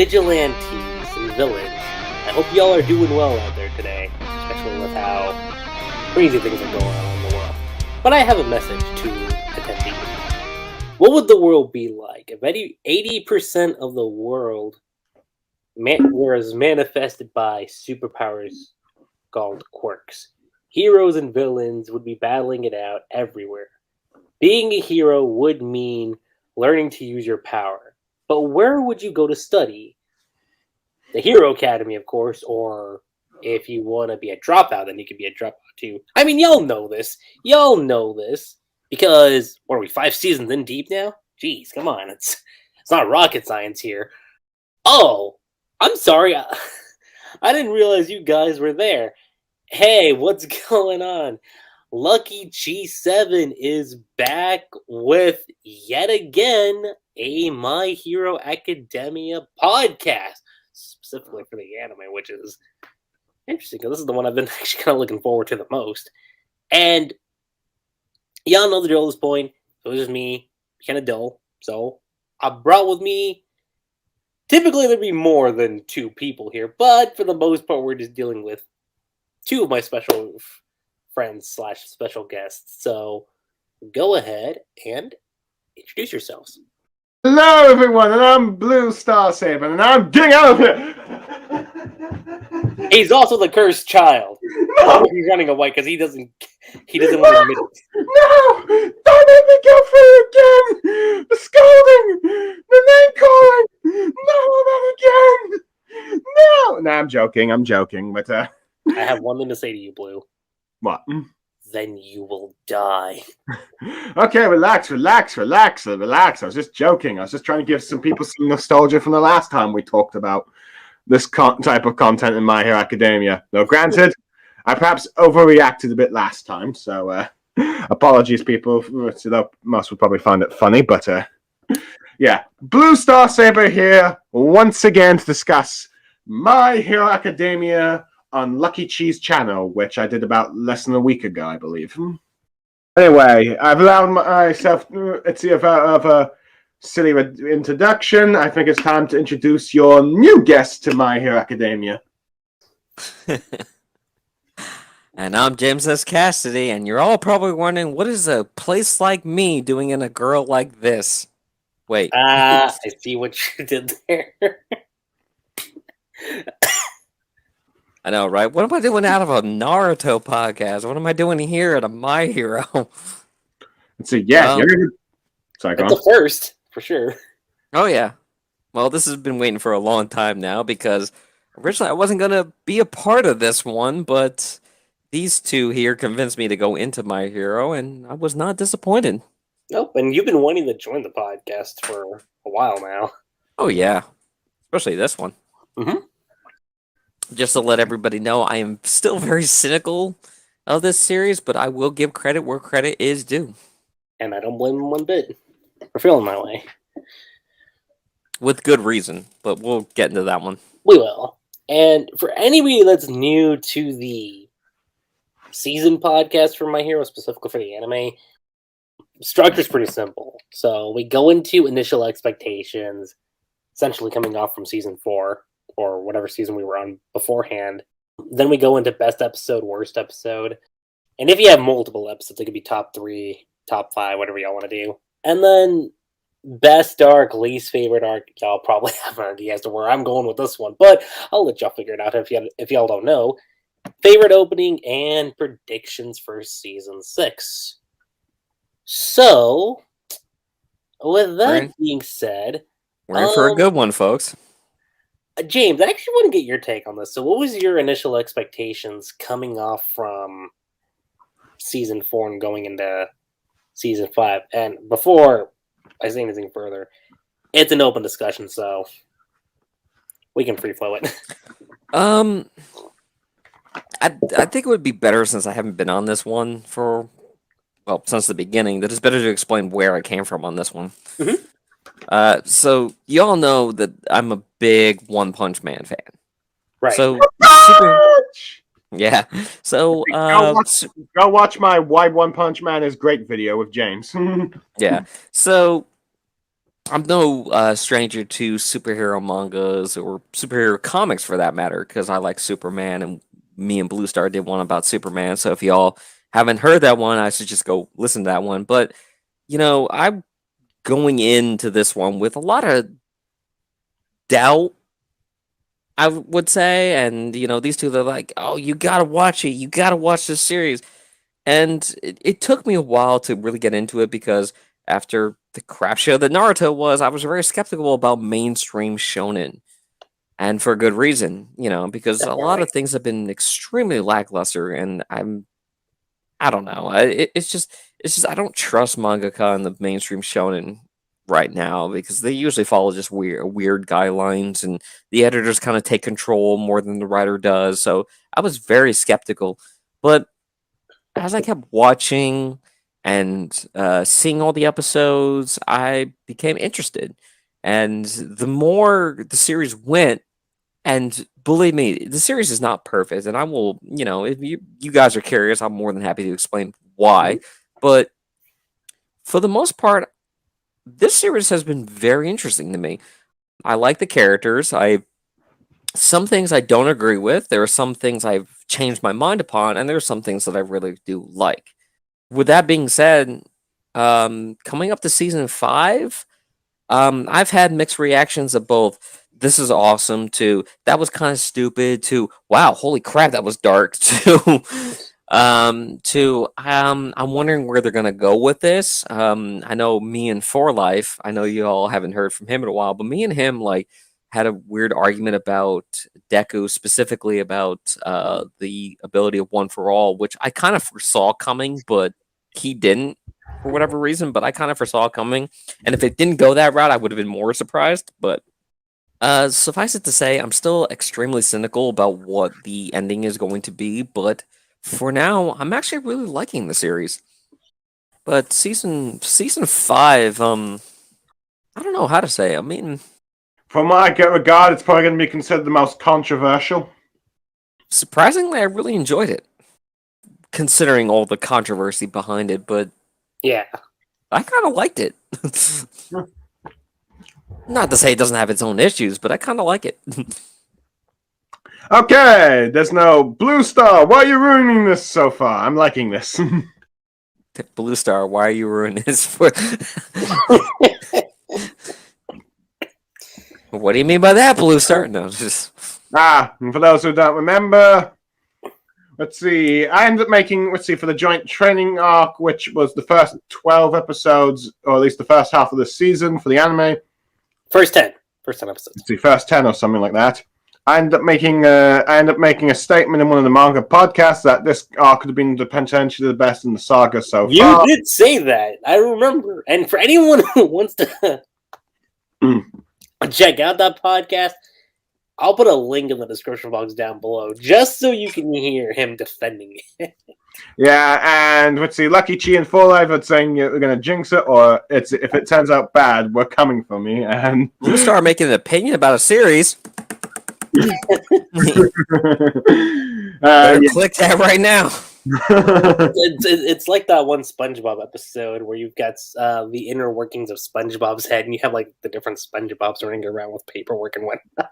vigilantes and villains. I hope y'all are doing well out there today, especially with how crazy things are going on in the world. But I have a message to attendees. What would the world be like if 80% of the world was manifested by superpowers called quirks? Heroes and villains would be battling it out everywhere. Being a hero would mean learning to use your power. But where would you go to study? The Hero Academy, of course, or if you want to be a dropout, then you could be a dropout too. I mean, y'all know this. Y'all know this. Because, what are we, 5 seasons in deep now? Jeez, come on. It's not rocket science here. Oh, I'm sorry. I didn't realize you guys were there. Hey, what's going on? Lucky G7 is back with, yet again, a My Hero Academia podcast. Specifically for the anime, which is interesting, because this is the one I've been actually kind of looking forward to the most. And y'all know the drill at this point. It was just me, kind of dull. So I brought with me, typically there'd be more than 2 people here, but for the most part, we're just dealing with 2 of my special friends / special guests. So go ahead and introduce yourselves. Hello, everyone, and I'm BlueStarSaber, and I'm getting out of here. He's also the cursed child. No, He's running away because he doesn't want to admit it. no! Don't let me go through again. The scolding, the name calling. No, not again. No. No, I'm joking, but I have one thing to say to you, Blue. What? Then you will die. Okay, relax. I was just joking. I was just trying to give some people some nostalgia from the last time we talked about this type of content in My Hero Academia. Though, granted, I perhaps overreacted a bit last time, so apologies, people. Most will probably find it funny, but yeah. BlueStarSaber here once again to discuss My Hero Academia on Lucky Cheese channel, which I did about less than a week ago, I believe. Anyway, I've allowed myself of a silly introduction. I think it's time to introduce your new guest to My Hero Academia. And I'm James S Cassidy, and you're all probably wondering, what is a place like me doing in a girl like this? Wait. I see what you did there. I know, right? What am I doing out of a Naruto podcast? What am I doing here at a My Hero? So yeah, sorry, go on. It's the first, for sure. Oh yeah. Well, this has been waiting for a long time now, because originally I wasn't going to be a part of this one, but these 2 here convinced me to go into My Hero, and I was not disappointed. Nope, and you've been wanting to join the podcast for a while now. Oh yeah. Especially this one. Mm-hmm. Just to let everybody know, I am still very cynical of this series, but I will give credit where credit is due. And I don't blame him one bit for feeling that way. With good reason, but we'll get into that one. We will. And for anybody that's new to the season podcast for My Hero, specifically for the anime, structure's pretty simple. So we go into initial expectations, essentially coming off from season 4, or whatever season we were on beforehand. Then we go into best episode, worst episode. And if you have multiple episodes, it could be top 3, top 5, whatever y'all want to do. And then best arc, least favorite arc. Y'all probably have an idea as to where I'm going with this one, but I'll let y'all figure it out if y'all don't know. Favorite opening and predictions for season 6. So, with that being said, we're in for a good one, folks. James, I actually want to get your take on this. So what was your initial expectations coming off from season 4 and going into season 5? And before I say anything further, it's an open discussion, so we can free flow it. I think it would be better, since I haven't been on this one since the beginning, that it's better to explain where I came from on this one. Mm-hmm. So you all know that I'm a big One Punch Man fan. Right. So yeah. So go watch my Why One Punch Man is Great video with James. Yeah. So I'm no stranger to superhero mangas or superhero comics for that matter, because I like Superman, and me and Blue Star did one about Superman. So if y'all haven't heard that one, I should just go listen to that one. But I'm going into this one with a lot of doubt, I would say, and these two, they're like, "Oh, you gotta watch it. You gotta watch this series." And it took me a while to really get into it because after the crap show that Naruto was, I was very skeptical about mainstream shonen. And for good reason, because a lot Definitely. of things have been extremely lackluster, and I don't know. It's just I don't trust mangaka in the mainstream shonen right now because they usually follow just weird guidelines, and the editors kind of take control more than the writer does. So I was very skeptical, but as I kept watching and seeing all the episodes, I became interested. And the more the series went, and believe me, the series is not perfect. And I will, if you guys are curious, I'm more than happy to explain why. But for the most part, this series has been very interesting to me. I like the characters. Some things I don't agree with. There are some things I've changed my mind upon, and there are some things that I really do like. With that being said, coming up to season 5, I've had mixed reactions of both. This is awesome to that was kind of stupid to wow, holy crap, that was dark to I'm wondering where they're gonna go with this. I know me and For Life, I know you all haven't heard from him in a while, but me and him like had a weird argument about Deku, specifically about the ability of One for All, which I kind of foresaw coming, but he didn't for whatever reason. But I kind of foresaw it coming, and if it didn't go that route, I would have been more surprised. But suffice it to say, I'm still extremely cynical about what the ending is going to be. But for now, I'm actually really liking the series. But season 5, I don't know how to say. I mean, From what I get regard, it's probably going to be considered the most controversial. surprisingly, I really enjoyed it, considering all the controversy behind it. But Yeah. I kind of liked it. Not to say it doesn't have its own issues, but I kind of like it. Okay, there's no Blue Star. Why are you ruining this so far? I'm liking this. Blue Star, why are you ruining this for? What do you mean by that, Blue Star? No, just and for those who don't remember, let's see. I ended up making, for the joint training arc, which was the first 12 episodes, or at least the first half of the season for the anime. First 10 episodes. Let's see, first 10 or something like that. I ended up making a statement in one of the manga podcasts that this arc could have been potentially the best in the saga so far. You did say that. I remember. And for anyone who wants to check out that podcast, I'll put a link in the description box down below just so you can hear him defending it. Yeah, and let's see, Lucky Chi and Full Life are saying we're going to jinx it, or if it turns out bad, we're coming for me. And Blue Star making an opinion about a series. Yeah. Click that right now. It's like that one SpongeBob episode where you've got the inner workings of SpongeBob's head, and you have like the different SpongeBobs running around with paperwork and whatnot.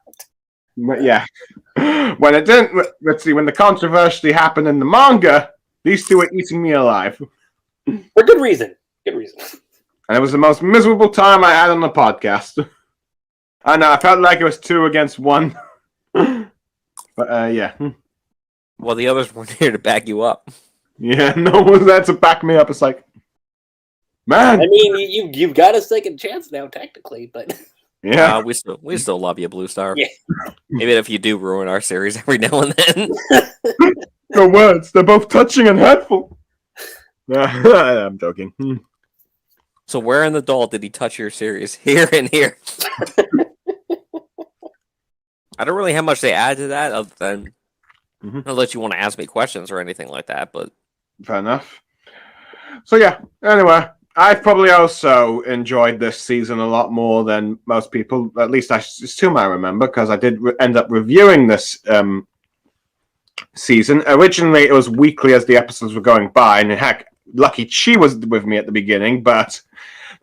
But yeah, when it didn't, let's see, when the controversy happened in the manga, these two were eating me alive. For good reason. Good reason. And it was the most miserable time I had on the podcast. I know, I felt like it was 2 against 1. But yeah. Well, the others weren't here to back you up. Yeah, no one was there to back me up. It's like, man. I mean, you've got a second chance now, technically, but yeah, we still love you, Blue Star. Yeah. Even if you do ruin our series every now and then. your words, they're both touching and hurtful. I'm joking. So where in the doll did he touch your series? Here and here. I don't really have much to add to that other than unless you want to ask me questions or anything like that, but fair enough. So yeah, anyway, I've probably also enjoyed this season a lot more than most people. At least I assume I remember, because I did end up reviewing this season. Originally, it was weekly as the episodes were going by, and heck, Lucky Chi was with me at the beginning, but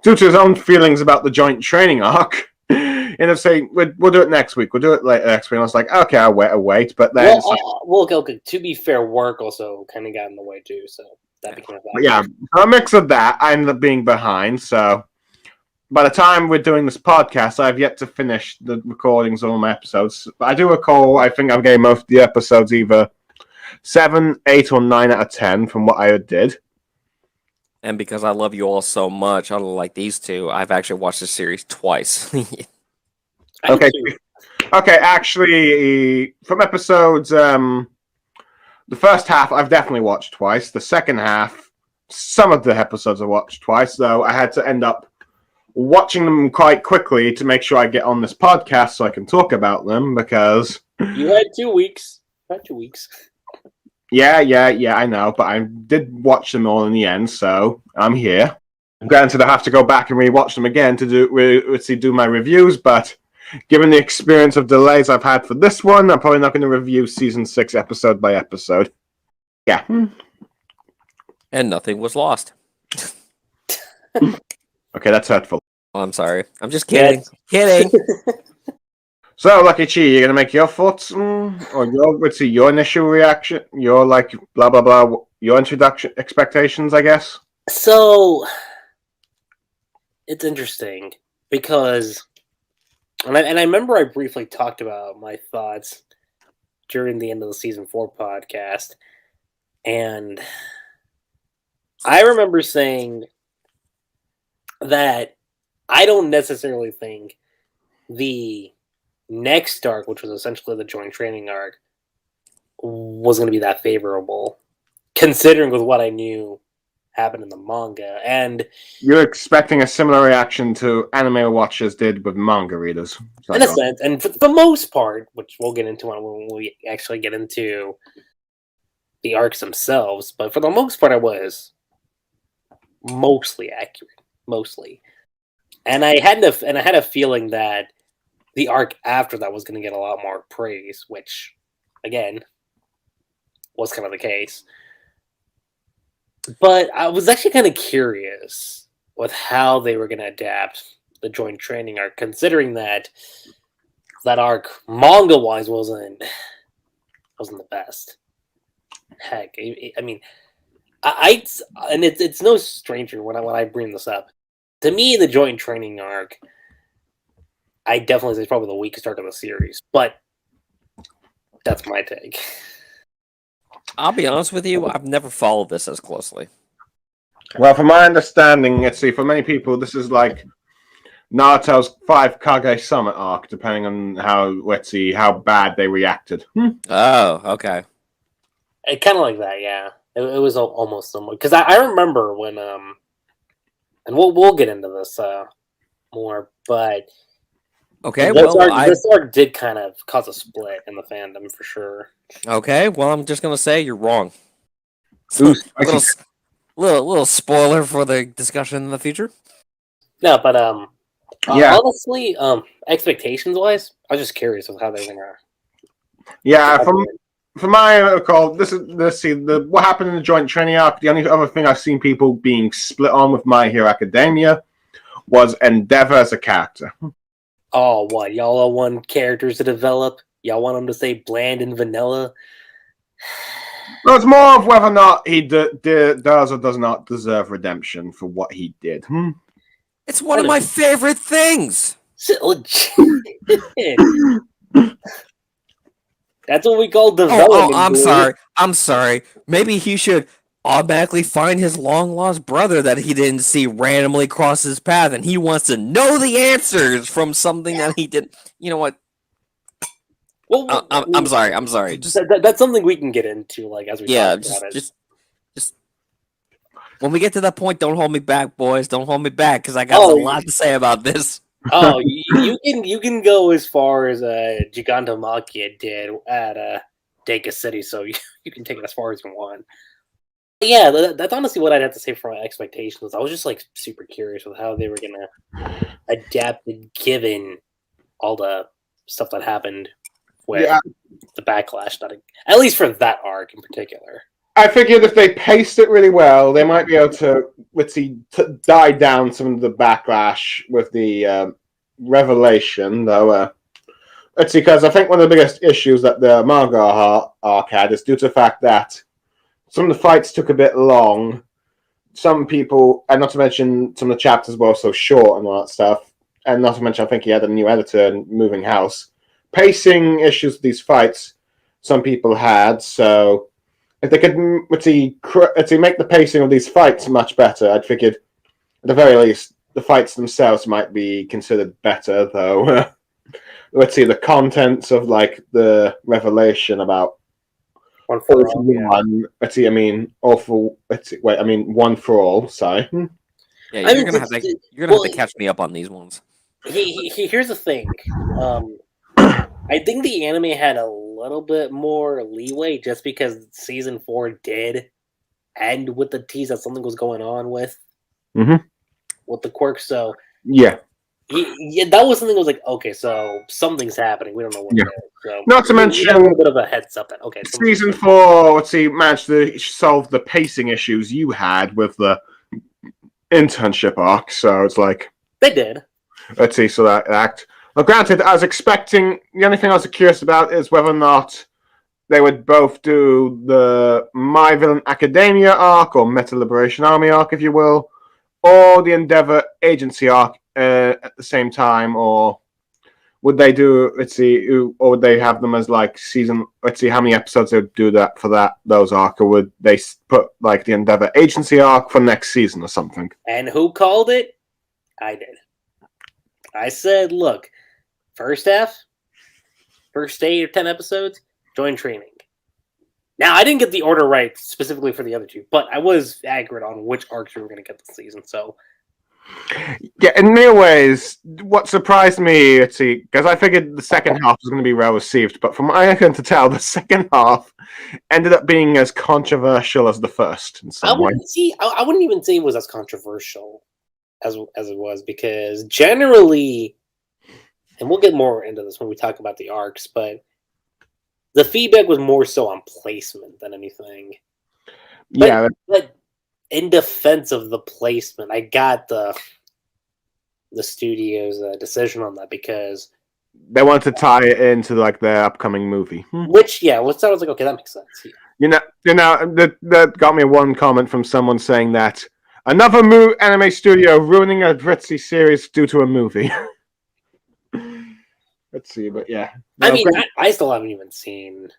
due to his own feelings about the joint training arc, ended up saying, we'll do it next week. We'll do it later next week. And I was like, okay, I'll wait. But then, okay, to be fair, work also kind of got in the way too, so that became a factor. Yeah, a mix of that. I ended up being behind, so by the time we're doing this podcast, I've yet to finish the recordings of all my episodes. But I do recall, I think I've gave most of the episodes either 7, 8, or 9 out of 10 from what I did. And because I love you all so much, unlike these two, I've actually watched the series twice. Okay, actually, from episodes, the first half I've definitely watched twice. The second half, some of the episodes I watched twice, though I had to end up watching them quite quickly to make sure I get on this podcast so I can talk about them, because you had 2 weeks. Not 2 weeks. Yeah, I know, but I did watch them all in the end, so I'm here. Granted, I have to go back and rewatch them again to do my reviews, but given the experience of delays I've had for this one, I'm probably not going to review season 6 episode by episode. Yeah. And nothing was lost. Okay, that's hurtful. Oh, I'm sorry. I'm just kidding. Kidding. So, Lucky Chi, you're going to make your thoughts, or your initial reaction, your, blah, blah, blah, your introduction expectations, I guess? So, it's interesting, because, and I remember I briefly talked about my thoughts during the end of the Season 4 podcast, and I remember saying that I don't necessarily think the next arc, which was essentially the joint training arc, was going to be that favorable, considering with what I knew happened in the manga. And you're expecting a similar reaction to anime watchers did with manga readers. In a sense, and for the most part, which we'll get into when we actually get into the arcs themselves, but for the most part, I was mostly accurate, mostly. And I had a feeling that the arc after that was going to get a lot more praise, which, again, was kind of the case. But I was actually kind of curious with how they were going to adapt the joint training arc, considering that arc, manga-wise, wasn't the best. Heck, I mean, and it's no stranger when I bring this up. To me, the joint training arc, I definitely say it's probably the weakest arc of the series, but that's my take. I'll be honest with you, I've never followed this as closely. Well, from my understanding, let's see, for many people, this is like Naruto's 5 Kage Summit arc, depending on how bad they reacted. Oh, okay. It kind of like that, yeah. It was almost similar, because I remember when and we'll get into this more, but okay, this arc did kind of cause a split in the fandom for sure. Okay, well, I'm just gonna say you're wrong. Ooh, little spoiler for the discussion in the future. No, but yeah. Honestly, expectations wise, I was just curious of how they're gonna. Yeah, from my recall, what happened in the joint training arc. The only other thing I've seen people being split on with My Hero Academia was Endeavor as a character. Oh, what? Y'all all want characters to develop? Y'all want them to say bland and vanilla? No, it's more of whether or not he does or does not deserve redemption for what he did. It's one of my favorite things. That's what we call development. I'm sorry. Maybe he should automatically find his long-lost brother that he didn't see randomly cross his path, and he wants to know the answers from something that he did. You know what? Well, I'm sorry. That's something we can get into, as we talk about it. Just when we get to that point, don't hold me back, boys. Don't hold me back, because I got a lot to say about this. Oh, you can go as far as Gigantomachia did at Deka City, so you can take it as far as you want. But yeah, that's honestly what I'd have to say for my expectations. I was just super curious with how they were gonna adapt, given all the stuff that happened with the backlash. At least for that arc in particular. I figured if they paced it really well, they might be able to, die down some of the backlash with the revelation, though. Because I think one of the biggest issues that the manga arc had is due to the fact that some of the fights took a bit long. Some people, and not to mention some of the chapters were also short and all that stuff, and not to mention I think he had a new editor and moving house. Pacing issues with these fights, some people had, so if they could make the pacing of these fights much better, I'd figured at the very least the fights themselves might be considered better, though. The contents of like the revelation about One for all. one. One for all. Sorry. Yeah, you're gonna have to catch me up on these ones. Here's the thing. I think the anime had a little bit more leeway just because season 4 did end with the tease that something was going on with the quirk. So yeah. That was something that was like, okay, so something's happening. We don't know what it is. So not to mention a little bit of a heads up that season 4, managed to solve the pacing issues you had with the internship arc. So it's like they did. So that act. Well, granted, I was expecting. The only thing I was curious about is whether or not they would both do the My Villain Academia arc or Meta Liberation Army arc, if you will, or the Endeavor Agency arc at the same time, or would they do? Or would they have them as like season? Let's see how many episodes they would do that for those arc, or would they put like the Endeavor Agency arc for next season or something? And who called it? I did. I said, look, first 8 or 10 episodes, join training. Now, I didn't get the order right specifically for the other two, but I was accurate on which arcs we were going to get this season, so. Yeah, in many ways, what surprised me, because I figured the second half was going to be well received, but from what I can tell, the second half ended up being as controversial as the first. In some way. I wouldn't even say it was as controversial as it was, because generally, and we'll get more into this when we talk about the arcs, but the feedback was more so on placement than anything. But in defense of the placement, I got the studio's decision on that because they wanted to tie it into like their upcoming movie. Which I was like, okay, that makes sense. That got me one comment from someone saying that another anime studio ruining a Britzy series due to a movie. Let's see, but yeah. I still haven't even seen.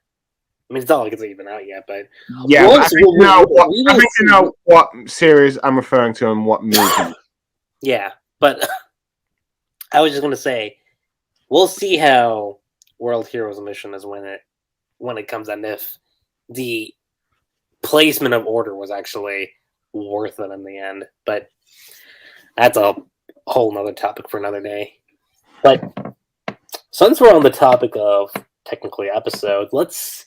I mean, it's not like it's even out yet, but yeah. I think you know what series I'm referring to and what movie. Yeah, but I was just going to say, we'll see how World Heroes Mission is when it comes out, and if the placement of order was actually worth it in the end. But that's a whole nother topic for another day. But since we're on the topic of technically episodes, let's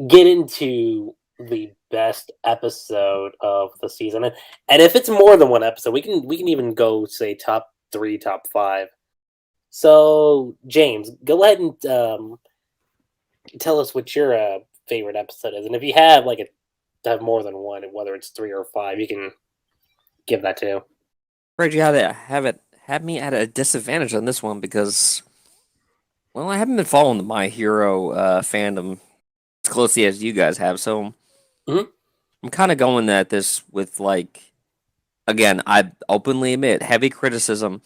get into the best episode of the season. And if it's more than one episode, we can even go say top 3, top 5. So James, go ahead and tell us what your favorite episode is, and if you have have more than one, whether it's 3 or 5, you can give that too. Afraid you have me at a disadvantage on this one because, well, I haven't been following the My Hero fandom as closely as you guys have, so I'm kind of going at this with again, I openly admit heavy criticism,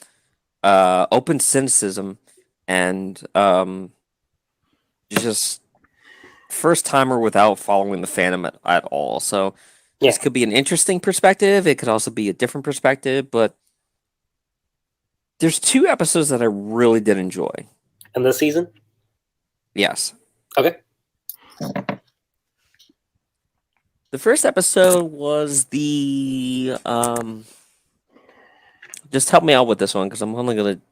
open cynicism, and just first timer without following the fandom at all. So this could be an interesting perspective. It could also be a different perspective, but there's 2 episodes that I really did enjoy. In this season? Yes. Okay. The first episode was the just help me out with this one because I'm only going to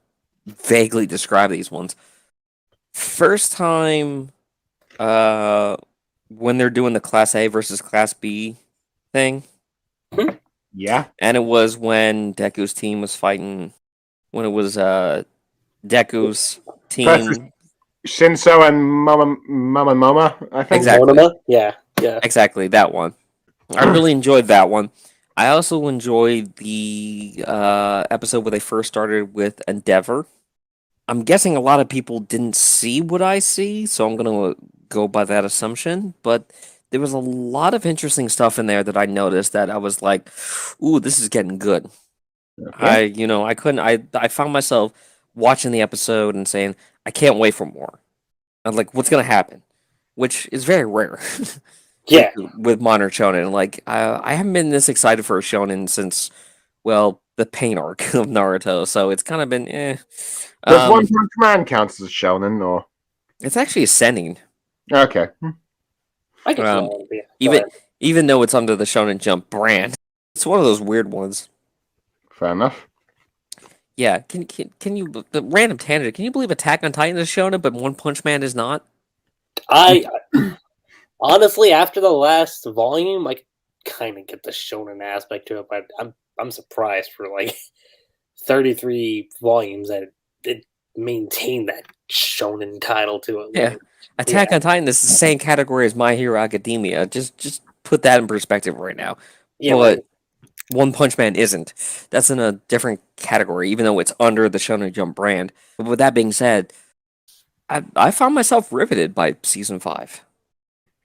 vaguely describe these ones. First time when they're doing the Class A versus Class B thing. Yeah. And it was when Deku's team was fighting, when it was Deku's team. Shinso and Mama, I think. Exactly. Monoma? Yeah. Yeah. Exactly, that one. I really enjoyed that one. I also enjoyed the episode where they first started with Endeavor. I'm guessing a lot of people didn't see what I see, so I'm going to go by that assumption. But there was a lot of interesting stuff in there that I noticed that I was like, "Ooh, this is getting good." Okay. I couldn't. I found myself watching the episode and saying, "I can't wait for more." I'm like, "What's going to happen?" Which is very rare with Yeah. modern shonen. Like, I haven't been this excited for a shonen since, well, the pain arc of Naruto. So it's kind of been eh. Does One Um, Punch Man count as a shonen or? it's actually ascending. Okay. I can see Um, that. Yeah. Go even ahead. even though it's under the Shonen Jump brand, it's one of those weird ones. Fair enough. Yeah, can you the random tangent? Can you believe Attack on Titan is shonen, but One Punch Man is not? I honestly, after the last volume, I kind of get the shonen aspect to it, but I'm surprised for like 33 volumes that it maintained that shonen title to it. Yeah, Like, yeah, Attack on Titan is the same category as My Hero Academia. Just put that in perspective right now. yeah, like But One Punch Man isn't. That's in a different category, even though it's under the Shonen Jump brand. But with that being said, I found myself riveted by season 5.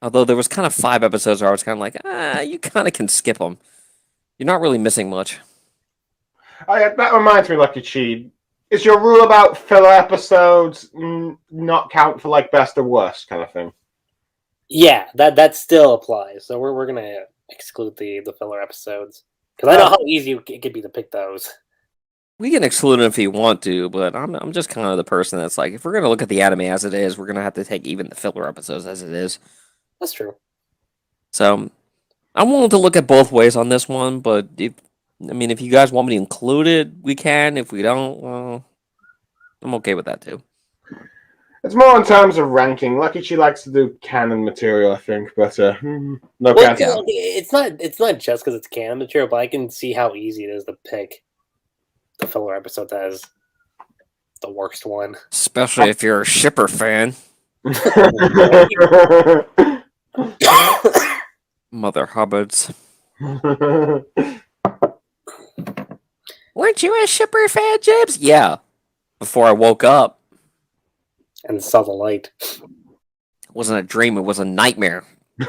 Although there was kind of 5 episodes where I was kind of like, you kind of can skip them. You're not really missing much. That reminds me, Lucky Chi. Is your rule about filler episodes not count for like best or worst kind of thing? yeah, that still applies. So we're gonna exclude the filler episodes because I know how easy it could be to pick those. We can exclude them if you want to, but I'm just kind of the person that's like, if we're gonna look at the anime as it is, we're gonna have to take even the filler episodes as it is. That's true. So I'm willing to look at both ways on this one, but if you guys want me to include it, we can. If we don't, well, I'm okay with that too. It's more in terms of ranking. Lucky Chi likes to do canon material, I think, but no Well, canon. it's not just because it's canon material, but I can see how easy it is to pick the filler episode as the worst one. Especially if you're a shipper fan. Mother Hubbards. Weren't you a shipper fan, James? Yeah. Before I woke up. And saw the light. It wasn't a dream, it was a nightmare.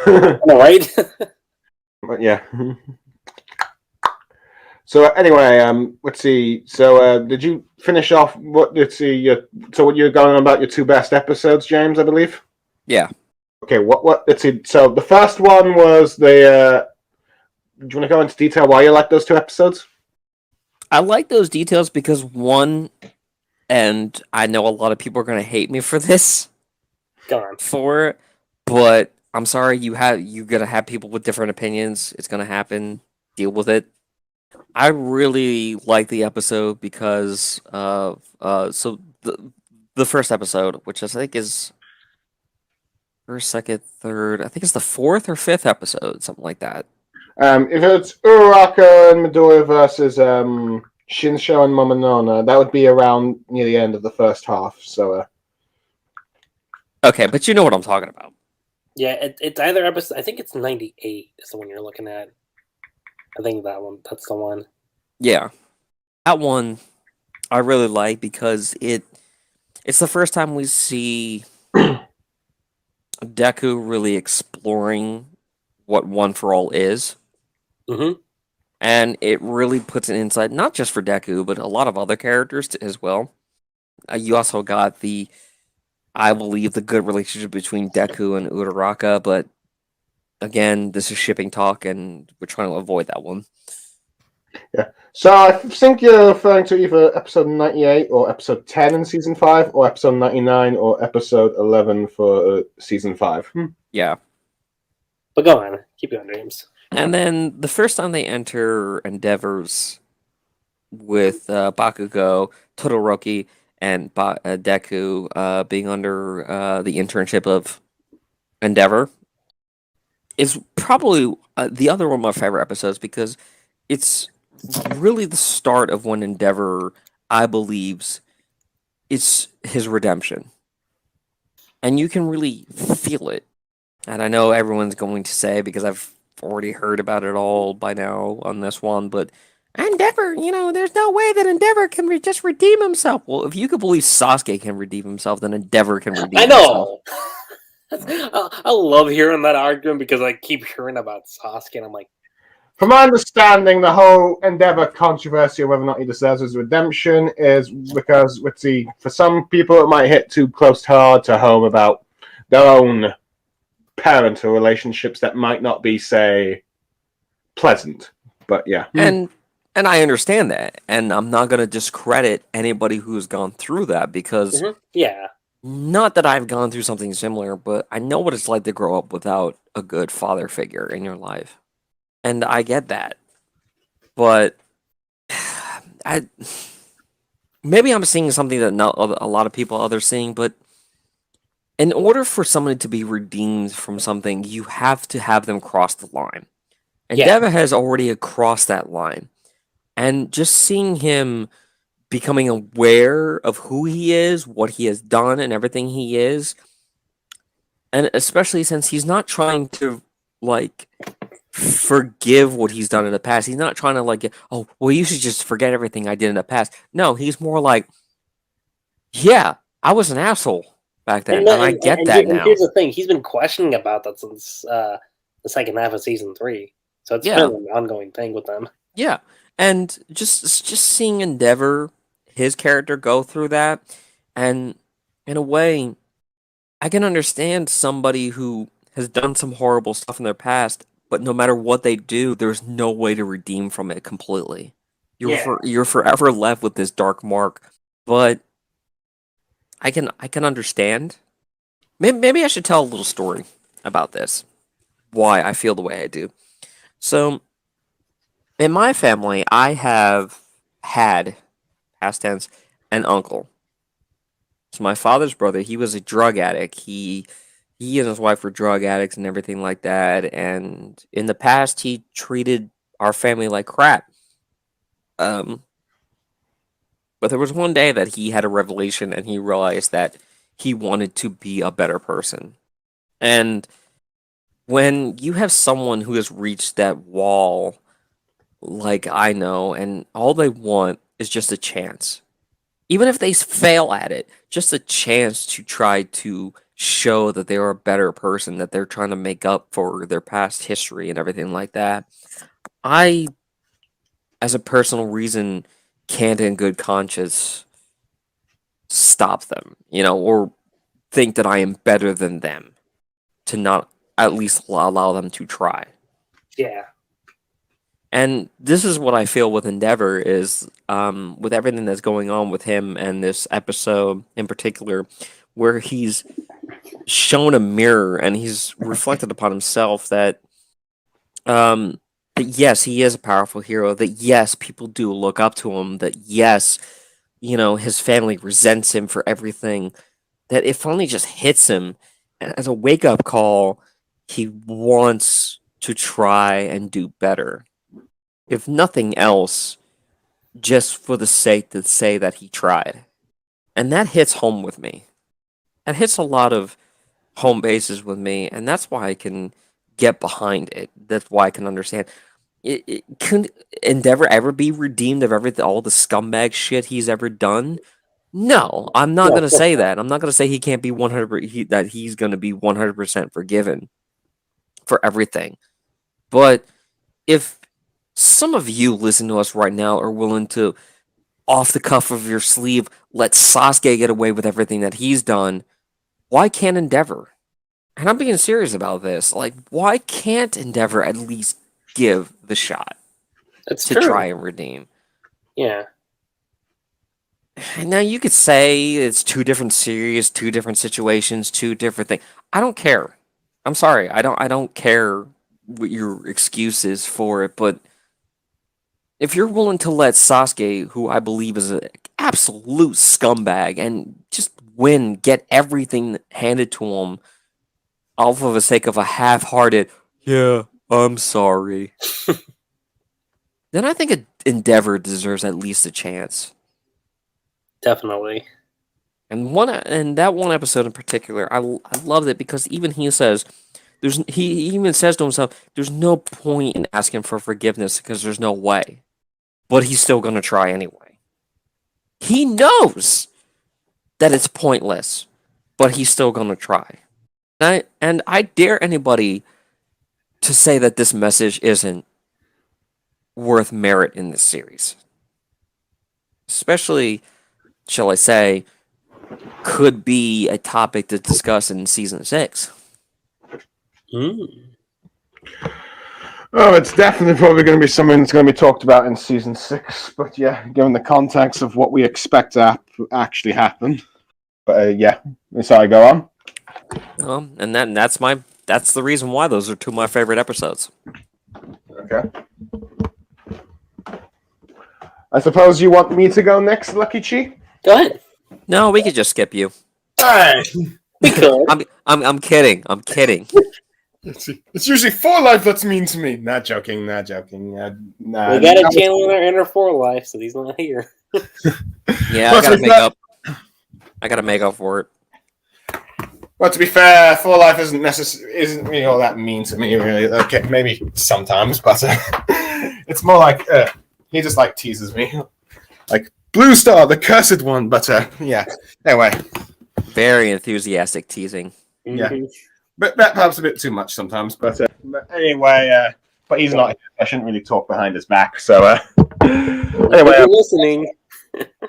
Am I right? But yeah. So anyway, let's see. So did you finish off what? Let's see. So what you're going on about your 2 best episodes, James? I believe. Yeah. Okay. What? Let's see. So the first one was the. Do you want to go into detail why you like those 2 episodes? I like those details because one, and I know a lot of people are going to hate me for this, Go on. but I'm sorry, you're going to have people with different opinions. It's going to happen. Deal with it. I really like the episode because of so the first episode, which I think is first, second, third. I think it's the 4th or 5th episode, something like that. If it's Uraraka and Midoriya versus Shinsho and Momonona, that would be around near the end of the first half. So. Okay, but you know what I'm talking about. Yeah, it's either episode. I think it's 98 is the one you're looking at. I think that's the one. Yeah, that one I really like because it's the first time we see Deku really exploring what One for All is. Mm-hmm. And it really puts an insight, not just for Deku, but a lot of other characters as well. You also got I believe, the good relationship between Deku and Uraraka, but again, this is shipping talk, and we're trying to avoid that one. Yeah. So I think you're referring to either episode 98 or episode 10 in season 5, or episode 99 or episode 11 for season 5. Yeah. But go on. Keep going, James. And then the first time they enter Endeavors with Bakugo, Todoroki, and Deku being under the internship of Endeavor is probably the other one of my favorite episodes because it's really the start of when Endeavor, I believe, is his redemption. And you can really feel it. and I know everyone's going to say, because I've already heard about it all by now on this one, but Endeavor, there's no way that Endeavor can just redeem himself. Well, if you could believe Sasuke can redeem himself, then Endeavor can redeem I himself. know. I love hearing that argument because I keep hearing about Sasuke, and I'm like, From my understanding, the whole Endeavor controversy of whether or not he deserves his redemption is because, for some people, it might hit too close to home about their own parental relationships that might not be, say, pleasant. But yeah. And I understand that, and I'm not going to discredit anybody who's gone through that, because yeah, not that I've gone through something similar, but I know what it's like to grow up without a good father figure in your life. And I get that. But maybe I'm seeing something that not a lot of people others seeing, but in order for somebody to be redeemed from something, you have to have them cross the line. And Yeah. Deva has already crossed that line. And just seeing him becoming aware of who he is, what he has done, and everything he is, and especially since he's not trying to, like, forgive what he's done in the past. He's not trying to, like, oh, well, you should just forget everything I did in the past. No, he's more like, yeah, I was an asshole back then, and I get that now. Here's the thing: he's been questioning about that since the second half of season 3, so it's been an ongoing thing with them. Yeah, and just seeing Endeavor, his character, go through that, and in a way, I can understand somebody who has done some horrible stuff in their past, but no matter what they do, there's no way to redeem from it completely. You're forever left with this dark mark. But I can understand. Maybe I should tell a little story about this. Why I feel the way I do. So, in my family, I have had, past tense, an uncle. So my father's brother, he was a drug addict. He and his wife were drug addicts and everything like that. And in the past, he treated our family like crap. But there was one day that he had a revelation and he realized that he wanted to be a better person. And when you have someone who has reached that wall, like I know, and all they want is just a chance, even if they fail at it, just a chance to try to show that they are a better person, that they're trying to make up for their past history and everything like that. I, as a personal reason, can't in good conscience stop them, or think that I am better than them to not at least allow them to try. Yeah. And this is what I feel with Endeavor is, with everything that's going on with him and this episode in particular, where he's shown a mirror and he's reflected upon himself that, that yes, he is a powerful hero, that yes, people do look up to him, that yes, his family resents him for everything, that it finally just hits him as a wake-up call. He wants to try and do better. If nothing else, just for the sake to say that he tried. And that hits home with me. That hits a lot of home bases with me, and that's why I can get behind it. That's why I can understand. Can Endeavor ever be redeemed of all the scumbag shit he's ever done? No, I'm not going to say that. I'm not going to say he can't be 100%, that he's going to be 100% forgiven for everything. But if some of you listen to us right now are willing to, off the cuff of your sleeve, let Sasuke get away with everything that he's done, why can't Endeavor? And I'm being serious about this. Like, why can't Endeavor at least give the shot to try and redeem? Yeah. And now you could say it's two different series, two different situations, two different things. I don't care. I'm sorry. I don't care what your excuse is for it, but if you're willing to let Sasuke, who I believe is an absolute scumbag, and just get everything handed to him off of the sake of a half-hearted, yeah, I'm sorry, then I think Endeavor deserves at least a chance. Definitely. And that one episode in particular, I loved it because even he says, He even says to himself, "There's no point in asking for forgiveness because there's no way," but he's still gonna try anyway. He knows that it's pointless, but he's still gonna try. And I dare anybody to say that this message isn't worth merit in this series, especially, shall I say, could be a topic to discuss in season 6. Oh, it's definitely probably going to be something that's going to be talked about in season 6. But yeah, given the context of what we expect to actually happen. But yeah, sorry, go on. And that's the reason why those are two of my favorite episodes. Okay. I suppose you want me to go next, Lucky Chi? Go ahead. No, we could just skip you. Alright. We could. I'm kidding. I'm kidding. It's usually 4 life that's mean to me. Not joking. We got a channel in our inner 4 life, so he's not here. Yeah, I gotta make up for it. Well, to be fair, 4 life isn't really all that mean to me, really. Okay, maybe sometimes, but it's more like he just like teases me, like Blue Star, the cursed one. But yeah. Anyway, very enthusiastic teasing. Yeah, but that perhaps a bit too much sometimes. But anyway, but he's not. I shouldn't really talk behind his back. So anyway, listening.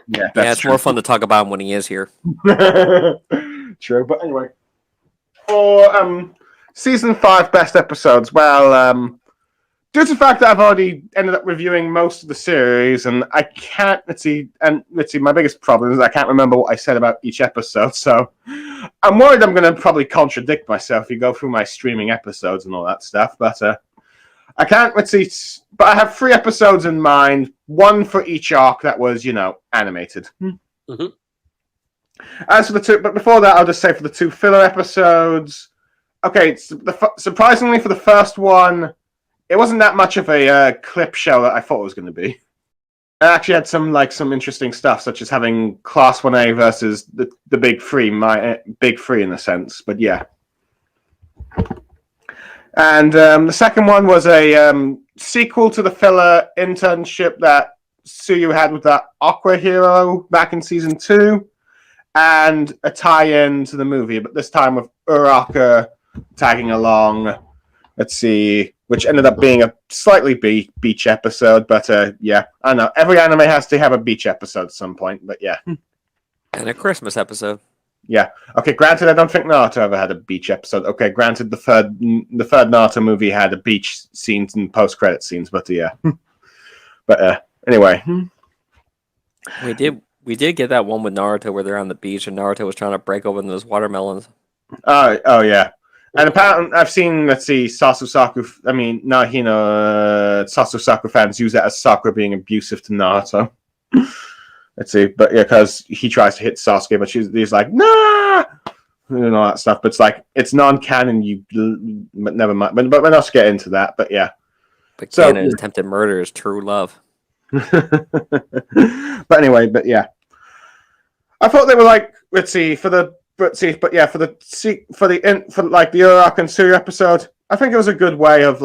Yeah, it's true. More fun to talk about him when he is here. True, but anyway, for season 5 best episodes, well, due to the fact that I've already ended up reviewing most of the series, and I can't, let's see, my biggest problem is I can't remember what I said about each episode, so I'm worried I'm going to probably contradict myself if you go through my streaming episodes and all that stuff, but I can't, but I have 3 episodes in mind, 1 for each arc that was, animated. Mm-hmm. As for the 2, but before that, I'll just say for the 2 filler episodes, okay, surprisingly for the first one, it wasn't that much of a clip show that I thought it was going to be. It actually had some interesting stuff, such as having Class 1A versus the Big 3, my Big 3 in a sense, but yeah. And the second one was a sequel to the filler internship that Suyu had with that Aqua hero back in season 2, and a tie-in to the movie, but this time with Uraraka tagging along. Let's see, which ended up being a slightly beach episode, but yeah, I don't know. Every anime has to have a beach episode at some point, but yeah. And a Christmas episode. Yeah. Okay, granted, I don't think Naruto ever had a beach episode. Okay, granted, the third Naruto movie had a beach scenes and post-credit scenes, but yeah. But anyway. We did get that one with Naruto where they're on the beach and Naruto was trying to break open those watermelons. Oh yeah. And apparently, I've seen, Sasusaku fans use that as Sakura being abusive to Naruto. Let's see, but yeah, because he tries to hit Sasuke, but he's like, nah! And all that stuff. But it's like, it's non-canon, but never mind. But we're not to get into that, but yeah. But canon attempted murder is true love. But anyway, but yeah. I thought they were like, for the Uraraka and Suyu episode, I think it was a good way of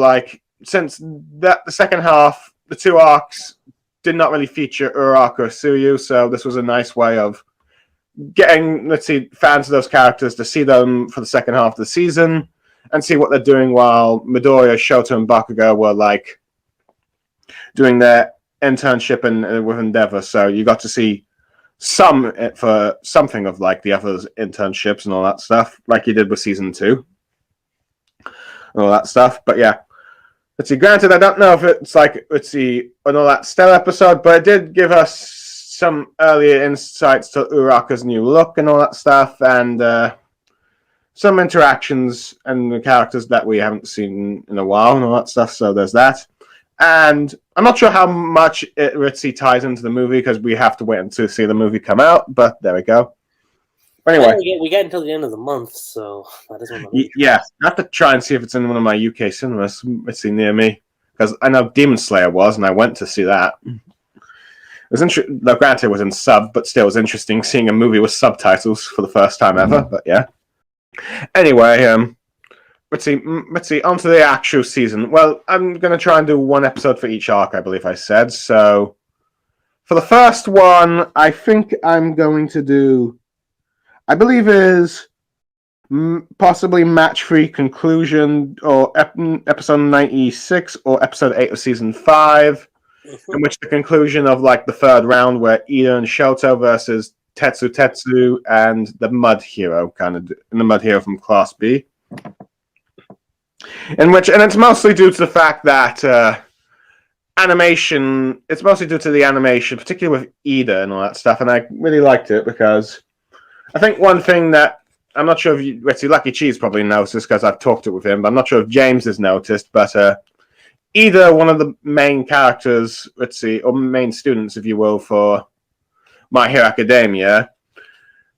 since the second half, the 2 arcs did not really feature Uraraka or Suyu, so this was a nice way of getting, fans of those characters to see them for the second half of the season and see what they're doing while Midoriya, Shoto, and Bakugo were doing their internship with Endeavor. So you got to see something of the other internships and all that stuff, like you did with season 2 and all that stuff. But yeah, granted, I don't know if it's an all that Stella episode, but it did give us some earlier insights to Uraraka's new look and all that stuff, and some interactions and the characters that we haven't seen in a while and all that stuff. So there's that. And I'm not sure how much it ties into the movie because we have to wait until see the movie come out. But there we go. Anyway, we got until the end of the month, so that is one. Yeah, I have to try and see if it's in one of my UK cinemas. It's near me because I know Demon Slayer was, and I went to see that. It was interesting. Though granted, it was in sub, but still, it was interesting seeing a movie with subtitles for the first time ever. But yeah. Anyway, let's see. Onto the actual season. Well, I'm going to try and do one episode for each arc, I believe I said. So, for the first one, I think I'm going to do, I believe is possibly match 3 conclusion, or episode 96 or episode 8 of season 5, in which the conclusion of like the third round where Ida and Shoto versus Tetsu and the Mud Hero, and the Mud Hero from Class B. And it's mostly due to the fact that animation, it's mostly due to the animation, particularly with Ida and all that stuff, and I really liked it because I think one thing that I'm not sure if you, let's see, Lucky Cheese probably noticed because I've talked it with him, but I'm not sure if James has noticed, but Ida, one of the main characters, let's see, or main students, if you will, for My Hero Academia,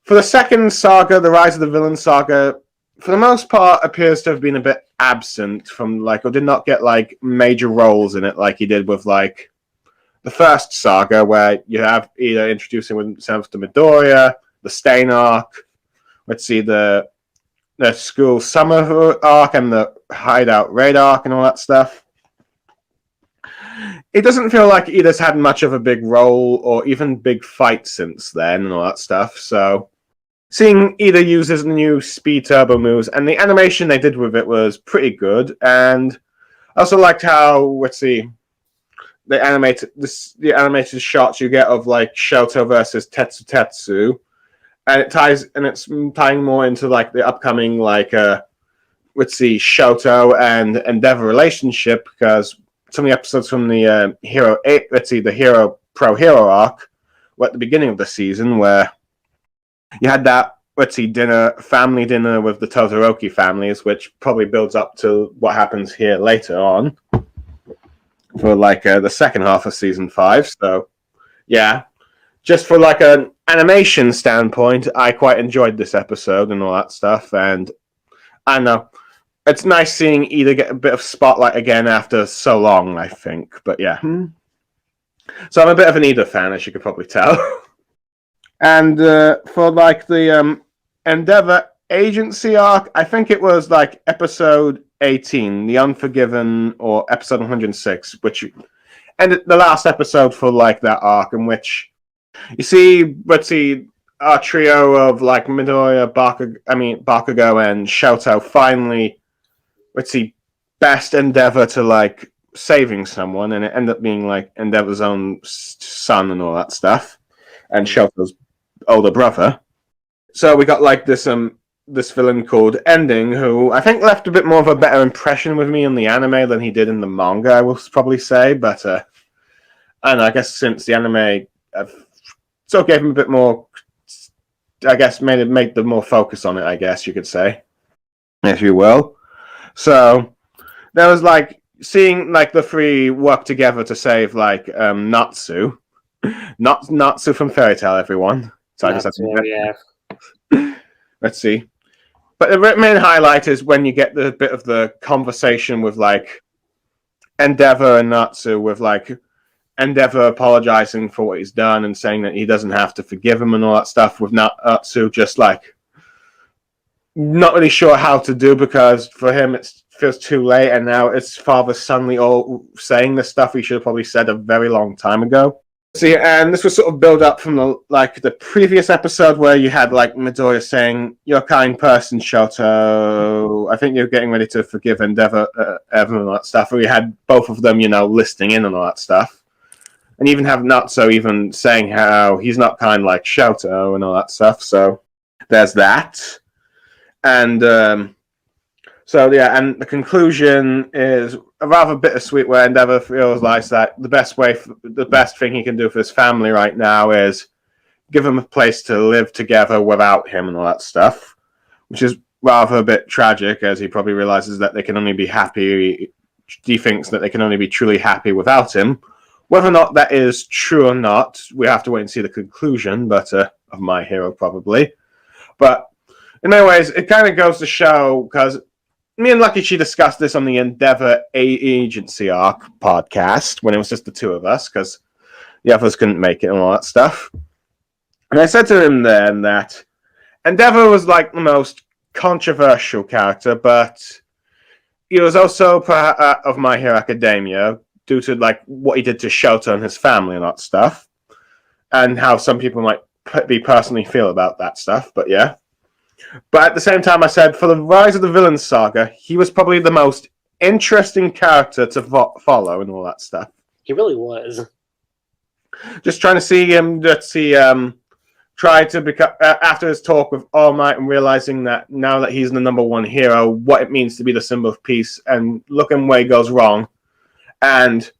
for the second saga, the Rise of the Villain saga, for the most part, appears to have been a bit absent from, like, or did not get, like, major roles in it like he did with, like, the first saga, where you have Ida introducing himself to Midoriya, the Stain arc, let's see, the school summer arc and the hideout raid arc and all that stuff. It doesn't feel like Ida's had much of a big role or even big fight since then and all that stuff. So seeing Ida use his new speed turbo moves and the animation they did with it was pretty good. And I also liked how, let's see, the animated shots you get of like Shoto versus Tetsu. And it's tying more into like the upcoming like let's see, Shoto and Endeavor relationship, because some of the episodes from the Hero 8, let's see, the Hero Pro Hero arc were at the beginning of the season where you had that, let's see, family dinner with the Todoroki families, which probably builds up to what happens here later on for like the second half of season 5. So yeah, just for like an animation standpoint, I quite enjoyed this episode and all that stuff. And I don't know, it's nice seeing Ida get a bit of spotlight again after so long, I think. But yeah. So I'm a bit of an Ida fan, as you could probably tell. And for like the Endeavor Agency arc, I think it was like episode 18, The Unforgiven, or episode 106, which ended the last episode for like that arc, in which you see, let's see, our trio of like Midoriya, Bakugo, and Shoto finally, let's see, best endeavor to like saving someone, and it ended up being like Endeavor's own son and all that stuff, and Shoto's older brother. So we got like this villain called Ending, who I think left a bit more of a better impression with me in the anime than he did in the manga, I will probably say. But I don't know, I guess since the anime so gave him a bit more, I guess made the more focus on it, I guess you could say, if you will. So there was like seeing like the three work together to save like Natsu. Not Natsu from Fairy Tail, everyone. So Natsu, I just have to... yeah. Let's see. But the main highlight is when you get the bit of the conversation with like Endeavor and Natsu, with like Endeavor apologizing for what he's done and saying that he doesn't have to forgive him and all that stuff, with Natsu just like not really sure how to do, because for him it feels too late, and now it's father suddenly all saying the stuff he should have probably said a very long time ago. See, and this was sort of build up from the previous episode where you had like Midoriya saying, "You're a kind person, Shoto. I think you're getting ready to forgive Endeavor, Evan, and all that stuff." Where you had both of them, listing in and all that stuff. And even have Natsu even saying how he's not kind like Shoto and all that stuff. So there's that. And so yeah, and the conclusion is a rather bittersweet, where Endeavor feels like that the best thing he can do for his family right now is give them a place to live together without him and all that stuff, which is rather a bit tragic, as he probably realizes that they can only be happy. He thinks that they can only be truly happy without him. Whether or not that is true or not, we have to wait and see the conclusion, but of My Hero probably. But in many ways, it kind of goes to show, because me and Lucky Chi discussed this on the Endeavor Agency arc podcast when it was just the two of us, because the others couldn't make it and all that stuff. And I said to him then that Endeavor was like the most controversial character, but he was also part of My Hero Academia due to like what he did to Shota and his family and that stuff, and how some people might be personally feel about that stuff. But yeah, but at the same time, I said for the Rise of the Villain saga, he was probably the most interesting character to follow and all that stuff. He really was. Just trying to see him. Let's see. Try to become after his talk with All Might and realizing that now that he's the number one hero, what it means to be the symbol of peace, and looking where he goes wrong. And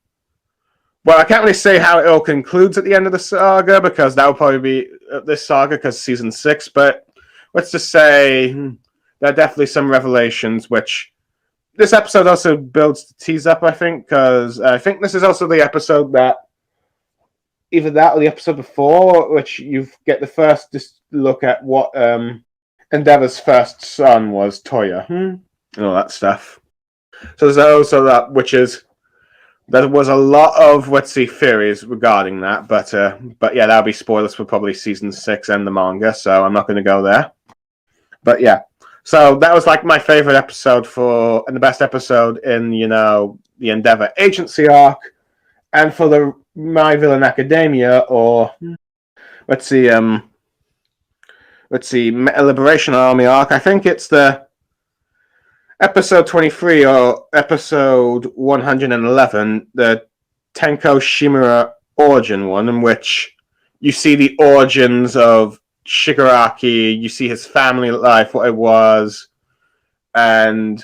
well, I can't really say how it all concludes at the end of the saga because that will probably be this saga because season 6. But let's just say there are definitely some revelations which this episode also builds to tease up. I think because I think this is also the episode that. Either that or the episode before, which you get the first look at what Endeavor's first son was, Toya, and all that stuff. So there's also that, which is there was a lot of theories regarding that, but yeah, that'll be spoilers for probably season 6 and the manga, so I'm not going to go there. But yeah, so that was like my favorite episode and the best episode in the Endeavor agency arc, and for the My Villain Academia, or let's see, Liberation Army arc. I think it's the episode 23 or episode 111, the Tenko Shimura origin one, in which you see the origins of Shigaraki, you see his family life, what it was, and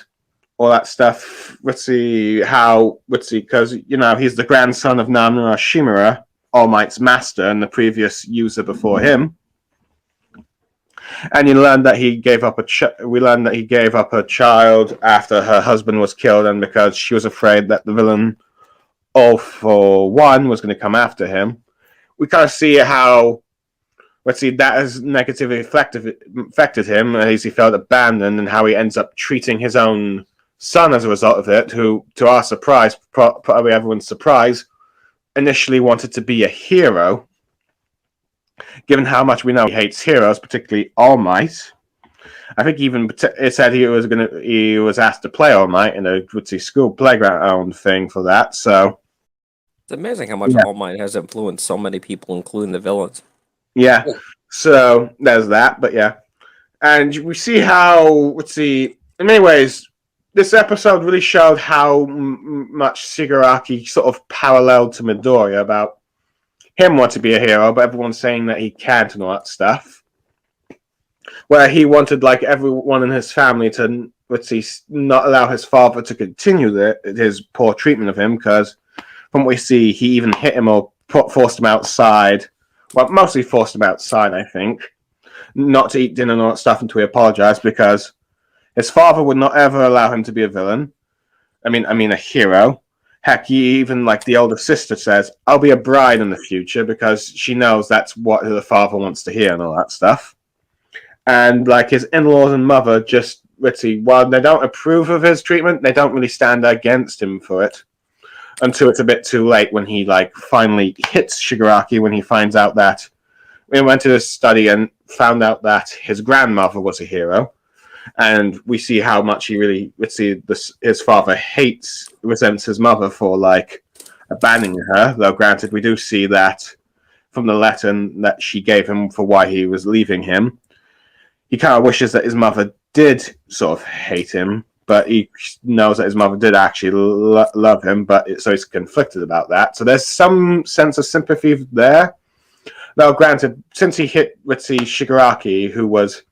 all that stuff. Let's see, because he's the grandson of Namura Shimura, All Might's master, and the previous user before him. And you learn that he gave up a child after her husband was killed, and because she was afraid that the villain All for One was going to come after him. We kind of see how that has negatively affected him as he felt abandoned, and how he ends up treating his own son as a result of it, who, to our surprise, probably everyone's surprise, initially wanted to be a hero, given how much we know he hates heroes, particularly All Might. I think even it said he was asked to play All Might in a school playground thing for that. So it's amazing how much All Might has influenced so many people, including the villains. Yeah, so there's that. But yeah, and we see how in many ways, this episode really showed how much Shigaraki sort of paralleled to Midoriya about him wanting to be a hero, but everyone's saying that he can't and all that stuff. Where he wanted like everyone in his family to not allow his father to continue his poor treatment of him, because from what we see, he even hit him or forced him outside. Well, mostly forced him outside, I think, not to eat dinner and all that stuff until he apologized, because his father would not ever allow him to be a villain. I mean a hero. Heck, even like the older sister says, I'll be a bride in the future, because she knows that's what the father wants to hear and all that stuff. And like his in-laws and mother just, while they don't approve of his treatment, they don't really stand against him for it. Until it's a bit too late when he like finally hits Shigaraki, when he finds out that we went to his study and found out that his grandmother was a hero. And we see how much he really, his father resents his mother for like abandoning her. Though granted, we do see that from the letter that she gave him for why he was leaving him. He kind of wishes that his mother did sort of hate him, but he knows that his mother did actually love him, so he's conflicted about that. So there's some sense of sympathy there. Though granted, since he hit Shigaraki, who was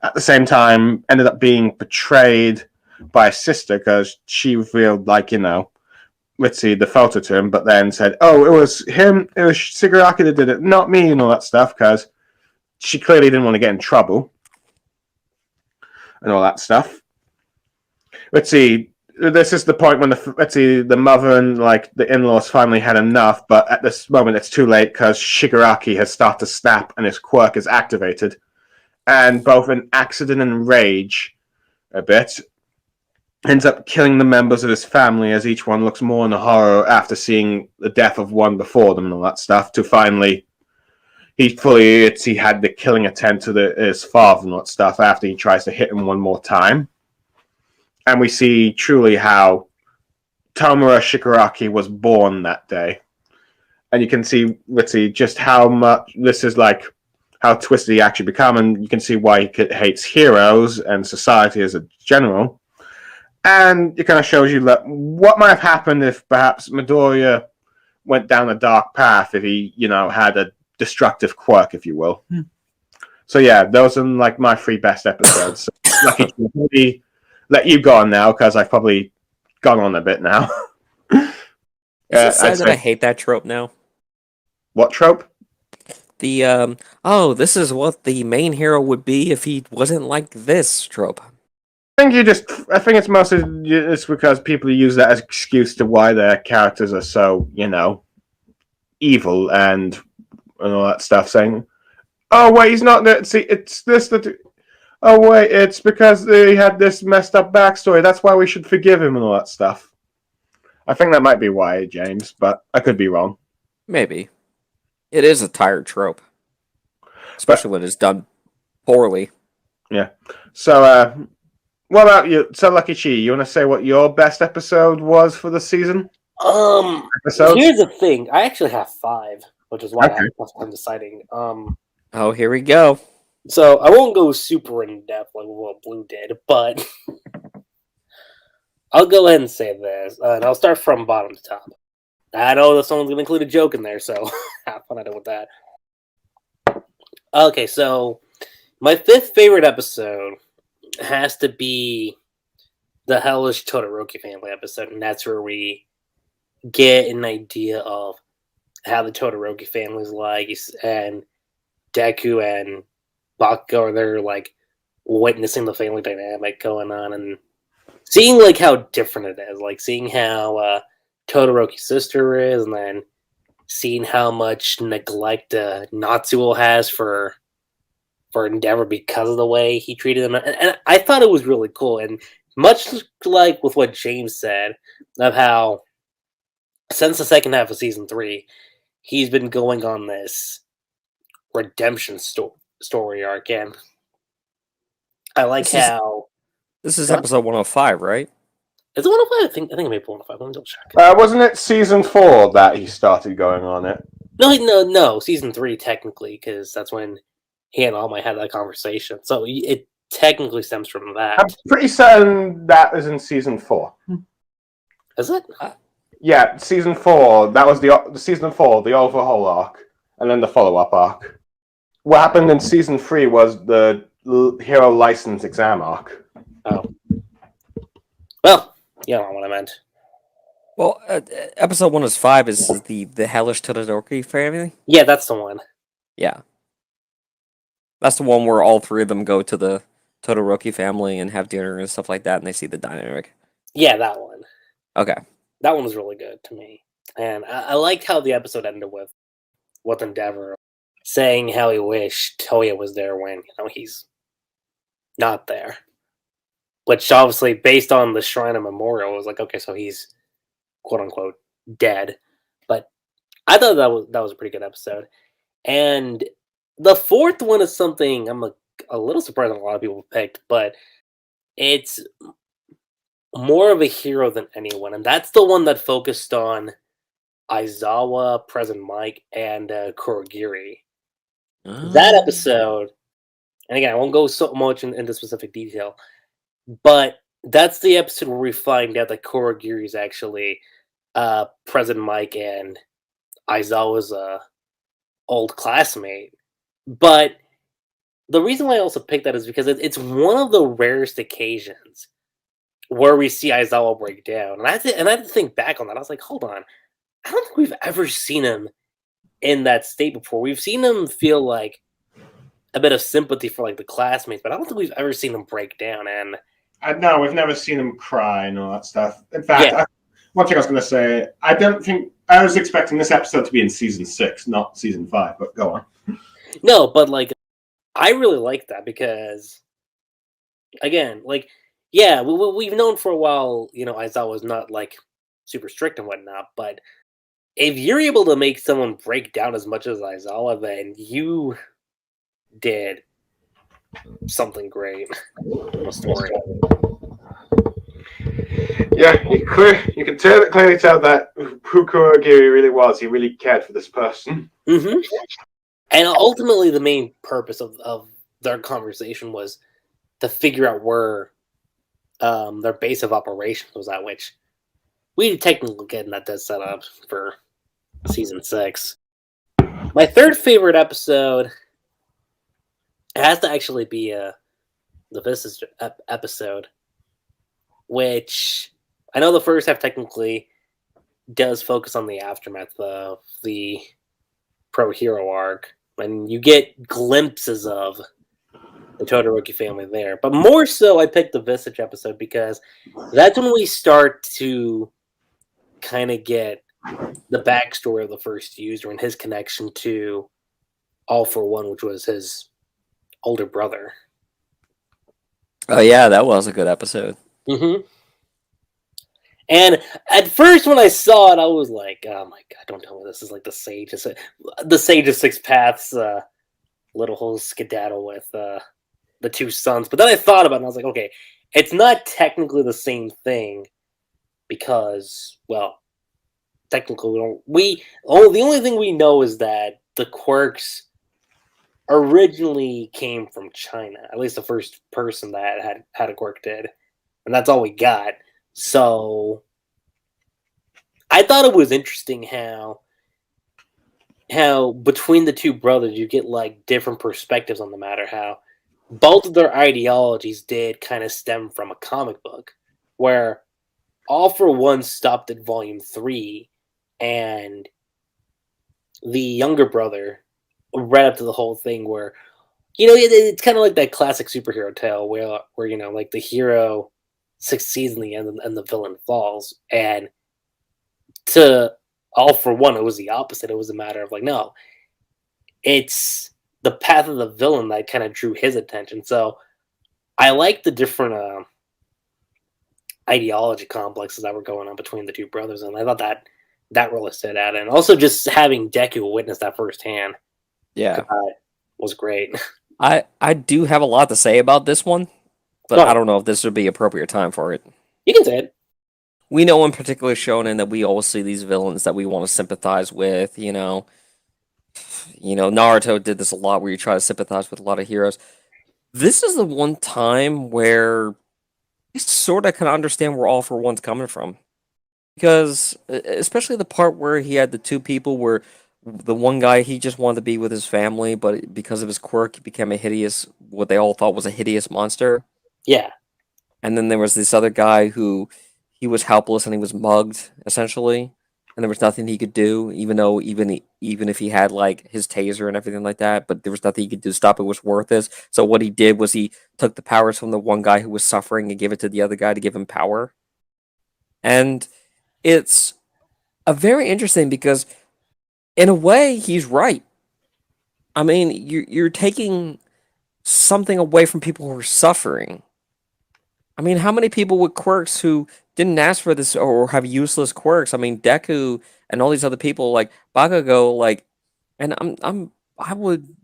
at the same time ended up being betrayed by his sister, because she revealed the photo to him, but then said, oh, it was Shigaraki that did it, not me, and all that stuff, because she clearly didn't want to get in trouble and all that stuff. This is the point when the mother and like the in-laws finally had enough, but at this moment it's too late, because Shigaraki has started to snap and his quirk is activated. And both in accident and rage, a bit, ends up killing the members of his family, as each one looks more in horror after seeing the death of one before them and all that stuff, to finally he had the killing attempt to his father and all that stuff after he tries to hit him one more time. and we see truly how Tomura Shigaraki was born that day. And you can see, let's see, just how much this is like, how twisted he actually become, and you can see why he hates heroes and society as a general. And it kind of shows you that what might have happened if perhaps Midoriya went down a dark path, if he, had a destructive quirk, if you will. So yeah, those are like my 3 best episodes. So, lucky to really let you go on now, because I've probably gone on a bit now. Is it sad that I hate that trope now? What trope? The this is what the main hero would be if he wasn't like this trope. I think it's mostly it's because people use that as an excuse to why their characters are so, evil and all that stuff, saying, oh wait, he's not there. See, it's this that. Oh wait, it's because he had this messed up backstory. That's why we should forgive him and all that stuff. I think that might be why, James, but I could be wrong. Maybe. It is a tired trope. Especially when it's done poorly. Yeah. So, what about you? So, Lucky Chi, you want to say what your best episode was for the season? Here's the thing. I actually have 5, which is why I'm deciding. Oh, here we go. So I won't go super in depth like what Blue did, but I'll go ahead and say this, and I'll start from bottom to top. I know that someone's going to include a joke in there, so have fun with that. Okay, so my 5th favorite episode has to be the Hellish Todoroki family episode, and that's where we get an idea of how the Todoroki family's like, and Deku and Bakugo are there, like, witnessing the family dynamic going on, and seeing, like, how different it is. Like, seeing how Todoroki's sister is, and then seeing how much neglect Natsuo has for Endeavor because of the way he treated him. And I thought it was really cool, and much like with what James said, of how since the second half of Season 3, he's been going on this redemption story arc, and I like this is episode 105, right? Is it 105? I think it may be 105. Let me double check. Wasn't it Season 4 that he started going on it? No, Season 3 technically, because that's when he and All Might had that conversation. So it technically stems from that. I'm pretty certain that is in Season 4. Is it? Yeah, Season 4. That was the Season 4, the overhaul arc, and then the follow-up arc. What happened in Season 3 was the Hero License exam arc. Oh. Well, you know what I meant. Well, episode 105 is the Hellish Todoroki family? Yeah, that's the one. Yeah. That's the one where all 3 of them go to the Todoroki family and have dinner and stuff like that, and they see the dynamic. Yeah, that one. Okay. That one was really good to me. And I liked how the episode ended with Endeavor saying how he wished Toya was there when, he's not there. Which obviously, based on the Shrine of Memorial, was like, okay, so he's quote-unquote dead. But I thought that was a pretty good episode. And the 4th one is something I'm a little surprised a lot of people picked, but it's more of a hero than anyone. And that's the one that focused on Aizawa, President Mike, and Kurogiri. That episode, and again, I won't go so much into specific detail, but that's the episode where we find out that Kurogiri is actually President Mike and Aizawa's old classmate. But the reason why I also picked that is because it's one of the rarest occasions where we see Aizawa break down. And I had to think back on that. I was like, hold on. I don't think we've ever seen him in that state before. We've seen him feel like a bit of sympathy for like the classmates, but I don't think we've ever seen him break down. And no, we've never seen him cry and all that stuff. In fact, one thing I was going to say, I don't think I was expecting this episode to be in Season 6, not Season 5. But go on. No, but like I really like that because, again, like we've known for a while, Aizawa was not like super strict and whatnot, but if you're able to make someone break down as much as Aizawa, then you did something great in the story. Yeah, you can clearly tell that who Kurogiri really was. He really cared for this person. Mm-hmm. And ultimately, the main purpose of their conversation was to figure out where their base of operations was at, which we technically get that does set up for season 6. My third favorite episode has to actually be the Visage episode, which I know the first half technically does focus on the aftermath of the pro hero arc, and you get glimpses of the Todoroki family there. But more so, I picked the Visage episode because that's when we start to kind of get the backstory of the first user and his connection to All for One, which was his older brother. Oh yeah, that was a good episode. Mm-hmm. And at first, when I saw it, I was like, "Oh my god! Don't tell me this is like the Sage of Six Paths, little whole skedaddle with the two sons." But then I thought about it, and I was like, "Okay, it's not technically the same thing because, well, technically we don't. The only thing we know is that the quirks originally came from China. At least the first person that had a quirk did, and that's all we got." So I thought it was interesting how between the two brothers you get like different perspectives on the matter. How both of their ideologies did kind of stem from a comic book, where All for One stopped at volume 3, and the younger brother read up to the whole thing where it's kind of like that classic superhero tale where like the hero succeeds in the end and the villain falls. And to All for One, it was the opposite. It was a matter of like, no, it's the path of the villain that kind of drew his attention. So I like the different ideology complexes that were going on between the two brothers, and I thought that really stood out. And also just having Deku witness that firsthand, Yeah, was great. I do have a lot to say about this one, but No, I don't know if this would be appropriate time for it. you can say it. We know in particular shonen that we always see these villains that we want to sympathize with. Naruto did this a lot, where you try to sympathize with a lot of heroes. This is the one time where you sort of can understand where All for One's coming from, because especially the part where he had the two people where the one guy, he just wanted to be with his family, but because of his quirk he became what they all thought was a hideous monster. Yeah. And then there was this other guy who, he was helpless and he was mugged essentially, and there was nothing he could do, even though even if he had like his taser and everything like that, but there was nothing he could do to stop it. Was worthless. So what he did was he took the powers from the one guy who was suffering and gave it to the other guy to give him power. And it's a very interesting, because in a way he's right. I mean, you're taking something away from people who are suffering. I mean, how many people with quirks who didn't ask for this or have useless quirks? I mean, Deku and all these other people like Bakugo, like, and I would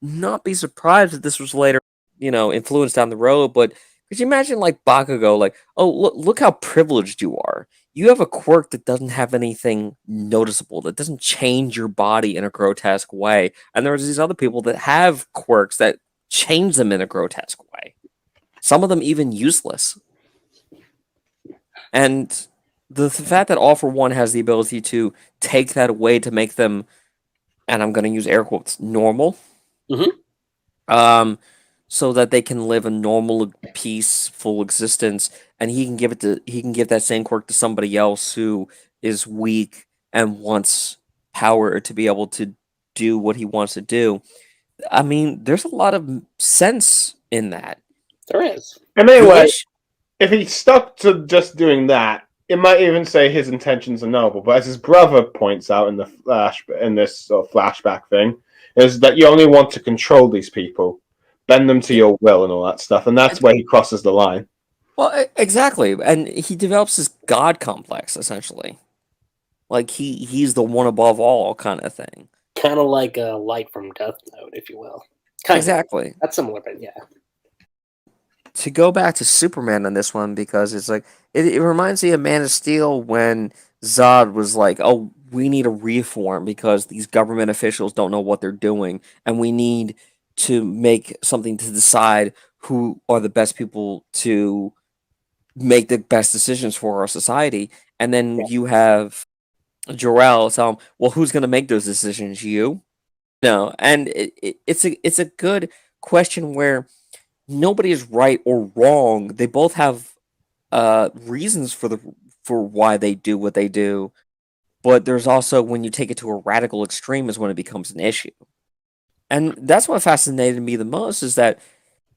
not be surprised if this was later, influenced down the road. But could you imagine like Bakugo, like, oh look how privileged you are. You have a quirk that doesn't have anything noticeable, that doesn't change your body in a grotesque way, and there's these other people that have quirks that change them in a grotesque way. Some of them even useless. And the fact that All for One has the ability to take that away to make them, and I'm going to use air quotes, normal, Mm-hmm. so that they can live a normal, peaceful existence, and he can give that same quirk to somebody else who is weak and wants power to be able to do what he wants to do. I mean, there's a lot of sense in that. There is. And anyway, if he stuck to just doing that, it might even say his intentions are noble. But as his brother points out in this sort of flashback thing, is that you only want to control these people, bend them to your will, and all that stuff, and that's where he crosses the line. Well, exactly, and he develops this god complex essentially, like he's the one above all kind of thing. Kind of like a Light from Death Note, if you will. Kind Exactly. of. That's similar, but yeah. to go back to Superman on this one, because it's like it reminds me of Man of Steel when Zod was like, "Oh, we need a reform because these government officials don't know what they're doing, and we need to make something to decide who are the best people to make the best decisions for our society." And then Yeah. you have Jor-El tell him, "Well, who's going to make those decisions? You?" No, and it's a good question where nobody is right or wrong. They both have reasons for why they do what they do, but there's also when you take it to a radical extreme is when it becomes an issue. And that's what fascinated me the most is that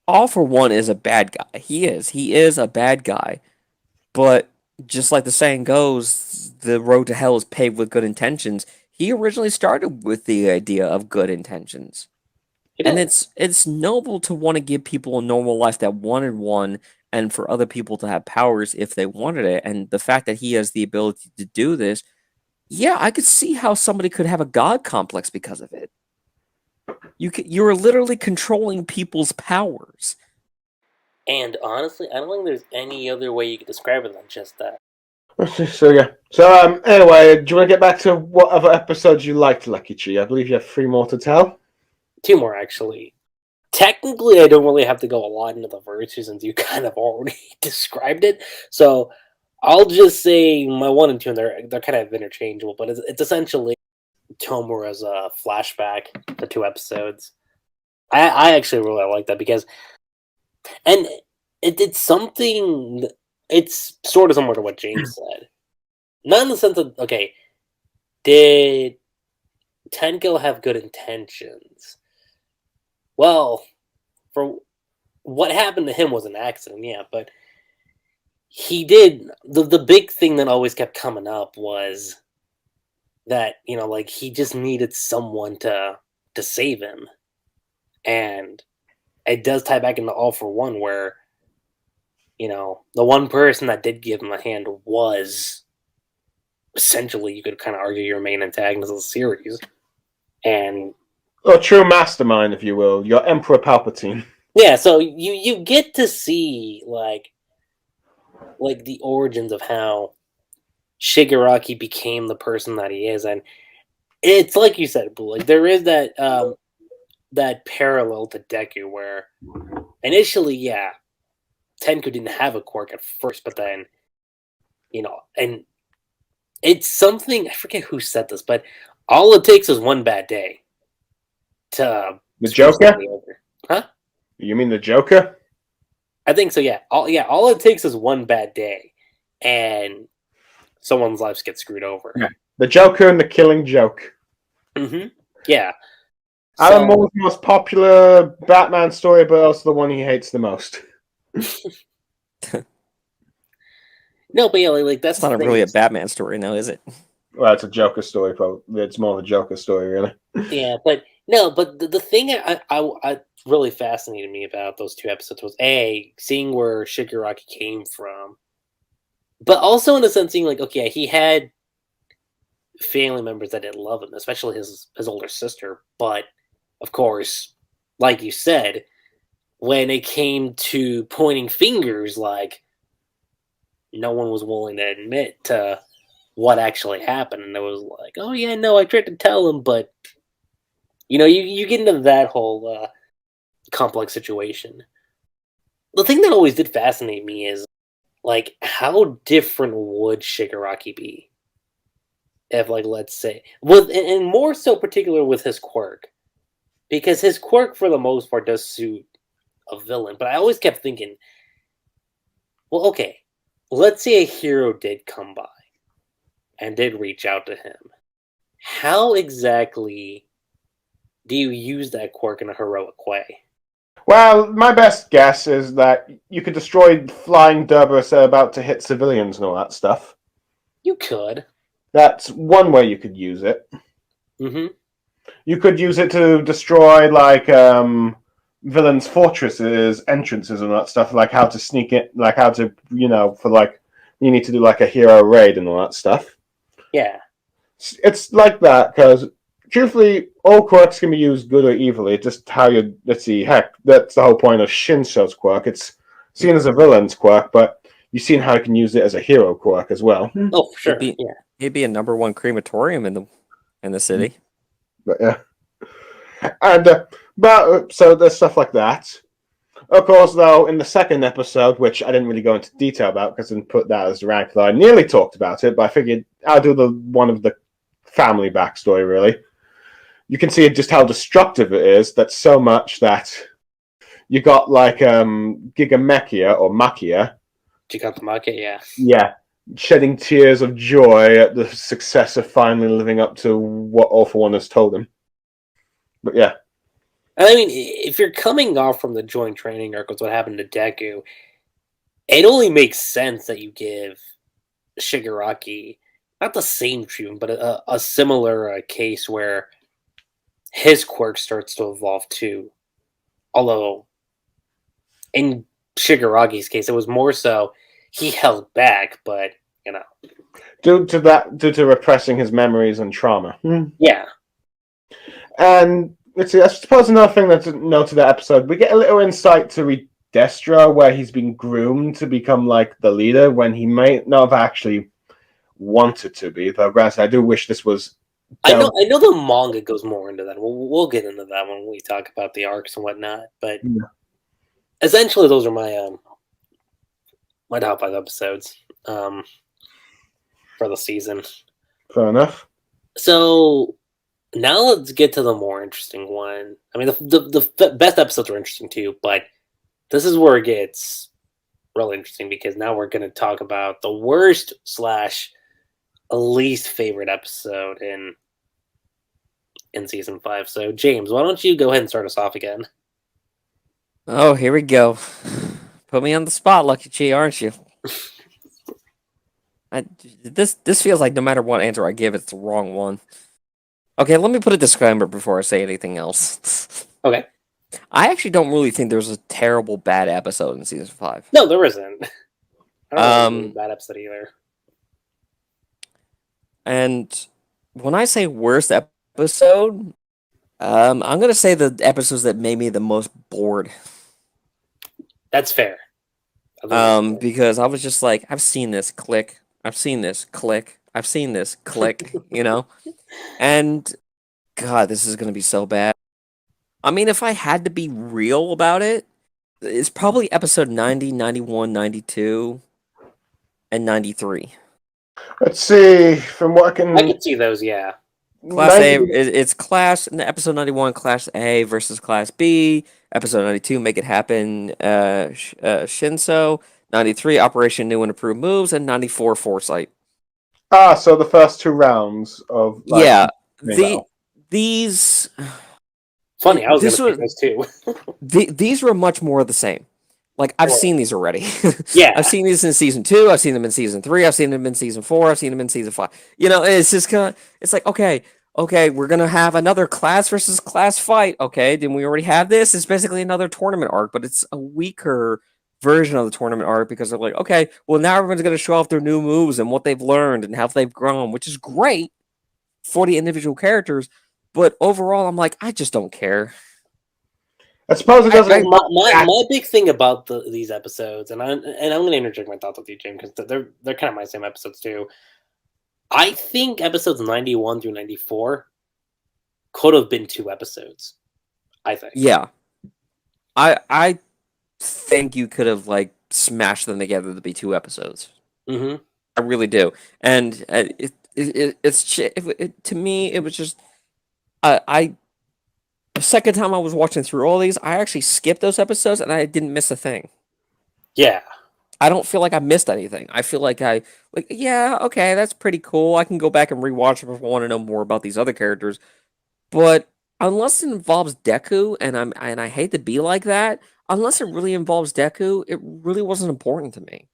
All for One is a bad guy. He is a bad guy. But just like the saying goes, the road to hell is paved with good intentions. He originally started with the idea of good intentions. And it's noble to want to give people a normal life that wanted one, and for other people to have powers if they wanted it. And the fact that he has the ability to do this, yeah, I could see how somebody could have a god complex because of it. You're literally controlling people's powers. And honestly, I don't think there's any other way you could describe it than just that. So yeah. So anyway, do you want to get back to what other episodes you liked, Lucky Tree? I believe you have 3 more to tell. 2 more, actually. Technically, I don't really have to go a lot into the verses since you kind of already described it. So I'll just say my 1 and 2, and they're kind of interchangeable, but it's essentially Tomura's flashback, the 2 episodes. I actually really like that because, and it's something. It's sort of similar to what James said, not in the sense of okay, did Tenko have good intentions? Well, for what happened to him was an accident, yeah, but he did the big thing that always kept coming up was that, like he just needed someone to save him. And it does tie back into All for One where, the one person that did give him a hand was essentially, you could kind of argue, your main antagonist of the series. And Or true mastermind, if you will, your Emperor Palpatine. yeah, so you get to see like the origins of how Shigaraki became the person that he is, and it's like you said, Blue, like there is that that parallel to Deku where initially, yeah, Tenku didn't have a quirk at first, but then and it's something I forget who said this, but all it takes is one bad day to The Joker? over. Huh? You mean the Joker? I think so. Yeah. All it takes is one bad day, and someone's lives get screwed over. Yeah. The Joker and the Killing Joke. Mm-hmm. Yeah. Alan Moore's most popular Batman story, but also the one he hates the most. No, but yeah, like that's It's not really a Batman story now, is it? Well, it's a Joker story, probably. It's more of a Joker story, really. Yeah, but no, but the thing I really fascinated me about those 2 episodes was seeing where Shigaraki came from, but also in a sense seeing like, okay, he had family members that didn't love him, especially his older sister. But of course, like you said, when it came to pointing fingers, like no one was willing to admit to what actually happened, and it was like, oh yeah, no, I tried to tell him, but you get into that whole complex situation. The thing that always did fascinate me is like how different would Shigaraki be if, like, let's say, and more so particular with his quirk, because his quirk for the most part does suit a villain. But I always kept thinking, well, okay, let's say a hero did come by and did reach out to him. How exactly do you use that quirk in a heroic way? Well, my best guess is that you could destroy flying Cerberus about to hit civilians and all that stuff. You could. That's one way you could use it. Mm-hmm. You could use it to destroy, like, villains' fortresses, entrances, and that stuff, like how to sneak it, like how to, for, like, you need to do, like, a hero raid and all that stuff. Yeah. It's like that, because, truthfully, all quirks can be used good or evilly. It's just how you, let's see, heck, that's the whole point of Shinso's quirk. It's seen as a villain's quirk, but you've seen how he can use it as a hero quirk as well. Oh, for sure. Yeah. He'd be a #1 crematorium in the city. But yeah, and so there's stuff like that. Of course, though, in the second episode, which I didn't really go into detail about because I didn't put that as the rank, though I nearly talked about it, but I figured I'll do one of the family backstory, really. You can see just how destructive it is, that so much that you got like Gigamechia or Machia. Gigantomachia, yeah. Yeah, shedding tears of joy at the success of finally living up to what All for One has told him. But yeah. I mean, if you're coming off from the joint training arc with what happened to Deku, it only makes sense that you give Shigaraki not the same treatment, but a similar case where his quirk starts to evolve too. Although, in Shigaraki's case, it was more so he held back, but you know, due to repressing his memories and trauma. Yeah, and let's see. I suppose another thing that's a note to that episode, we get a little insight to Destro, where he's been groomed to become like the leader when he may not have actually wanted to be. Though, granted, I do wish this was. I know the manga goes more into that. We'll get into that when we talk about the arcs and whatnot. But essentially, those are my my top 5 episodes for the season. Fair enough. So now let's get to the more interesting one. I mean, the best episodes are interesting too, but this is where it gets really interesting because now we're going to talk about the worst / least favorite episode in season 5. So, James, why don't you go ahead and start us off again? Oh, here we go. Put me on the spot, Lucky Chi, aren't you? This feels like no matter what answer I give, it's the wrong one. Okay, let me put a disclaimer before I say anything else. Okay. I actually don't really think there's a terrible bad episode in season 5. No, there isn't. I don't think it's a bad episode either. And when I say worst episode, I'm going to say the episodes that made me the most bored. That's fair. Because I was just like, I've seen this, click. I've seen this, click. I've seen this, click, you know? And, God, this is going to be so bad. I mean, if I had to be real about it, it's probably episode 90, 91, 92, and 93. Let's see. From what I can see those, yeah. Class A, it's Class, in episode 91, Class A versus Class B. Episode 92, Make It Happen, Shinso. 93, Operation New and Improved Moves. And 94, Foresight. So the first 2 rounds of... these... Funny, I was going to pick those too. These were much more of the same. Like, I've seen these already. Yeah. I've seen these in season 2. I've seen them in season 3. I've seen them in season 4. I've seen them in season 5. You know, it's just kind of... It's like, okay, we're going to have another class versus class fight. Okay, didn't we already have this? It's basically another tournament arc, but it's a weaker version of the tournament arc because they're like, okay, well, now everyone's going to show off their new moves and what they've learned and how they've grown, which is great for the individual characters. But overall, I'm like, I just don't care. I suppose it doesn't. My big thing about these episodes, and I'm going to interject my thoughts with you, Jim, because they're kind of my same episodes too. I think episodes 91 through 94 could have been 2 episodes. I think. Yeah, I think you could have like smashed them together to be 2 episodes. Mm-hmm. I really do, and to me, it was just. The second time I was watching through all these, I actually skipped those episodes and I didn't miss a thing. Yeah. I don't feel like I missed anything. I feel like yeah, okay, that's pretty cool. I can go back and rewatch it if I want to know more about these other characters. But unless it involves Deku, and I hate to be like that, unless it really involves Deku, it really wasn't important to me.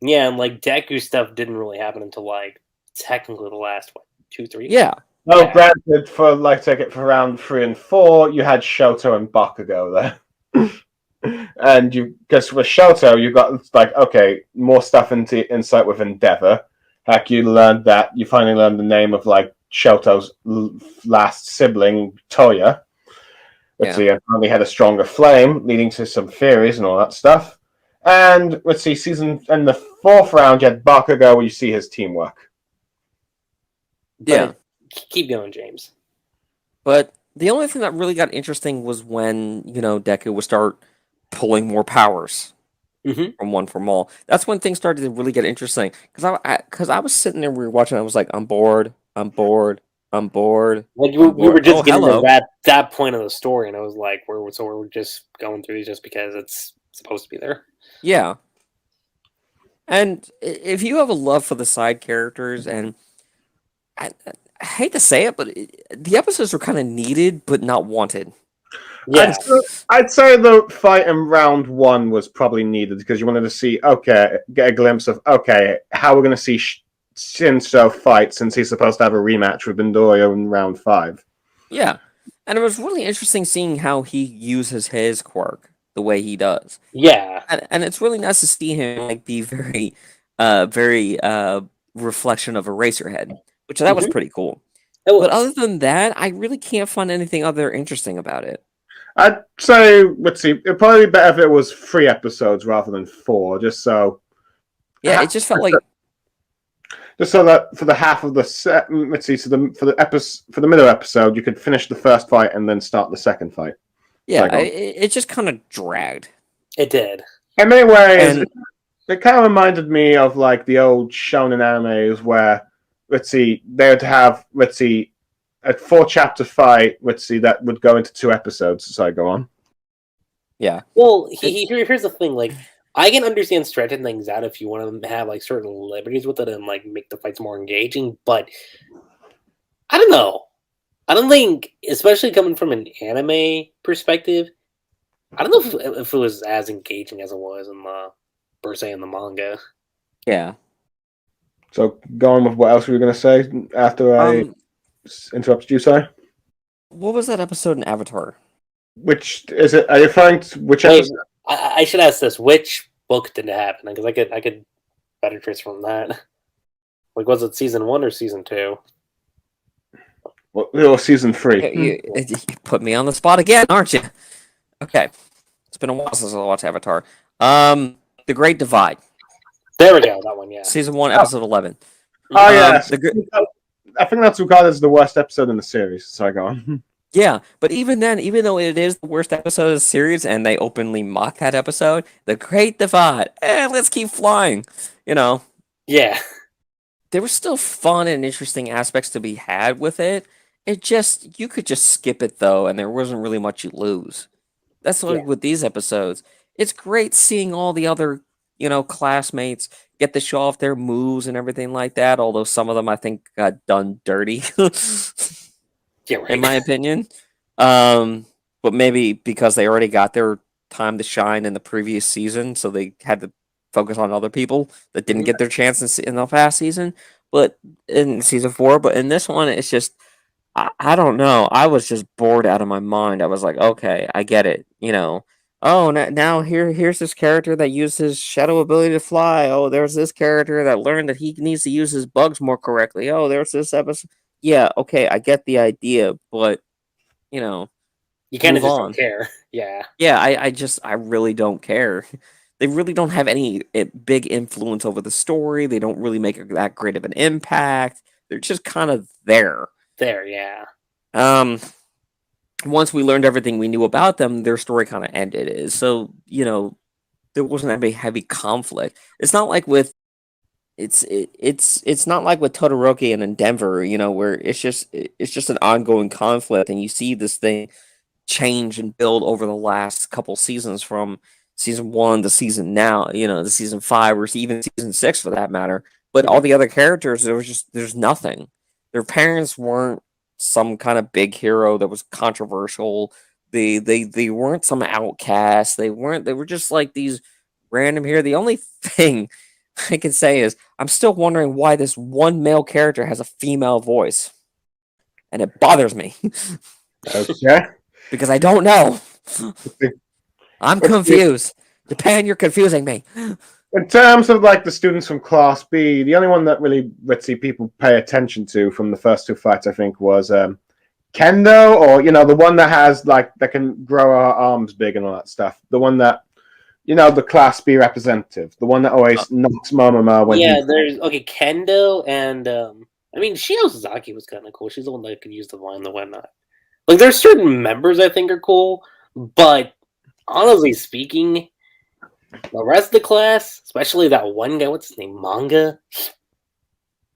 Yeah, and like Deku stuff didn't really happen until like technically the last 2, 3. Yeah. No, granted, for round 3 and 4, you had Shoto and Bakugo there. And because with Shoto, you got like, okay, more stuff into insight with Endeavor. Heck, you finally learned the name of like Shoto's last sibling, Toya. Let's see, apparently had a stronger flame, leading to some theories and all that stuff. And let's see, in the fourth round, you had Bakugo, where you see his teamwork. Yeah. Keep going, James. But the only thing that really got interesting was when, Deku would start pulling more powers from One for All. That's when things started to really get interesting. Because I was sitting there, we were watching, I was like, I'm bored. Like we were just getting to that point of the story, and I was like, we're just going through these just because it's supposed to be there. Yeah. And if you have a love for the side characters, and I hate to say it, but the episodes were kind of needed, but not wanted. Yeah. I'd say the fight in round one was probably needed because you wanted to see, get a glimpse of, how we're going to see Shinso fight since he's supposed to have a rematch with Midoriya in round 5. Yeah. And it was really interesting seeing how he uses his quirk the way he does. Yeah. And it's really nice to see him be very, very reflection of Eraserhead, which that was pretty cool. But other than that, I really can't find anything other interesting about it. I'd say, let's see, it'd probably be better if it was 3 episodes rather than 4, just so. Yeah, it just felt like. Just so that for the half of the set, let's see, so for the middle episode, you could finish the first fight and then start the second fight. Yeah, it just kind of dragged. It did. In many ways, it kind of reminded me of the old shonen animes where, let's see, they would have, let's see, a 4-chapter fight, let's see, that would go into 2 episodes. So go on. Yeah. Well, here's the thing, I can understand stretching things out if you want to have certain liberties with it and make the fights more engaging, but I don't know. I don't think, especially coming from an anime perspective, I don't know if it was as engaging as it was in the manga. Yeah. So going with what else were you going to say after I interrupted you, sorry? What was that episode in Avatar? Which is it? Are you referring to which episode? I should ask this: which book did it happen? Because I could better trace from that. Was it season 1 or season 2? Well, season 3. You put me on the spot again, aren't you? Okay, it's been a while since I watched Avatar. The Great Divide. There we go. That one, yeah. Season 1, episode 11. Oh yeah, I think that's regarded as the worst episode in the series. So go on. Yeah, but even then, even though it is the worst episode of the series, and they openly mock that episode, The Great Divide, let's keep flying, Yeah. There were still fun and interesting aspects to be had with it. You could just skip it, though, and there wasn't really much you lose. That's with these episodes. It's great seeing all the other, classmates get to show off their moves and everything like that, although some of them, I think, got done dirty. Yeah, right. In my opinion. But maybe because they already got their time to shine in the previous season, so they had to focus on other people that didn't get their chance in the past season, but in season 4. But in this one, it's just, I don't know. I was just bored out of my mind. I was like, okay, I get it. Oh, now here's this character that used his shadow ability to fly. Oh, there's this character that learned that he needs to use his bugs more correctly. Oh, there's this episode. Yeah, okay, I get the idea, but you kind of just don't care. Yeah. Yeah, I really don't care. They really don't have any big influence over the story. They don't really make that great of an impact. They're just kind of there. There, yeah. Once we learned everything we knew about them, their story kind of ended. So there wasn't that big heavy conflict. It's not like with. It's not like with Todoroki and Endeavor, where it's just an ongoing conflict, and you see this thing change and build over the last couple seasons from season 1 to season now, to season 5 or even season 6 for that matter. But all the other characters, there's nothing. Their parents weren't some kind of big hero that was controversial. They weren't some outcast. They were just like these random here. The only thing I can say is I'm still wondering why this one male character has a female voice, and it bothers me. Okay. Because I don't know. I'm confused. Japan, you're confusing me. In terms of the students from Class B, the only one that really, let's see, people pay attention to from the first 2 fights, I think, was Kendo, or the one that has that can grow her arms big and all that stuff. The one that the Class B representative, the one that always knocks Momomo when there's Kendo and Shio Sasaki was kind of cool. She's the one that could use the vine and whatnot. Like there's certain members I think are cool, but honestly speaking, the rest of the class, especially that one guy, what's his name, Manga.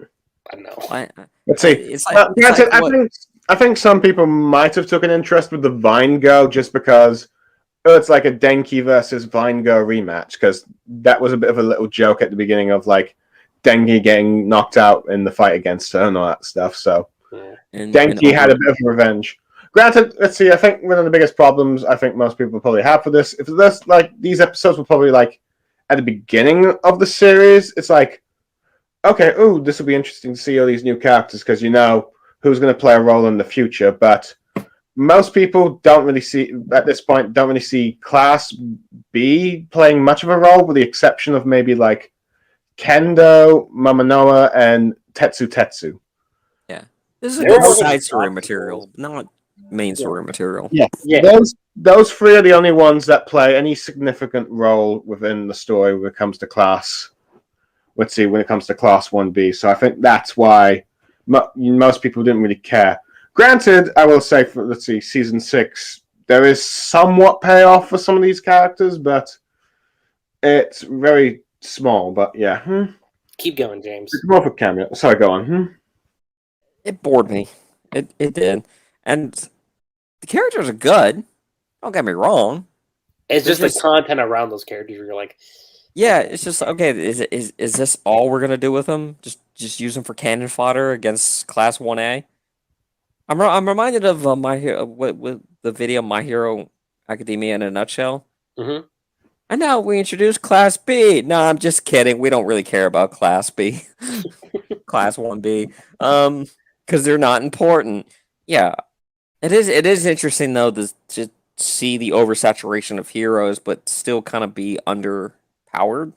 I don't know. Let's see. I think some people might have took an interest with the Vine Go just because it's like a Denki versus Vine Go rematch, because that was a bit of a little joke at the beginning of Denki getting knocked out in the fight against her and all that stuff. So Denki had a bit of revenge. Granted, let's see. I think one of the biggest problems I think most people probably have for this, if this these episodes were probably at the beginning of the series, it's okay, this will be interesting to see all these new characters because who's going to play a role in the future. But most people don't really see Class B playing much of a role, with the exception of maybe Kendo, Momonoa, and Tetsu. Yeah, this is a good side story material, not main story material. Yeah. Those three are the only ones that play any significant role within the story when it comes to Class. Let's see, when it comes to Class 1B. So I think that's why most people didn't really care. Granted, I will say for, Season 6, there is somewhat payoff for some of these characters, but it's very small. But yeah. Keep going, James. It's more of a cameo. Sorry, go on. It bored me. It did. And the characters are good. Don't get me wrong. It's just the content around those characters where you're like... Yeah, it's just okay. Is this all we're gonna do with them? Just use them for cannon fodder against Class 1A? I'm reminded of with the video My Hero Academia in a nutshell. Mm-hmm. And now we introduce Class B. No, I'm just kidding. We don't really care about Class B, Class 1B, because they're not important. Yeah, it is interesting though to see the oversaturation of heroes, but still kind of be underpowered,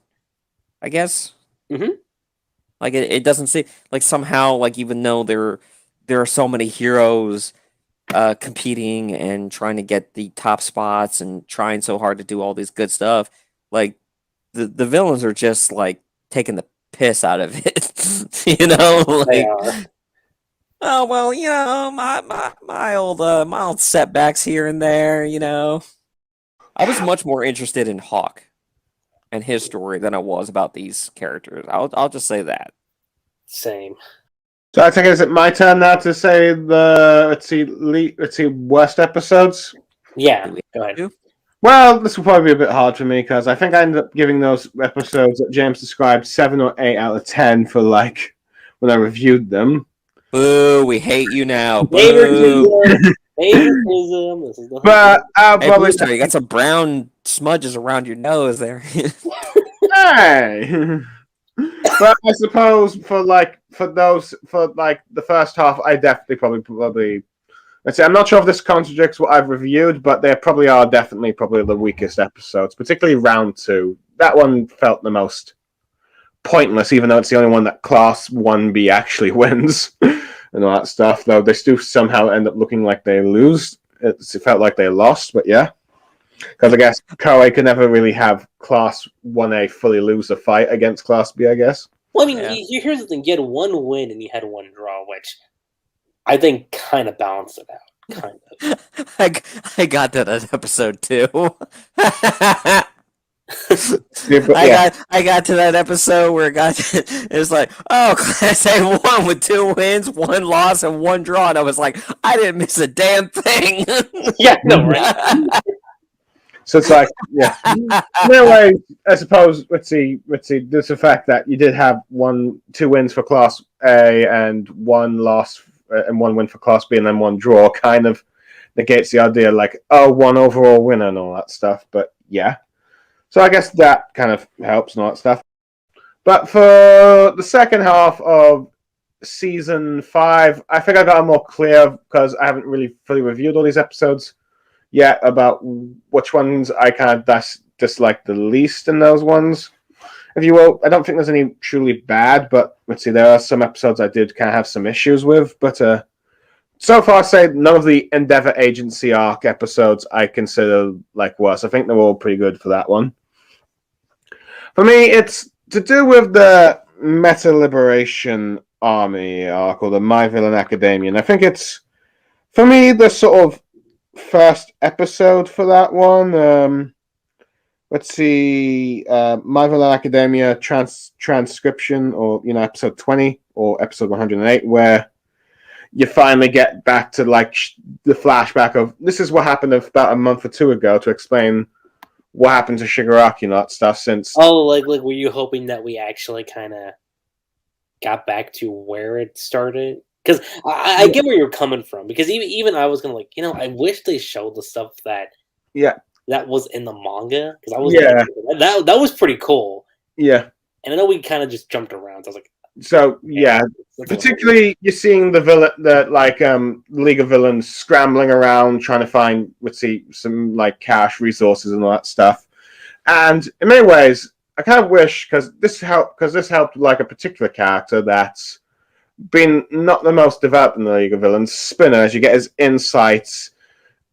I guess. Mm-hmm. It doesn't seem somehow even though there are so many heroes competing and trying to get the top spots and trying so hard to do all this good stuff, the villains are just taking the piss out of it. They are. Oh well, my old setbacks here and there. I was much more interested in Hawk and his story than I was about these characters. I'll just say that. Same. So I think, is it my turn now to say the worst episodes? Yeah, go ahead. Well, this will probably be a bit hard for me because I think I ended up giving those episodes that James described 7 or 8 out of 10 for when I reviewed them. Boo! We hate you now. Boo! Favoritism. This is the but I'll hey, probably you got some brown smudges around your nose there. Hey. But I suppose for the first half, I definitely probably. Let's see. I'm not sure if this contradicts what I've reviewed, but they probably are definitely the weakest episodes, particularly round 2. That one felt the most pointless, even though it's the only one that Class 1B actually wins and all that stuff. Though they do somehow end up looking like they lose. It felt like they lost, but yeah. Because I guess Koei could never really have Class 1A fully lose a fight against Class B, I guess. Well, I mean, here's the thing. You had 1 win and you had 1 draw, which I think kind of balanced it out. Kind of. I got that at episode 2. I got to that episode where it was Class A won with 2 wins, 1 loss, and 1 draw, and I was like, I didn't miss a damn thing. Yeah, no, right? So it's yeah. Anyway, I suppose let's see. There's the fact that you did have 2 wins for Class A and 1 loss and 1 win for Class B and then 1 draw kind of negates the idea 1 overall winner and all that stuff. But yeah. So I guess that kind of helps and all that stuff. But for the second half of Season 5, I think I got more clear because I haven't really fully reviewed all these episodes yet about which ones I kind of dislike the least in those ones, if you will. I don't think there's any truly bad, but let's see, there are some episodes I did kind of have some issues with. But to so far, I'd say none of the Endeavor Agency arc episodes I consider like worse. I think they're all pretty good for that one. For me, it's to do with the Meta Liberation Army arc or the My Villain Academia. And I think it's, for me, the sort of first episode for that one. Let's see, My Villain Academia transcription, or episode 20 or episode 108, where you finally get back to like the flashback of this is what happened about a month or two ago to explain what happened to Shigaraki and that stuff. Since like were you hoping that we actually kind of got back to where it started? Because I get where you're coming from. Because even I was gonna I wish they showed the stuff that was in the manga, because I was that was pretty cool. Yeah, and I know we kind of just jumped around. So I was like, so yeah, particularly you're seeing the villain, League of Villains scrambling around trying to find some like cash resources and all that stuff. And in many ways, I kind of wish because this helped like a particular character that's been not the most developed in the League of Villains, Spinner, as you get his insights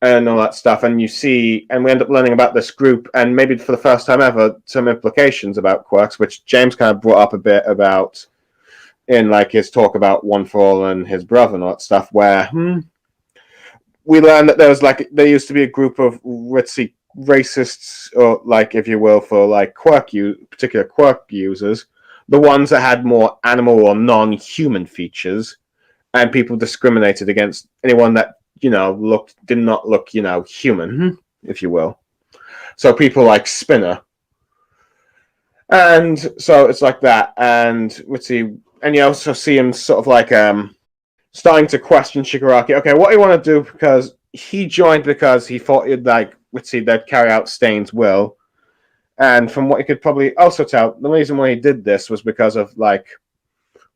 and all that stuff, and we end up learning about this group, and maybe for the first time ever, some implications about quirks, which James kind of brought up a bit about in like his talk about One for All and his brother and all that stuff, where we learned that there used to be a group of racists, or like, if you will, for like particular quirk users, the ones that had more animal or non-human features, and people discriminated against anyone that did not look human, if you will. So people like Spinner, and so it's like that, and and you also see him sort of like starting to question Shigaraki. Okay, what do you want to do? Because he joined because he thought they'd carry out Stain's will. And from what you could probably also tell, the reason why he did this was because of like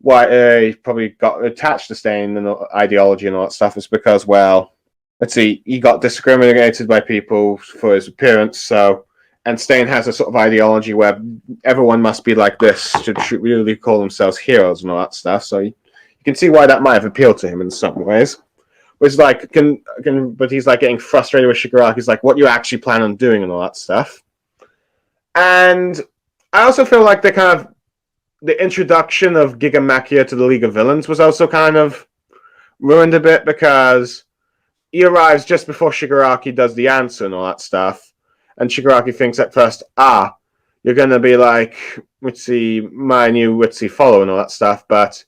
why he probably got attached to Stain and ideology and all that stuff, is because, well, he got discriminated by people for his appearance. So, and Stain has a sort of ideology where everyone must be like this, should really call themselves heroes and all that stuff. So you can see why that might have appealed to him in some ways. Which like but he's like getting frustrated with Shigaraki. He's like, what you actually plan on doing and all that stuff. And I also feel like the introduction of Gigamakia to the League of Villains was also kind of ruined a bit, because he arrives just before Shigaraki does the answer and all that stuff. And Shigaraki thinks at first, you're going to be like, my new follower and all that stuff. But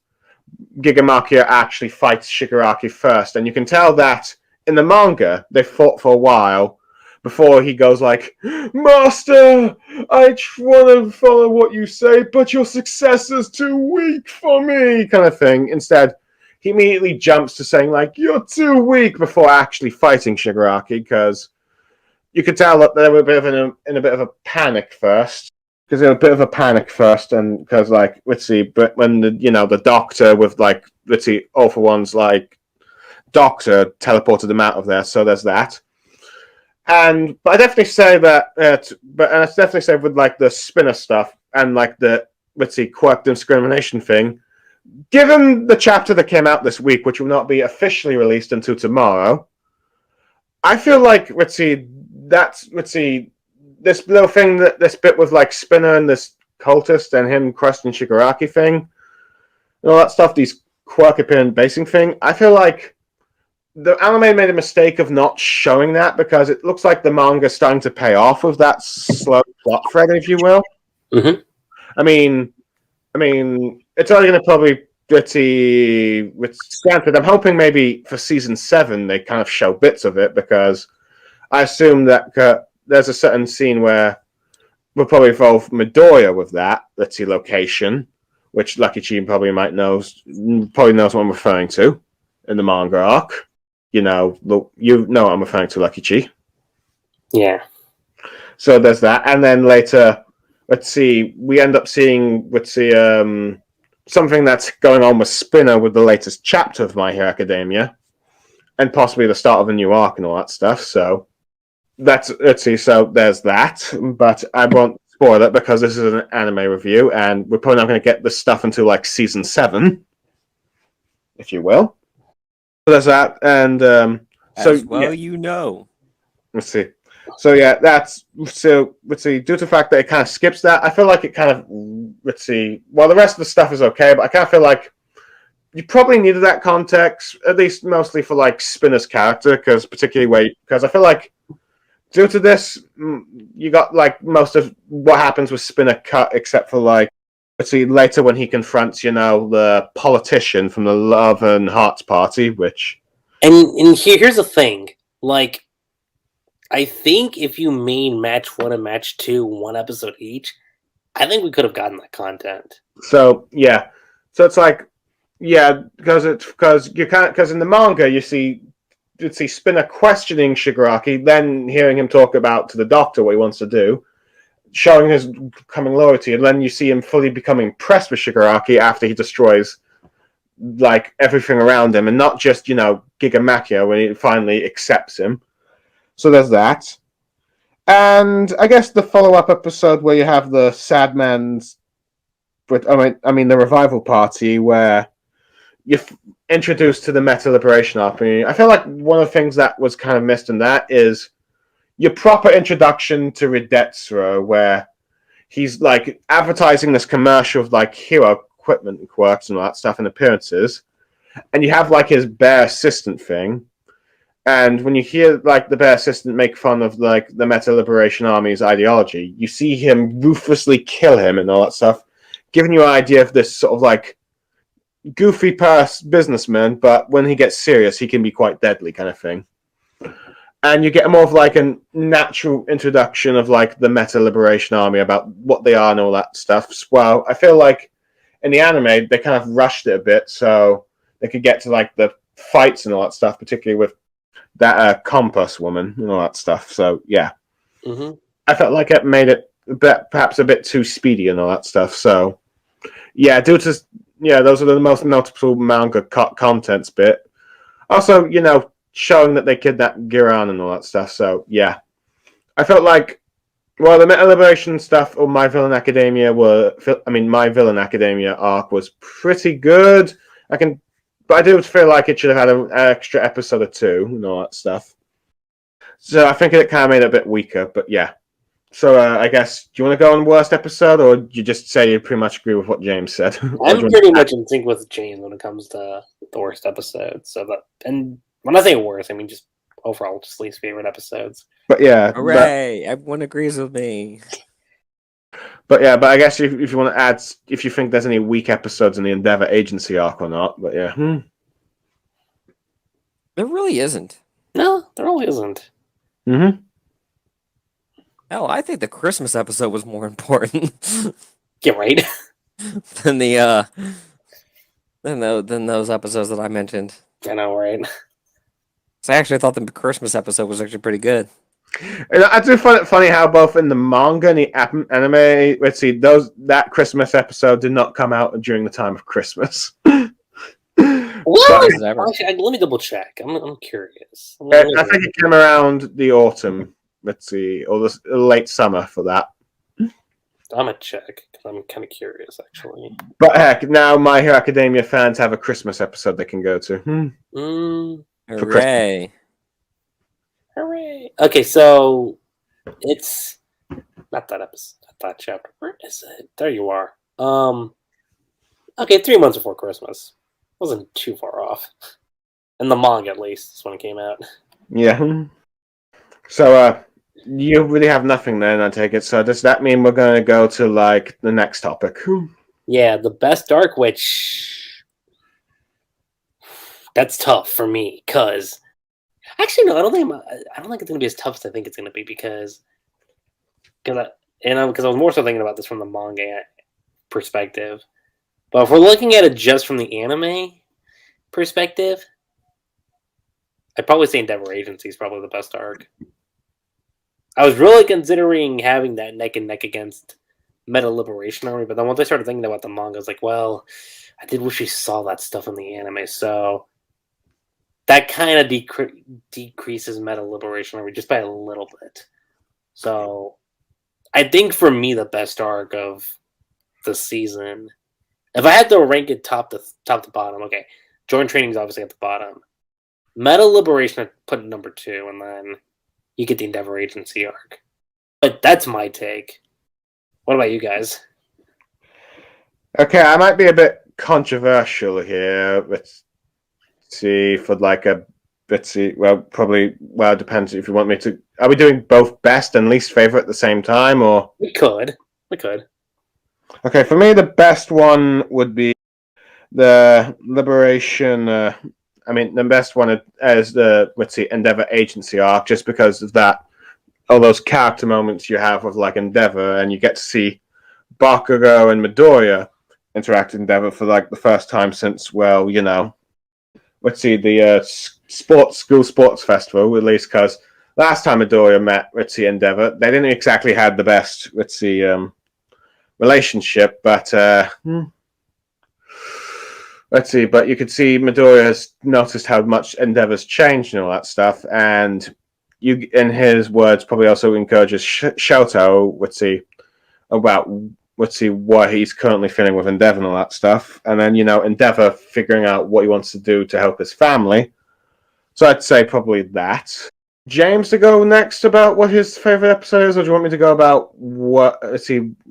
Gigamakia actually fights Shigaraki first. And you can tell that in the manga, they fought for a while before he goes like, Master, I want to follow what you say, but your successor's too weak for me, kind of thing. Instead, he immediately jumps to saying like, you're too weak, before actually fighting Shigaraki, because you could tell that they were in a bit of a panic first. Because they were a bit of a panic first, and because like, but when the doctor with like, All for One's like doctor teleported them out of there, so there's that. But I definitely say that, I definitely say with like the Spinner stuff and like the quirk discrimination thing, given the chapter that came out this week, which will not be officially released until tomorrow, I feel like this little thing, this bit with like Spinner and this cultist and him questioning Shigaraki thing, and all that stuff, these quirk appearance basing thing, I feel like the anime made a mistake of not showing that, because it looks like the manga is starting to pay off with that slow plot thread, if you will. Mm-hmm. I mean, it's only going to probably granted, I'm hoping maybe for season 7 they kind of show bits of it, because I assume that there's a certain scene where we'll probably involve Midoriya with that location, which Lucky Chi probably knows what I'm referring to in the manga arc. You know what I'm referring to, Lucky Chi. Yeah. So there's that, and then later, we end up seeing something that's going on with Spinner with the latest chapter of My Hero Academia, and possibly the start of a new arc and all that stuff. So so there's that, but I won't spoil it because this is an anime review, and we're probably not going to get this stuff until like season 7, if you will. there's that, and As well, let's see. So yeah, let's see. Due to the fact that it kind of skips that, I feel like it kind of let's see. Well, the rest of the stuff is okay, but I kind of feel like you probably needed that context, at least mostly for like Spinner's character, because I feel like due to this, you got like most of what happens with Spinner cut, except for like let's see later when he confronts the politician from the Love and Hearts Party, which and here's the thing, like. I think if you made match 1 and match 2 one episode each, I think we could have gotten that content. So yeah, so it's like because in the manga you see Spinner questioning Shigaraki, then hearing him talk about to the doctor what he wants to do, showing his coming loyalty, and then you see him fully becoming impressed with Shigaraki after he destroys like everything around him, and not just Gigamakio when he finally accepts him. So there's that. And I guess the follow-up episode where you have the Sad Man's, but I mean the revival party where you're introduced to the Meta Liberation Army. I feel like one of the things that was kind of missed in that is your proper introduction to Redetsuro, where he's like advertising this commercial of like hero equipment and quirks and all that stuff and appearances, and you have like his bear assistant thing. And when you hear like the bear assistant make fun of like the Meta Liberation Army's ideology, you see him ruthlessly kill him and all that stuff, giving you an idea of this sort of like goofy businessman, but when he gets serious, he can be quite deadly kind of thing. And you get more of like a natural introduction of like the Meta Liberation Army, about what they are and all that stuff. Well, I feel like in the anime, they kind of rushed it a bit so they could get to like the fights and all that stuff, particularly with that Compass woman and all that stuff. So yeah, I felt like it made it perhaps a bit too speedy and all that stuff. So yeah, due to those are the most notable manga contents bit. Also, showing that they kidnapped Giran and all that stuff. So yeah, I felt like the Meta Liberation stuff or My Villain Academia My Villain Academia arc was pretty good. But I do feel like it should have had an extra episode or 2 and all that stuff. So I think it kind of made it a bit weaker, but yeah. So I guess, do you want to go on worst episode, or do you just say you pretty much agree with what James said? I'm pretty much in sync with James when it comes to the worst episodes. And when I say worst, I mean just overall, just least favorite episodes. But yeah. Hooray! Everyone agrees with me. But yeah, I guess if you want to add, if you think there's any weak episodes in the Endeavor Agency arc or not, but yeah. There really isn't. No, there really isn't. Mm-hmm. Hell, I think the Christmas episode was more important. Yeah, right. than those episodes that I mentioned. I know, right? So I actually thought the Christmas episode was actually pretty good. And I do find it funny how both in the manga and the anime, let's see, that Christmas episode did not come out during the time of Christmas. What? Actually, let me double check. I'm curious. I think it came around the autumn, let's see, or the late summer for that. I'm gonna check because I'm kind of curious, actually. But heck, now My Hero Academia fans have a Christmas episode they can go to. Hooray! Hooray! Okay, so it's not that episode, not that chapter. Where is it? There you are. Okay, 3 months before Christmas. Wasn't too far off. In the manga, at least, is when it came out. Yeah. So, you really have nothing then, I take it. So does that mean we're going to go to, like, the next topic? Yeah, the best arc, which... That's tough for me, because... Actually, no, I don't think it's going to be as tough as I think it's going to be, because I was more so thinking about this from the manga perspective. But if we're looking at it just from the anime perspective, I'd probably say Endeavor Agency is probably the best arc. I was really considering having that neck and neck against Meta Liberation Army, but then once I started thinking about the manga, I was like, well, I did wish we saw that stuff in the anime, so that kind of decreases Meta Liberation Army just by a little bit. So I think for me, the best arc of the season, if I had to rank it top to bottom, okay, Joint Training is obviously at the bottom. Meta Liberation I put at number 2, and then you get the Endeavor Agency arc. But that's my take. What about you guys? Okay, I might be a bit controversial here. Let's see for like a let's see. Well, probably. Well, it depends if you want me to. Are we doing both best and least favorite at the same time, or We could. okay? For me, the best one would be the Liberation. I mean, the best one is the Endeavor Agency arc, just because of that. All those character moments you have with like Endeavor, and you get to see Bakugo and Midoriya interact with Endeavor for like the first time since, well, the school sports festival, at least because last time Midoriya met Endeavor, they didn't exactly have the best relationship, but but you could see Midoriya has noticed how much Endeavor's changed and all that stuff, and you, in his words, probably also encourages Shoto, about what he's currently feeling with Endeavor and all that stuff, and then Endeavor figuring out what he wants to do to help his family. So I'd say probably that. James to go next about what his favorite episode is, or do you want me to go about what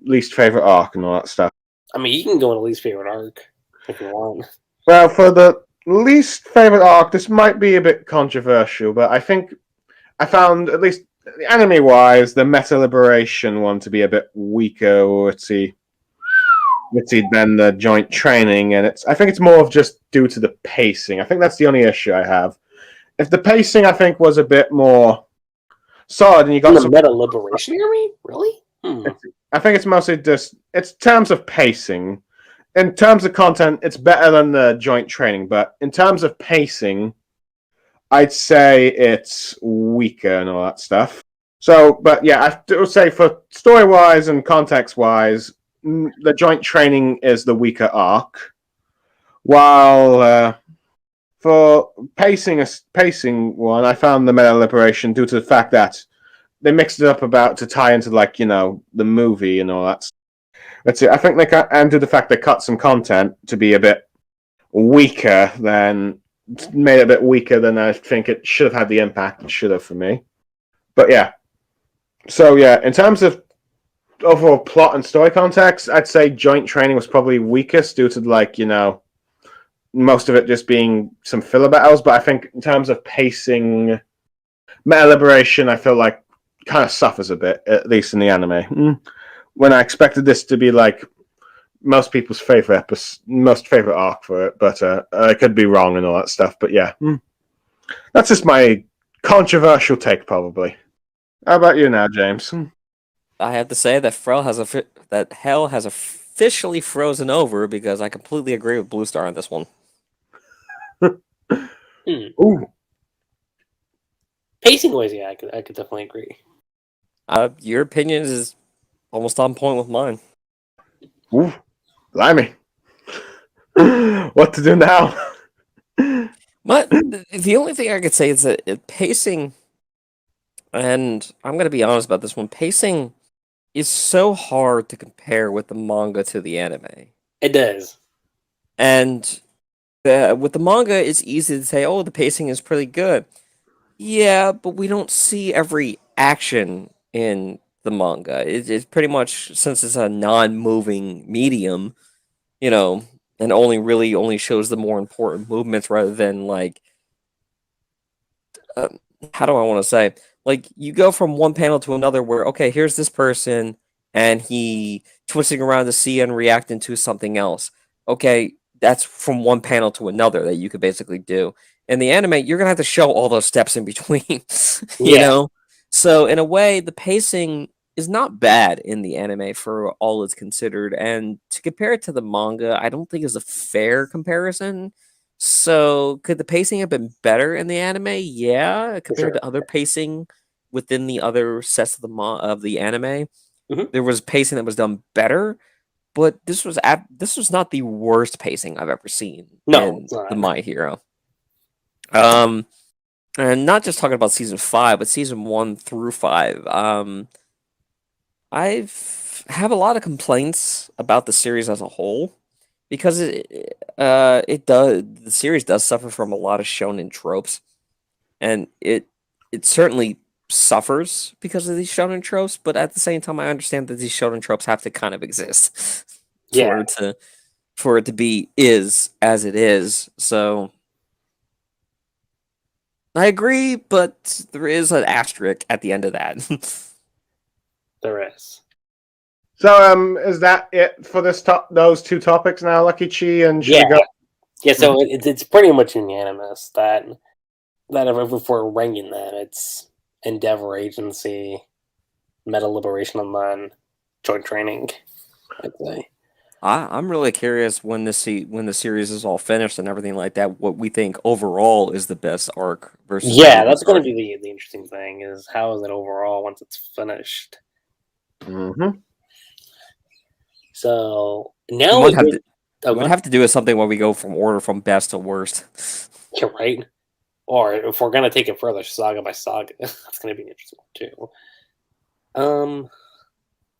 least favorite arc and all that stuff? I mean, you can go on a least favorite arc if you want. Well, for the least favorite arc, this might be a bit controversial, but I think I found, at least anime-wise, the Meta Liberation one to be a bit weaker, or than the joint training, and I think it's more of just due to the pacing. I think that's the only issue I have. If the pacing, I think, was a bit more solid, and you got the Meta Liberation Army, really? I think it's mostly just it's terms of pacing. In terms of content, it's better than the joint training, but in terms of pacing, I'd say it's weaker and all that stuff. So, but yeah, I would say for story-wise and context-wise, the joint training is the weaker arc, while for pacing one, I found the Meta Liberation due to the fact that they mixed it up to tie into the movie and all that. Let's see, I think and to the fact they cut some content to be a bit weaker made it a bit weaker than I think it should have had the impact it should have for me. But yeah. So yeah, in terms of overall plot and story context, I'd say joint training was probably weakest due to most of it just being some filler battles, but I think in terms of pacing, Meta Liberation I feel like kind of suffers a bit, at least in the anime. When I expected this to be most people's favorite arc for it, but I could be wrong and all that stuff. But yeah, that's just my controversial take, probably. How about you now, James? I have to say that hell has officially frozen over because I completely agree with Blue Star on this one. Ooh. Pacing wise, yeah, I could definitely agree. Your opinion is almost on point with mine. Ooh, blimey. What to do now? But the only thing I could say is that pacing, and I'm going to be honest about this one, pacing is so hard to compare with the manga to the anime. It does. And with the manga, it's easy to say, oh, the pacing is pretty good. Yeah, but we don't see every action in the manga. It's pretty much, since it's a non-moving medium, and only shows the more important movements rather than how do I want to say? You go from one panel to another where, okay, here's this person and he twisting around the sea and reacting to something else. Okay, that's from one panel to another that you could basically do. In the anime, you're gonna have to show all those steps in between, you know? So in a way, the pacing is not bad in the anime for all it's considered. And to compare it to the manga, I don't think is a fair comparison. So could the pacing have been better in the anime? Yeah, compared to other pacing within the other sets of the anime. There was pacing that was done better, but this was not the worst pacing I've ever seen in the My Hero. And not just talking about season 5, but season 1 through 5. I have a lot of complaints about the series as a whole because the series does suffer from a lot of shonen tropes. and it certainly suffers because of these shonen tropes. But at the same time, I understand that these shonen tropes have to kind of exist Yeah, for it to be is as it is. So I agree, but there is an asterisk at the end of that. there is. So, is that it for those two topics now, Lucky Chi? And should we go? Yeah, so it's pretty much unanimous that if we're ranking that, it's Endeavor Agency, Meta Liberation, and then Joint Training, I'd say. I'm really curious when the series is all finished and everything like that, what we think overall is the best arc versus Yeah, the that's going arc. to be the interesting thing, is how is it overall once it's finished. Mm-hmm. So now We would have to do something where we go from order from best to worst. You're right. Or if we're gonna take it further, saga by saga, that's gonna be an interesting one too.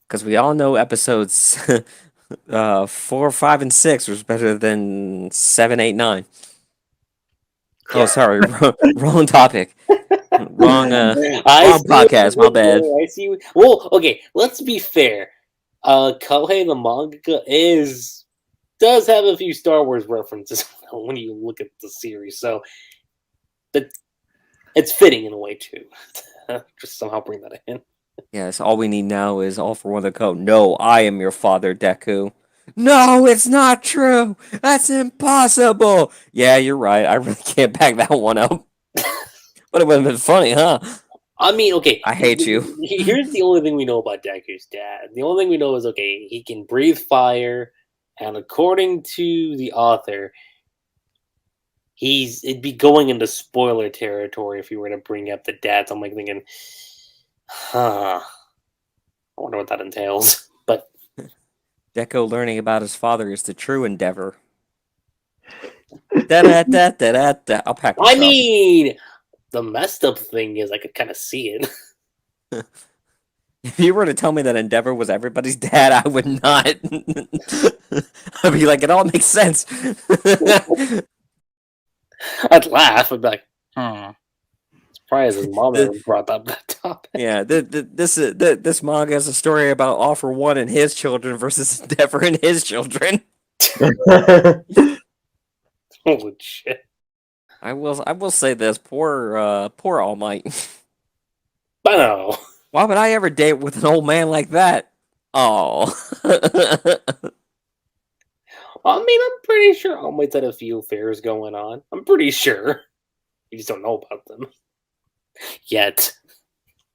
Because we all know episodes 4, 5, and 6 was better than 7, 8, 9. Oh, sorry, wrong topic. Wrong podcast. My bad. I see. Well, okay. Let's be fair. Kohei the manga does have a few Star Wars references when you look at the series, so that it's fitting in a way too. Just somehow bring that in. Yes, all we need now is all for one to go. No, I am your father, Deku. No, it's not true. That's impossible. Yeah, you're right. I really can't back that one up. But it would have been funny, huh? I mean, okay. I hate you. Here's the only thing we know about Deku's dad. The only thing we know is, okay, he can breathe fire, and according to the author, it'd be going into spoiler territory if you were to bring up the dad. So I'm like thinking, huh. I wonder what that entails. But Deku learning about his father is the true endeavor. Da-da-da-da-da-da. I'll pack this I up. mean, the messed up thing is I could kind of see it. If you were to tell me that Endeavor was everybody's dad, I would not. I'd be like, it all makes sense. I'd laugh. I'd be like, surprised his mom ever brought up that topic. Yeah, this manga is a story about All for One and his children versus Endeavor and his children. Holy shit! I will say this: poor All Might. I know. Why would I ever date with an old man like that? Oh. I mean, I'm pretty sure All Might's had a few affairs going on. I'm pretty sure. You just don't know about them yet.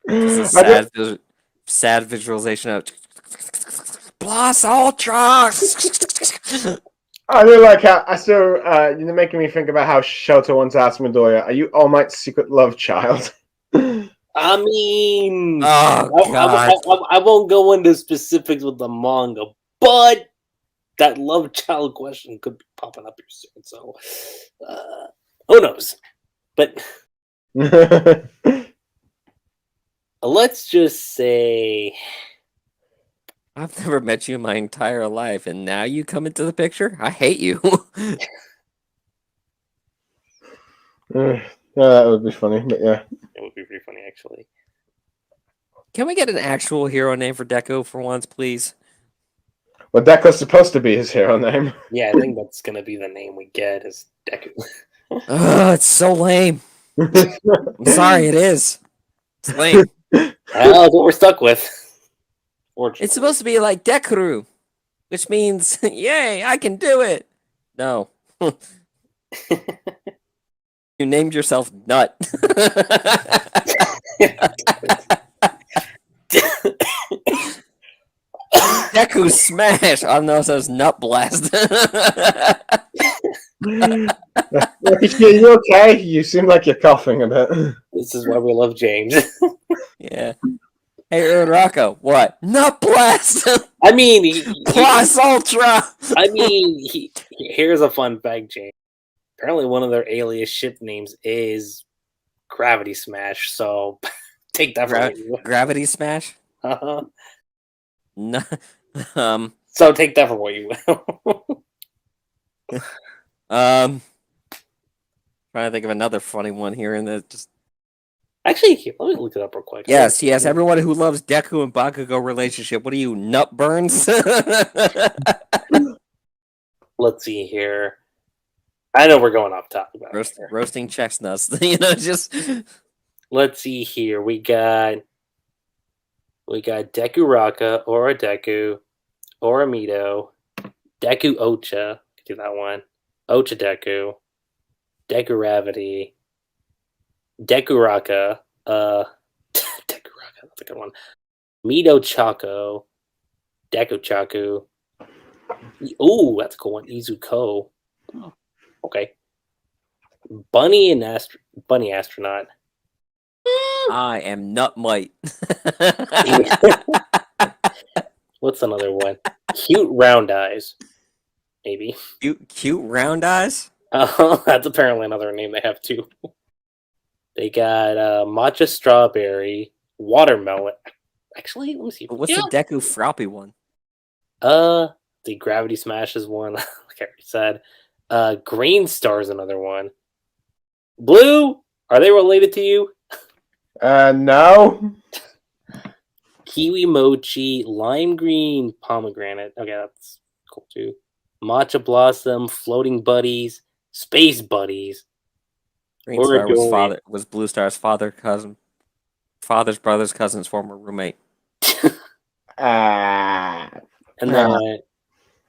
This is sad visualization of Plus Ultra. I really like how you're making me think about how Shota once asked Midoriya, "Are you All Might's secret love child?" I mean, oh god, I won't go into specifics with the manga, but that love child question could be popping up here soon. So, who knows? But let's just say, I've never met you in my entire life, and now you come into the picture. I hate you. that would be funny, but yeah. it would be pretty funny, actually. Can we get an actual hero name for Deku for once, please? Well, Deku's supposed to be his hero name. Yeah, I think that's gonna be the name we get, is Deku. Ugh, it's so lame. I'm sorry, it is. It's lame. That's what we're stuck with. It's supposed to be like Dekuru, which means, yay, I can do it. No. You named yourself Nut. Deku Smash. I don't know if it says Nut Blast. You okay? You seem like you're coughing a bit. This is why we love James. Yeah. Hey, Uraraka, what? Nut Blast! I mean, Plus Ultra! I mean, here's a fun fact, James. Apparently, one of their alias ship names is Gravity Smash, so take that from you. Gravity Smash? Uh-huh. No, So take that for what you will. trying to think of another funny one here, and just Actually, here, let me look it up real quick. Yes, everyone who loves Deku and Bakugo relationship. What are you, nut burns? Let's see here. I know we're going off topic about it here. Roasting chestnuts. Just Let's see here. We got Deku Raka, Ora Deku, Oramido, Deku Ocha. Do that one. Ocha Deku, Deku Ravity, Deku Raka, Deku Raka, that's a good one. Mido Chaco, Deku Chaku. Ooh, that's a cool one. Izuko. Okay. Bunny Astronaut. I am Nut Mite. What's another one? Cute Round Eyes. Maybe. Cute round eyes? That's apparently another name they have too. They got Matcha Strawberry, Watermelon. Actually, let me see. What's the Deku Froppy one? The Gravity Smash is one, like I already said. Green Star is another one. Blue, are they related to you? No. Kiwi Mochi, Lime Green Pomegranate. Okay, that's cool too. Matcha Blossom, Floating Buddies, Space Buddies. Green Star was Blue Star's father's brother's cousin's former roommate. And And then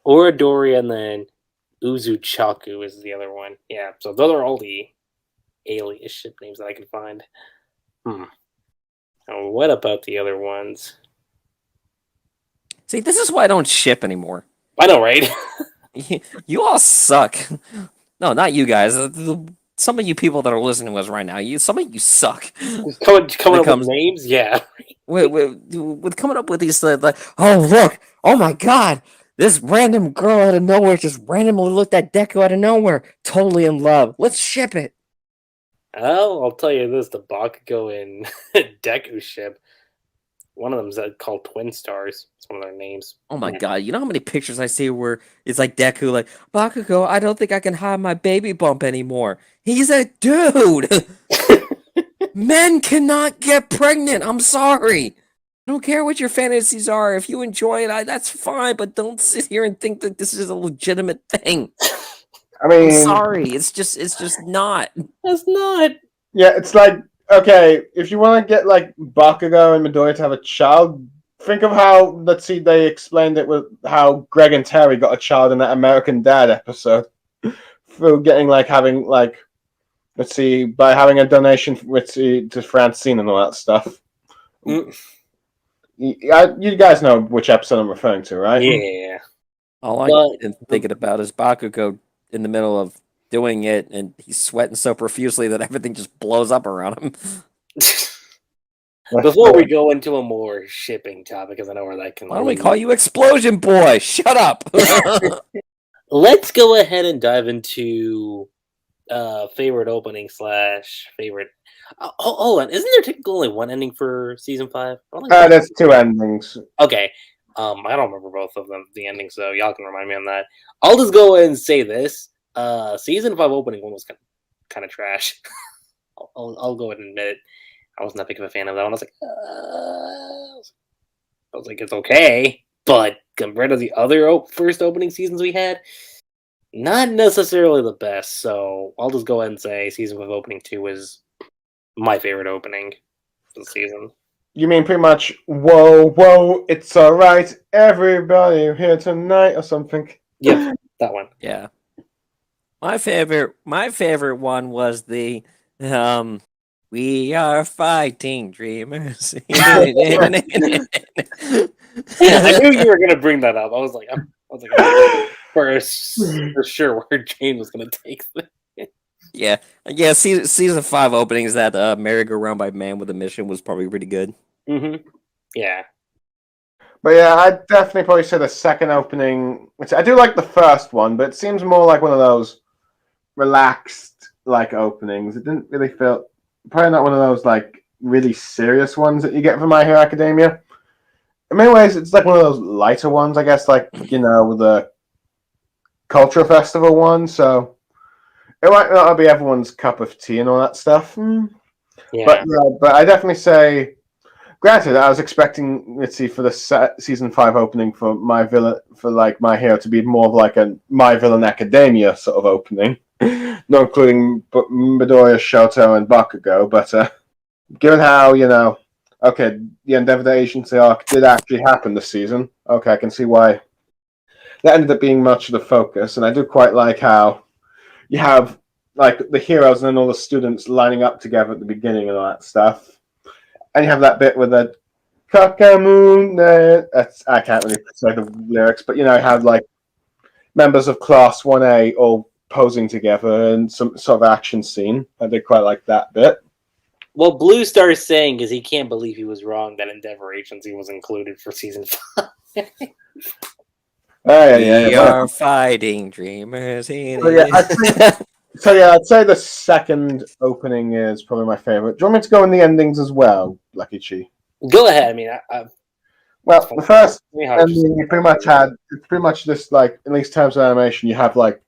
Oradori, and then Uzuchaku is the other one. Yeah, so those are all the alias ship names that I can find. Now, what about the other ones? See, this is why I don't ship anymore. I know, right? You all suck. No, not you guys. Some of you people that are listening to us right now, some of you suck. coming up with names? Yeah. With coming up with these, like, oh, look, oh my god, this random girl out of nowhere just randomly looked at Deku out of nowhere, totally in love. Let's ship it. Well, I'll tell you this, the Bakugo and Deku ship, one of them's called Twin Stars. It's one of their names. Oh my god, you know how many pictures I see where it's like Deku, like, Bakugo, I don't think I can hide my baby bump anymore. He's a dude! Men cannot get pregnant, I'm sorry! I don't care what your fantasies are. If you enjoy it, that's fine, but don't sit here and think that this is a legitimate thing. I mean, I'm sorry, it's just not. That's not. Yeah, it's like, okay, if you want to get like Bakugo and Midoriya to have a child, think of how, let's see, they explained it with how Greg and Terry got a child in that American Dad episode through getting having let's see, by having a donation to Francine and all that stuff. You guys know which episode I'm referring to, right? Yeah. All I'm thinking about is Bakugo in the middle of doing it, and he's sweating so profusely that everything just blows up around him. Before we go into a more shipping topic, because I know where that can. Why don't we call you Explosion Boy? Shut up. Let's go ahead and dive into favorite opening / favorite. Hold on, isn't there technically only one ending for season 5? There's 2 endings. Okay. I don't remember both of them, the endings, so y'all can remind me on that. I'll just go ahead and say this. Season 5 opening one was kind of trash. I'll go ahead and admit it. I wasn't that big of a fan of that one. I was like, it's okay, but compared to the other first opening seasons we had, not necessarily the best. So I'll just go ahead and say season 5 opening 2 is my favorite opening for the season. You mean pretty much, whoa, whoa, it's alright, everybody here tonight, or something? Yep, that one. Yeah. My favorite one was the we are fighting dreamers. I knew you were gonna bring that up. I was like, for sure where Jane was gonna take this. Yeah. Season 5 openings, that merry-go-round by Man with a Mission was probably pretty good. Mm-hmm. Yeah. But yeah, I'd definitely probably say the second opening, which I do like the first one, but it seems more like one of those relaxed openings. It didn't really feel, probably not one of those really serious ones that you get from My Hero Academia. In many ways, it's like one of those lighter ones, I guess, the Culture Festival one, so it might not be everyone's cup of tea and all that stuff. Yeah. But I definitely say. Granted, I was expecting, let's see, for the season 5 opening for My Villain, for like My Hero to be more of like a My Villain Academia sort of opening, not including Midoriya, Shoto, and Bakugo. But given how okay, the Endeavor Agency arc did actually happen this season. Okay, I can see why that ended up being much of the focus, and I do quite like how you have like the heroes and then all the students lining up together at the beginning and all that stuff. And you have that bit with the Kakamoon. I can't really say the lyrics, but you have like members of Class 1A all posing together and some sort of action scene. I did quite like that bit. Well, Blue Star's saying is he can't believe he was wrong that Endeavor Agency was included for season 5. We are fighting dreamers. I'd say the second opening is probably my favorite. Do you want me to go in the endings as well, Lucky Chi? Go ahead. I mean, well, the first ending you it's pretty much this, like, in these terms of animation, you have like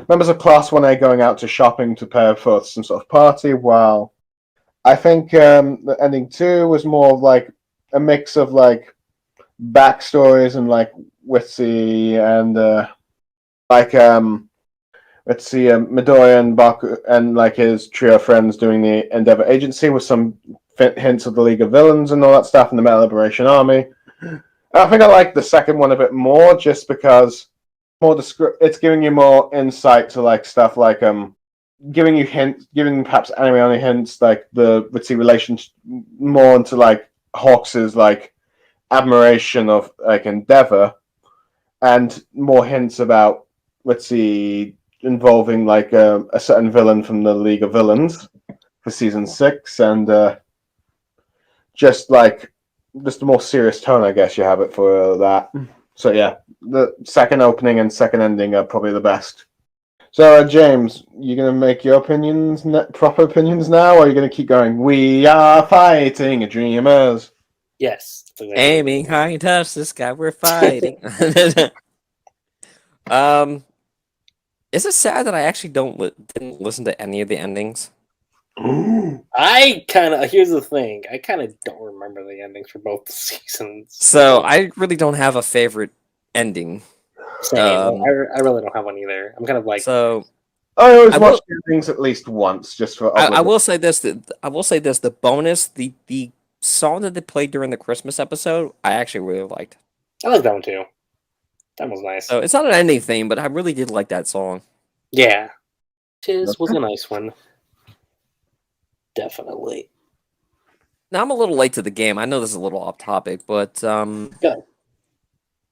members of Class 1A going out to shopping to prepare for some sort of party, while I think the ending 2 was more of like a mix of like backstories and like witty and let's see, Midoriya and Baku and like his trio of friends doing the Endeavor Agency with some hints of the League of Villains and all that stuff in the Metal Liberation Army. I think I like the second one a bit more, just because it's giving you more insight to like stuff like giving perhaps anime only hints, like the witty relations more into like Hawks's like admiration of like Endeavor, and more hints about, let's see, involving like a certain villain from the League of Villains for season 6, and just a more serious tone, I guess you have it for that. So yeah, the second opening and second ending are probably the best. So James, you gonna make your proper opinions now, or are you gonna keep going? We are fighting dreamers. Yes. Aiming high, touch the sky, we're fighting. Is it sad that I actually didn't listen to any of the endings? Here's the thing. I kind of don't remember the endings for both the seasons. So I really don't have a favorite ending. Same. I really don't have one either. I'm kind of like. So I always watch the endings at least once, just for. I will say this. The bonus, the song that they played during the Christmas episode, I actually really liked. I like that one too. That was nice. So it's not an ending theme, but I really did like that song. Yeah. This was a nice one. Definitely. Now I'm a little late to the game. I know this is a little off topic, but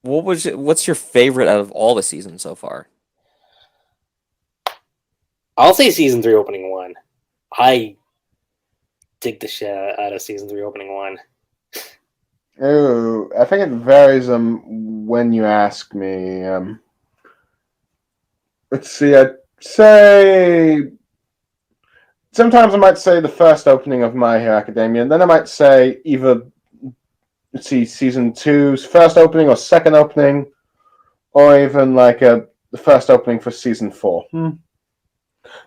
what's your favorite out of all the seasons so far? I'll say season 3 opening 1. I dig the shit out of season 3 opening 1. Oh, I think it varies when you ask me. Let's see, I'd say sometimes I might say the first opening of My Hero Academia, and then I might say either, let's see, season 2's first opening or second opening, or even like the first opening for season 4.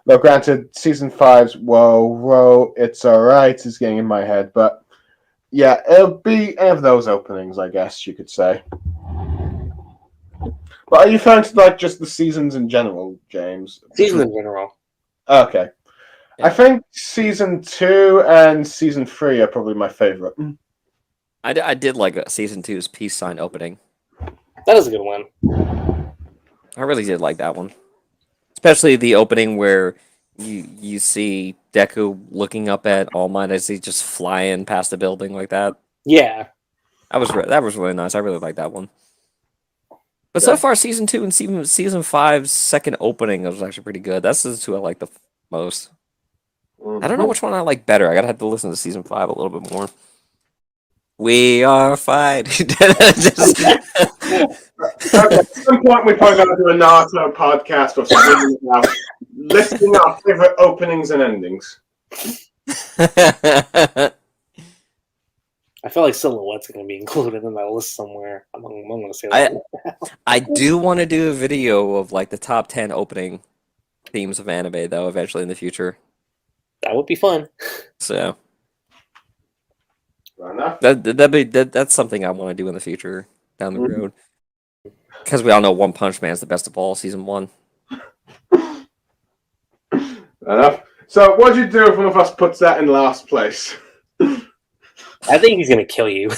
Though granted, season 5's Whoa, It's Alright is getting in my head, but yeah, it'll be any of those openings, I guess you could say. But are you referring to like just the seasons in general, James? Seasons in general. Okay. Yeah. I think season 2 and season 3 are probably my favorite. I did like season 2's peace sign opening. That is a good one. I really did like that one, especially the opening where you see Deku looking up at All Might as he's just flying past the building like that. Yeah, that was really nice. I really like that one. But so far, season 2 and season 5's second opening was actually pretty good. That's the 2 I like the most. I don't know which one I like better. I gotta have to listen to season 5 a little bit more. We are fighting. Okay, at some point we probably gotta do a Naruto podcast or something about listing our favorite openings and endings. I feel like Silhouette's going to be included in that list somewhere. I'm going to say that. I do want to do a video of like the top 10 opening themes of anime, though, eventually in the future. That would be fun. So Fair enough. that's something I want to do in the future down the road. Because we all know One Punch Man is the best of all, season 1. Fair enough. So, what do you do if one of us puts that in last place? I think he's gonna kill you.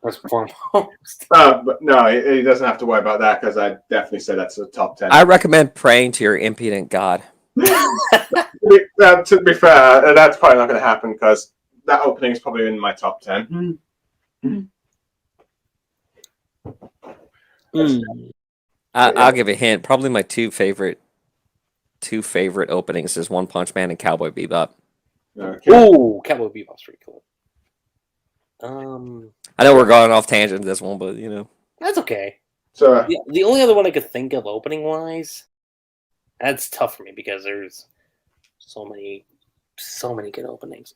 First and foremost. But no, he doesn't have to worry about that because I definitely say that's a top 10. I recommend praying to your impudent god. To be fair, that's probably not going to happen because that opening is probably in my top 10. I'll give a hint. Probably my two favorite openings is One Punch Man and Cowboy Bebop. Okay. Ooh, Cowboy Bebop's pretty cool. I know we're going off tangent this one, but That's okay. So, The only other one I could think of opening wise, that's tough for me because there's so many good openings.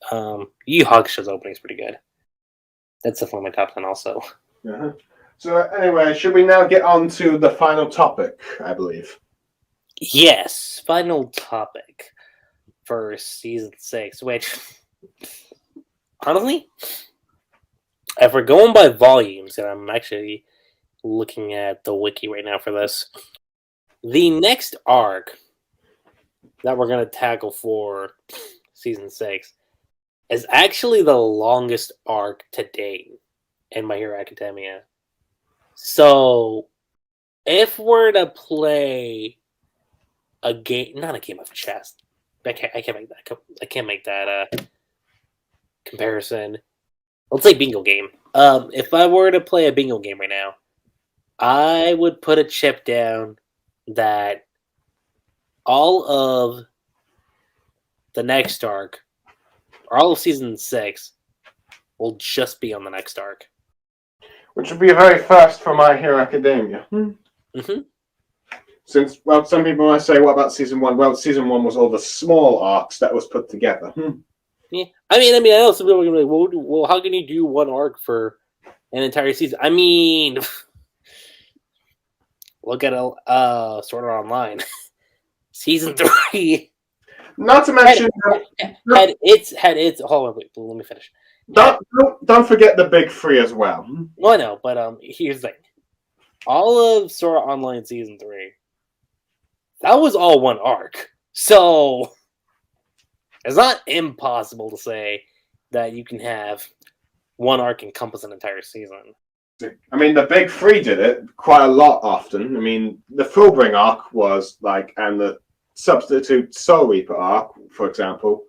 Yu Hakusho's opening is pretty good. That's definitely my top 10 also. uh-huh. So anyway, should we now get on to the final topic, I believe? Yes, final topic for season 6, which honestly, if we're going by volumes, and I'm actually looking at the wiki right now for this, the next arc that we're going to tackle for season 6 is actually the longest arc to date in My Hero Academia. So, if we're to play a game, not a game of chess, I can't make that comparison. Let's say bingo game. If I were to play a bingo game right now, I would put a chip down that all of the next arc, or all of season 6, will just be on the next arc. Which would be a very first for My Hero Academia. Mm-hmm. Since, well, some people might say, what about season 1? Well, season 1 was all the small arcs that was put together. Yeah, I mean, I know some people are gonna be like, well, how can you do one arc for an entire season? I mean, look at Sword Art Online, season 3. Not to mention, had its. Hold on, wait, let me finish. don't forget the big 3 as well. Well, I know, but here's the thing: all of Sword Art Online season 3, that was all one arc. So it's not impossible to say that you can have one arc encompass an entire season. I mean, the big 3 did it quite a lot often. I mean, the Fullbring arc was like, and the Substitute Soul Reaper arc, for example,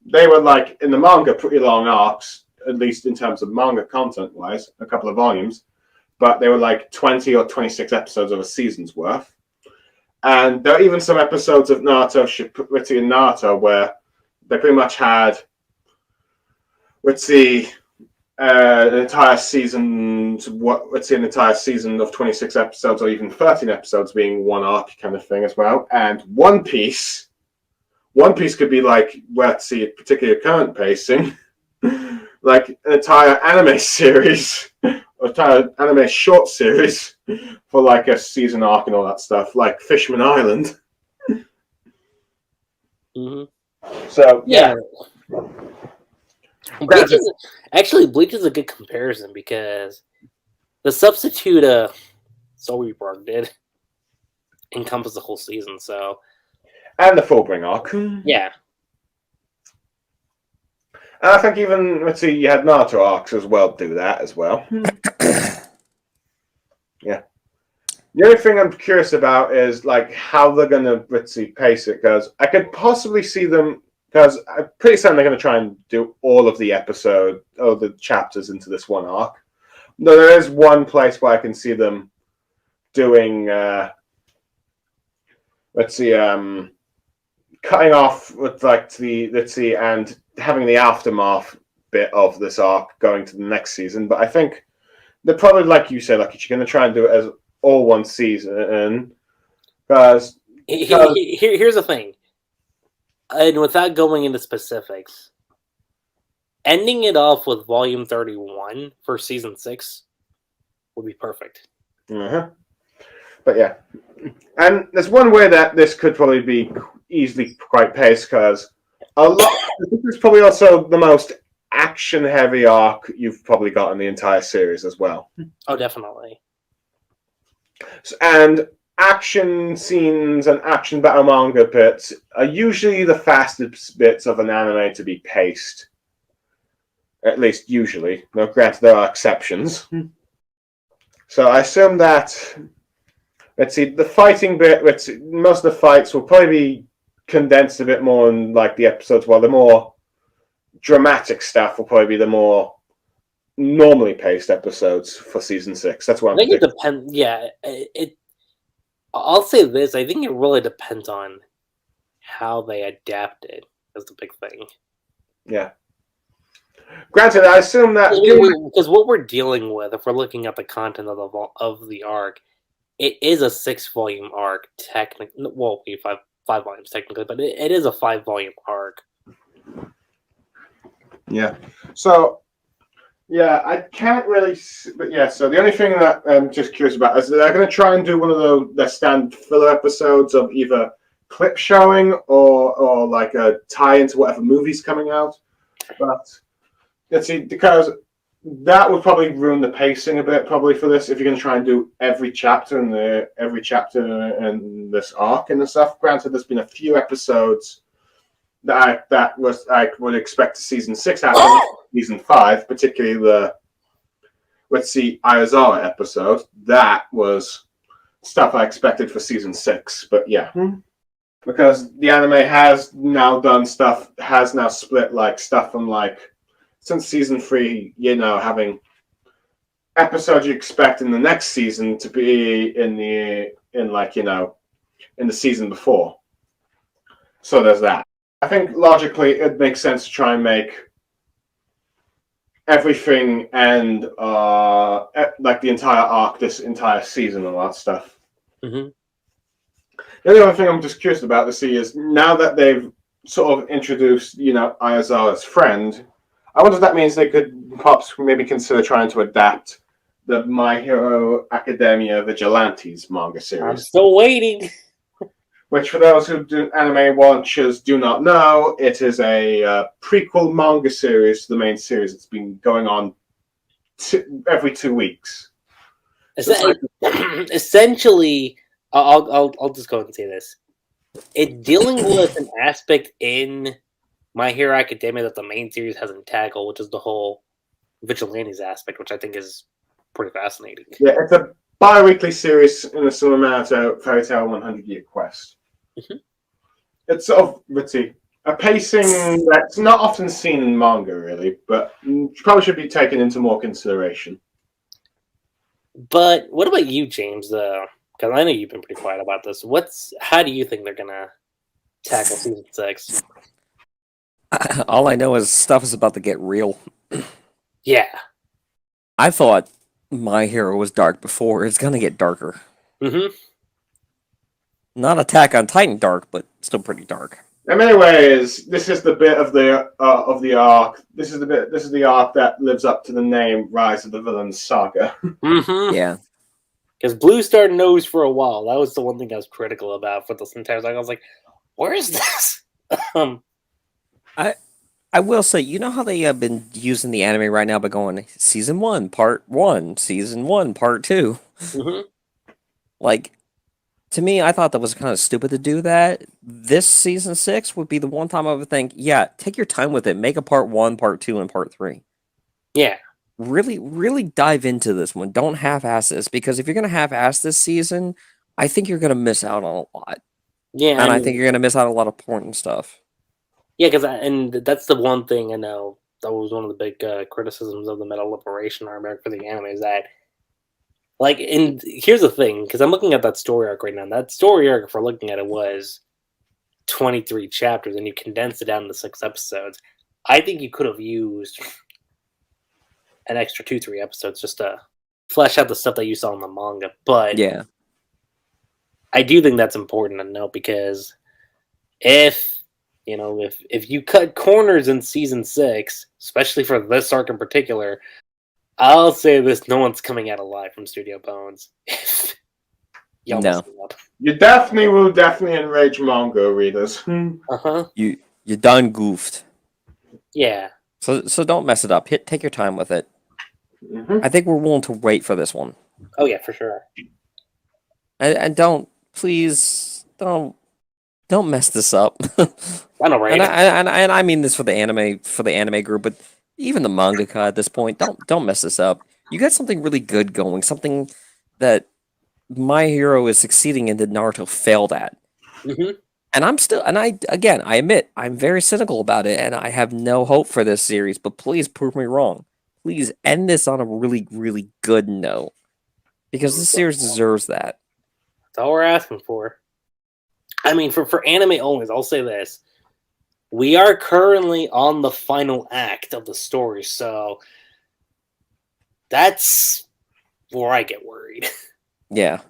they were like in the manga pretty long arcs, at least in terms of manga content wise, a couple of volumes, but they were like 20 or 26 episodes of a season's worth. And there are even some episodes of Naruto, Shippuden and Naruto, where they pretty much had, an entire season, an entire season of 26 episodes or even 13 episodes being one arc kind of thing as well. And One Piece could be like, a particular current pacing, like an entire anime series, or entire anime short series for like a season arc and all that stuff, like Fishman Island. Mm-hmm. So yeah. Bleach is a good comparison because the Substitute Soul Reaper arc did encompass the whole season. So, and the Fullbring arc. Yeah. And I think even, you had Naruto arcs as well do that as well. Yeah. The only thing I'm curious about is like how they're going to pace it, because I could possibly see them, because I'm pretty certain they're going to try and do all of the chapters into this one arc. No, there is one place where I can see them doing, cutting off with and having the aftermath bit of this arc going to the next season. But I think they're probably, like you said, like you're going to try and do it as all one season, because here's the thing, and without going into specifics, ending it off with volume 31 for season 6 would be perfect. Uh-huh. But yeah, and there's one way that this could probably be easily quite paced, because a lot. This is probably also the most action-heavy arc you've probably got in the entire series as well. Oh, definitely. And action scenes and action battle manga bits are usually the fastest bits of an anime to be paced. At least usually. Now, granted, there are exceptions. So I assume that, let's see, the fighting bit, most of the fights will probably be condensed a bit more in like the episodes, while the more dramatic stuff will probably be the more normally paced episodes for season 6. That's what I think it depends. Yeah, I'll say this. I think it really depends on how they adapt it. That's the big thing. Yeah. Granted, I assume that because what we're dealing with, if we're looking at the content of the arc, it is a 6-volume arc. Technically, well, be five volumes technically, but it is a 5-volume arc. Yeah. So, yeah, I can't really. But yeah, so the only thing that I'm just curious about is that they're going to try and do one of their standard filler episodes of either clip showing or like a tie into whatever movie's coming out. But let's see, because that would probably ruin the pacing a bit, probably for this. If you're going to try and do every chapter in this arc and stuff. Granted, there's been a few episodes that I would expect season 6 happen, season 5, particularly the Ayazawa episode. That was stuff I expected for season 6, but yeah. Because the anime has now split like stuff from like since season 3, having episodes you expect in the next season to be in the season before. So there's that. I think logically it makes sense to try and make everything and like the entire arc, this entire season, and all that stuff. Mm-hmm. The only other thing I'm just curious about to see is now that they've sort of introduced, Ayazawa's friend, I wonder if that means they could perhaps maybe consider trying to adapt the My Hero Academia Vigilantes manga series. I'm still waiting. Which, for those who anime watchers do not know, it is a prequel manga series to the main series. It's been going on every 2 weeks. Essentially, I'll just go ahead and say this: it dealing with an aspect in My Hero Academia that the main series hasn't tackled, which is the whole vigilantes aspect, which I think is pretty fascinating. Yeah, it's a bi-weekly series in a similar manner to Fairy Tail 100 Year Quest. Mm-hmm. It's sort of, a pacing that's not often seen in manga, really, but probably should be taken into more consideration. But what about you, James? Because I know you've been pretty quiet about this. How do you think they're gonna tackle season 6? All I know is stuff is about to get real. Yeah. I thought My Hero was dark before. It's gonna get darker. Mm-hmm. Not Attack on Titan dark, but still pretty dark. In many ways, this is the bit of the arc. This is the arc that lives up to the name Rise of the Villains Saga. Mm-hmm. Yeah. Because Blue Star knows for a while. That was the one thing I was critical about for this entire saga. I was like, where is this? I will say, you know how they have been using the anime right now by going season 1, part 1, season 1, part 2. Mm-hmm. Like, to me, I thought that was kind of stupid to do that. This season 6 would be the one time I would think, yeah, take your time with it. Make a part 1, part 2, and part 3. Yeah. Really, really dive into this one. Don't half-ass this, because if you're going to half-ass this season, I think you're going to miss out on a lot. Yeah. And I think you're going to miss out on a lot of important stuff. Yeah, and that's the one thing I know that was one of the big criticisms of the Metal Liberation arc for the anime is that, like, and here's the thing, because I'm looking at that story arc right now. That story arc, if we're looking at it, was 23 chapters, and you condensed it down to 6 episodes. I think you could have used an extra 2-3 episodes just to flesh out the stuff that you saw in the manga. But yeah, I do think that's important to note, because if you cut corners in season 6, especially for this arc in particular, I'll say this: no one's coming out alive from Studio Bones. Y'all No. messing up. You definitely will enrage manga readers. Uh-huh. you You done goofed. Yeah. So don't mess it up. Take your time with it. Mm-hmm. I think we're willing to wait for this one. Oh yeah, for sure. And please don't mess this up. I know, right? And I mean this for the anime group, but even the mangaka at this point, don't mess this up. You got something really good going, something that My Hero is succeeding in that Naruto failed at. Mm-hmm. And I admit, I'm very cynical about it, and I have no hope for this series, but please prove me wrong. Please end this on a really, really good note. Because this series deserves that. That's all we're asking for. I mean, for anime only, I'll say this. We are currently on the final act of the story, so that's where I get worried. Yeah.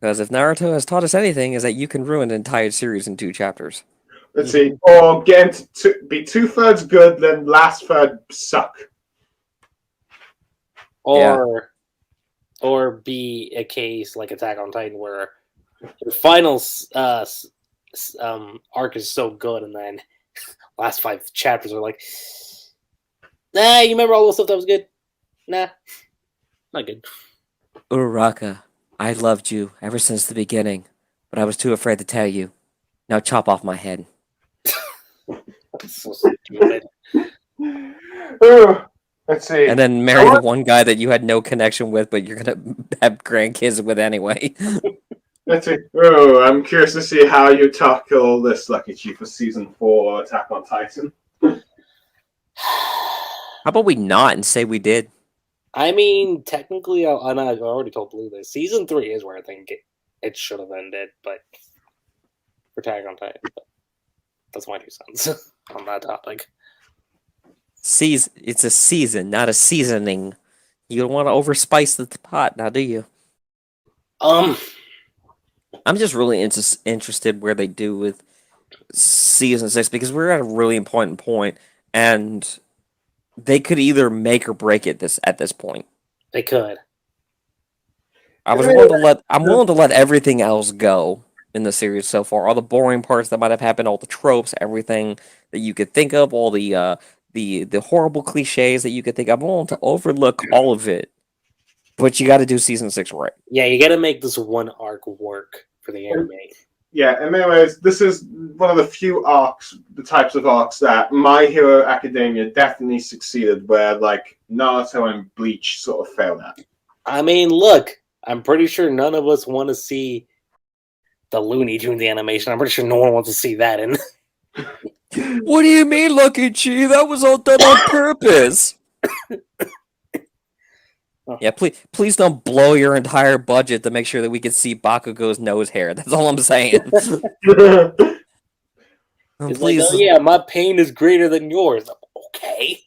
Because if Naruto has taught us anything, is that you can ruin an entire series in 2 chapters. Let's see. Or get to be 2/3 good, then last third suck. Or be a case like Attack on Titan where the final arc is so good, and then last 5 chapters are like, nah, you remember all the stuff that was good? Nah, not good. Uraraka, I loved you ever since the beginning, but I was too afraid to tell you. Now chop off my head. That's so stupid. Ooh, let's see. And then marry the one guy that you had no connection with, but you're gonna have grandkids with anyway. Let's see. Oh, I'm curious to see how you tackle this, Lucky Chief, for season 4 Attack on Titan. How about we not and say we did? I mean, technically, I already told Blue this. Season 3 is where I think it should have ended, but for Attack on Titan, but that's my 2 cents on that topic. It's a season, not a seasoning. You don't want to overspice the pot, now do you? I'm just really interested where they do with season 6 because we're at a really important point, and they could either make or break it at this point. They could. I'm willing to let everything else go in the series so far. All the boring parts that might have happened, all the tropes, everything that you could think of, all the horrible cliches that you could think of. I'm willing to overlook all of it. But you got to do season 6 right. Yeah, you got to make this one arc work for the anime. Yeah, in many ways, this is one of the few arcs, the types of arcs that My Hero Academia definitely succeeded, where like Naruto and Bleach sort of failed at. I mean, look, I'm pretty sure none of us want to see the Looney Tunes animation. I'm pretty sure no one wants to see that. And what do you mean, Lucky Chi? That was all done on purpose. Yeah, please don't blow your entire budget to make sure that we can see Bakugo's nose hair. That's all I'm saying. It's like, oh yeah, my pain is greater than yours. Okay.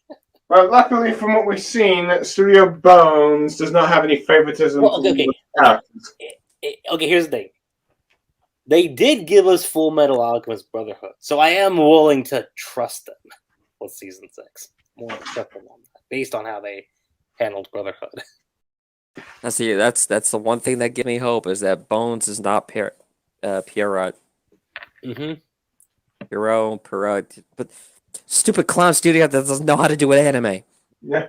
Well, luckily, from what we've seen, Studio Bones does not have any favoritism. Well, okay. Here's the thing. They did give us Full Metal Alchemist Brotherhood, so I am willing to trust them with season 6. More acceptable on that, based on how they handled Brotherhood. That's the one thing that gives me hope is that Bones is not Pierrot. Mm-hmm. Pierrot, but stupid clown studio that doesn't know how to do an anime. Yeah.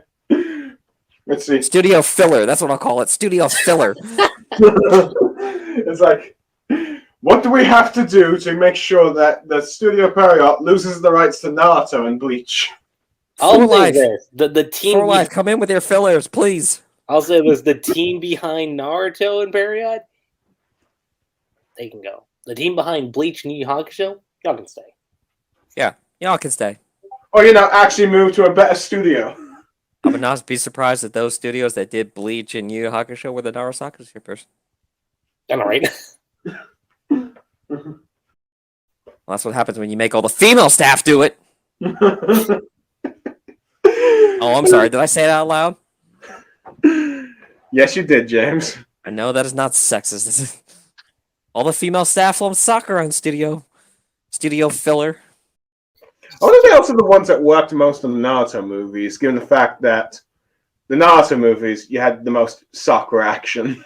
Let's see. Studio filler. That's what I'll call it. Studio filler. It's like, what do we have to do to make sure that the Studio Period loses the rights to Naruto and Bleach? I'll say this: the team for life, come in with your fillers, please. I'll say this: the team behind Naruto and Period, they can go. The team behind Bleach and Yu Yu Hakusho, y'all can stay. Yeah, y'all can stay. Or actually move to a better studio. I would not be surprised if those studios that did Bleach and Yu Yu Hakusho were the Narasaka strippers. I know, right? Well, that's what happens when you make all the female staff do it. Oh, I'm sorry. Did I say that out loud? Yes, you did, James. I know that is not sexist. All the female staff love soccer on studio filler. I wonder if they're also the ones that worked most on the Naruto movies, given the fact that the Naruto movies, you had the most soccer action.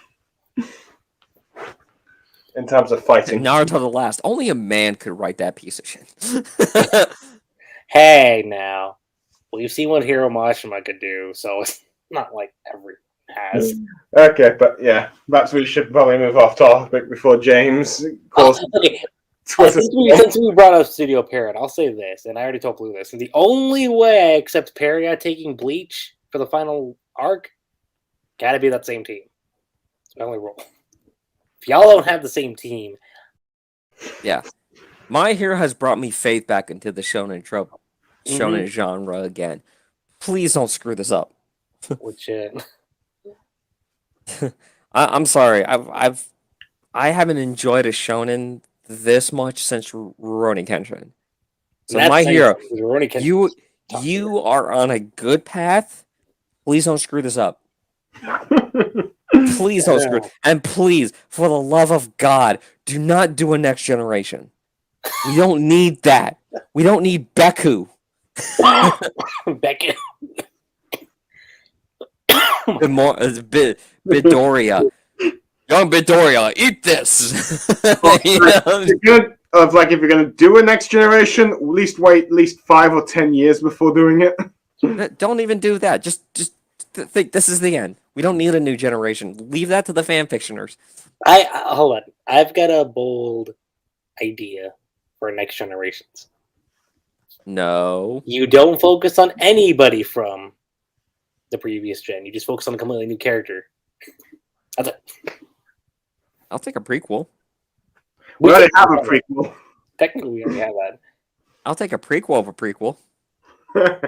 in terms of fighting. Naruto the Last. Only a man could write that piece of shit. Hey, now. Well, you've seen what Hiro Mashima could do, so it's not like everyone has. Okay, but yeah, perhaps we should probably move off topic before James calls. Okay. Twitter. Since we brought up Studio Parrot, I'll say this, and I already told Blue this. The only way I accept Parrot taking Bleach for the final arc, gotta be that same team. It's my only rule. If y'all don't have the same team, Yeah. My Hero has brought me faith back into the shonen trope, shonen genre again. Please don't screw this up. which I'm sorry. I haven't enjoyed a shonen this much since Rurouni Kenshin. So My Hero, you are on a good path. Please don't screw this up. Please don't screw. And please, for the love of God, do not do a Next Generation. We don't need that. We don't need Beku. Beckett. Midoriya. Young Midoriya, eat this. Of like, if you're gonna do a Next Generation, at least wait at least 5 or 10 years before doing it. Don't even do that. Just think this is the end. We don't need a new generation. Leave that to the fan fictioners. Hold on. I've got a bold idea for Next Generations. No. You don't focus on anybody from the previous gen. You just focus on a completely new character. That's it. I'll take a prequel. We already have a prequel. Technically, we already have that. I'll take a prequel of a prequel.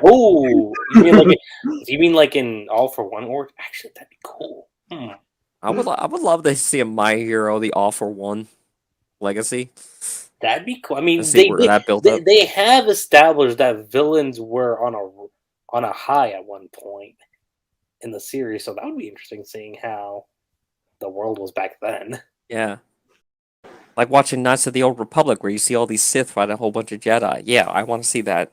Oh, you mean like in All for One org? Actually, that'd be cool. I would love to see a My Hero, the All for One legacy. That'd be cool. I mean, they have established that villains were on a high at one point in the series, so that would be interesting seeing how the world was back then. Yeah. Like watching Knights of the Old Republic, where you see all these Sith fight a whole bunch of Jedi. Yeah, I want to see that.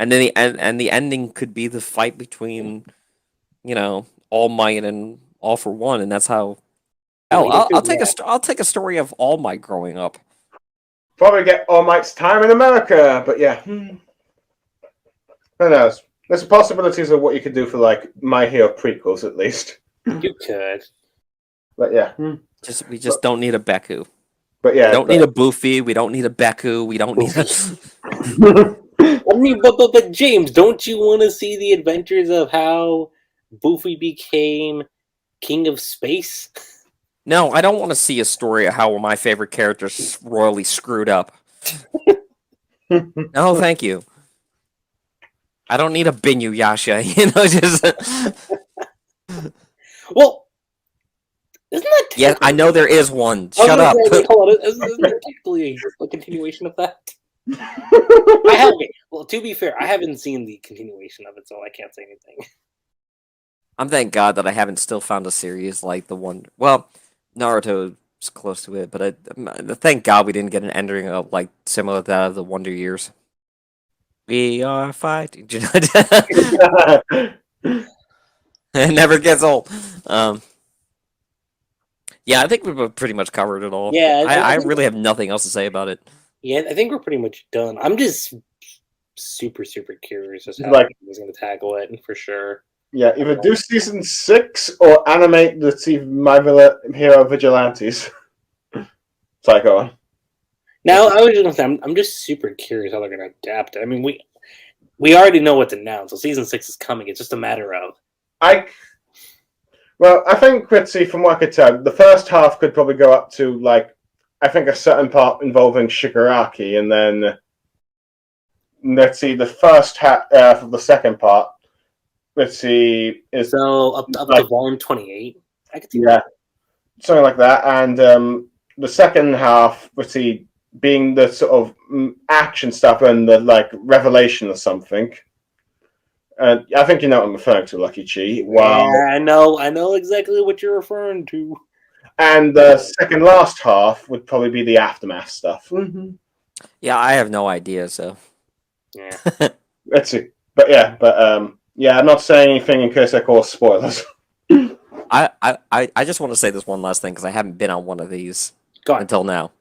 And then the ending could be the fight between, All Might and All for One, and that's how. I'll take a story of All Might growing up. Probably get All Might's time in America, but yeah, who knows? There's possibilities of what you could do for like My Hero prequels, at least. You could, but yeah, we just don't need a Beku. But yeah, we don't need a Boofy. We don't need a Beku. We don't need I mean, but James, don't you want to see the adventures of how Boofy became King of Space? No, I don't want to see a story of how my favorite characters royally screwed up. No, thank you. I don't need a Binuyasha, just. Well, isn't that? Yeah, I know there is one. Shut up. Hold on, isn't that technically a continuation of that? I haven't. Well, to be fair, I haven't seen the continuation of it, so I can't say anything. I'm thank God that I haven't still found a series like the one. Well, Naruto's close to it, but thank God we didn't get an ending of like similar to that of the Wonder Years. We are fighting. It never gets old. Yeah, I think we've pretty much covered it all. Yeah, I really have nothing else to say about it. Yeah, I think we're pretty much done. I'm just super curious as to how he's going to tackle it, for sure. Yeah, either do season 6 or animate the My Hero Vigilantes. Psycho on. Now, I was just going to say, I'm just super curious how they're going to adapt it. I mean, we already know what's announced, so season 6 is coming. It's just a matter of. Well, I think, from what I could tell, the first half could probably go up to, I think a certain part involving Shigaraki, and then, the first half of the second part, is... So, up to volume 28? I could see that. Something like that, and the second half, being the sort of action stuff and the, revelation or something. I think you know what I'm referring to, Lucky Chi. Wow. Yeah, I know exactly what you're referring to. And the second last half would probably be the aftermath stuff. Mm-hmm. Yeah, I have no idea, so. Yeah. Let's see. But I'm not saying anything in case I cause spoilers. I just want to say this one last thing because I haven't been on one of these. Go on. until now.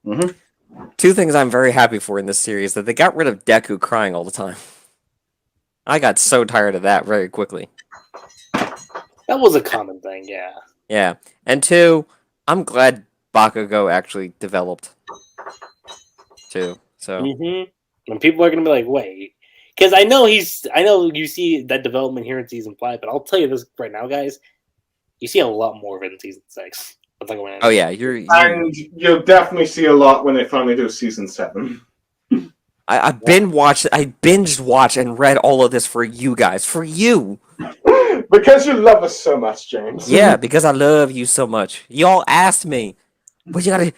Mhm. Two things I'm very happy for in this series that they got rid of Deku crying all the time. I got so tired of that very quickly. That was a common thing, yeah. Yeah. And two, I'm glad Bakugo actually developed. Too. So Mm-hmm. And people are gonna be like, wait. Because I know you see that development here in season 5, but I'll tell you this right now, guys. You see a lot more of it in season 6. oh yeah, you're And you'll definitely see a lot when they finally do season 7. I binged watched and read all of this for you guys. For you. Because you love us so much, James. Yeah, because I love you so much. Y'all asked me. But you gotta.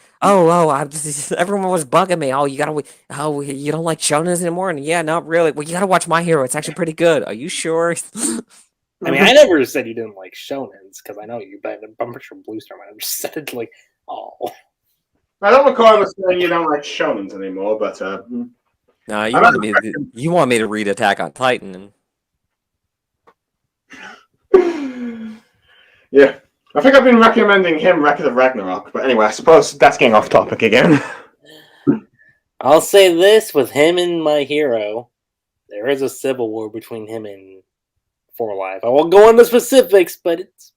Everyone was bugging me. Oh, you gotta. Oh, you don't like shonens anymore? And yeah, not really. Well, you gotta watch My Hero. It's actually pretty good. Are you sure? I mean, I never said you didn't like shonens, because I know you, but I'm pretty sure Blue Star might have just said, like, oh. I don't recall ever saying you don't like shonens anymore, but No, you want me to read Attack on Titan. Yeah. I think I've been recommending him Record of Ragnarok, but anyway, I suppose that's getting off topic again. I'll say this, with him and My Hero, there is a civil war between him and 4 Life. I won't go into specifics, but it's...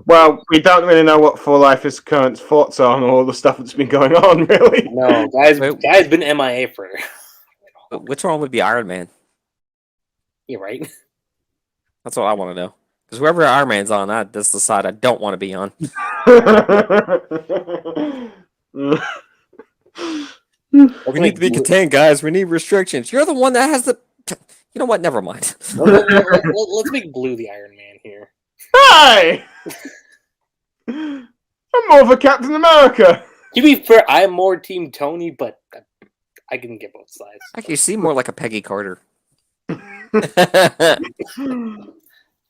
Well, we don't really know what 4 Life's current thoughts are on all the stuff that's been going on, really. No, guy's been MIA for... What's wrong with the Iron Man? You're right. That's what I want to know. Because whoever Iron Man's on, that's the side I don't want to be on. We need to be contained, guys. We need restrictions. You're the one that has the... You know what? Never mind. Let's make Blue the Iron Man here. Hi! I'm more of a Captain America. To be fair, I'm more Team Tony, but I can get both sides. Actually, you seem more like a Peggy Carter.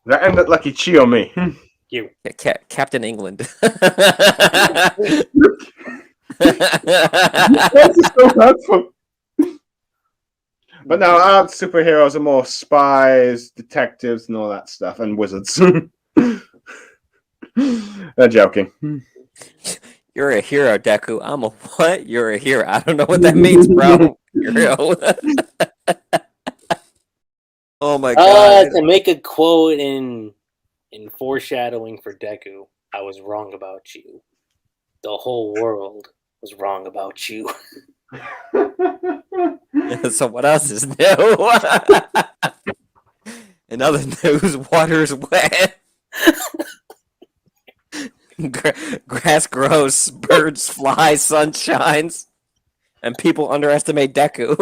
That ended lucky Chi on me. You. Yeah, Captain England. This is so hurtful. But no, our superheroes are more spies, detectives, and all that stuff, and wizards. They're joking. You're a hero, Deku. I'm a what? You're a hero. I don't know what that means, bro. Hero. Oh my god. To make a quote in foreshadowing for Deku, I was wrong about you. The whole world was wrong about you. So what else is new? In other news, water's wet. Grass grows, birds fly, sun shines, and people underestimate Deku.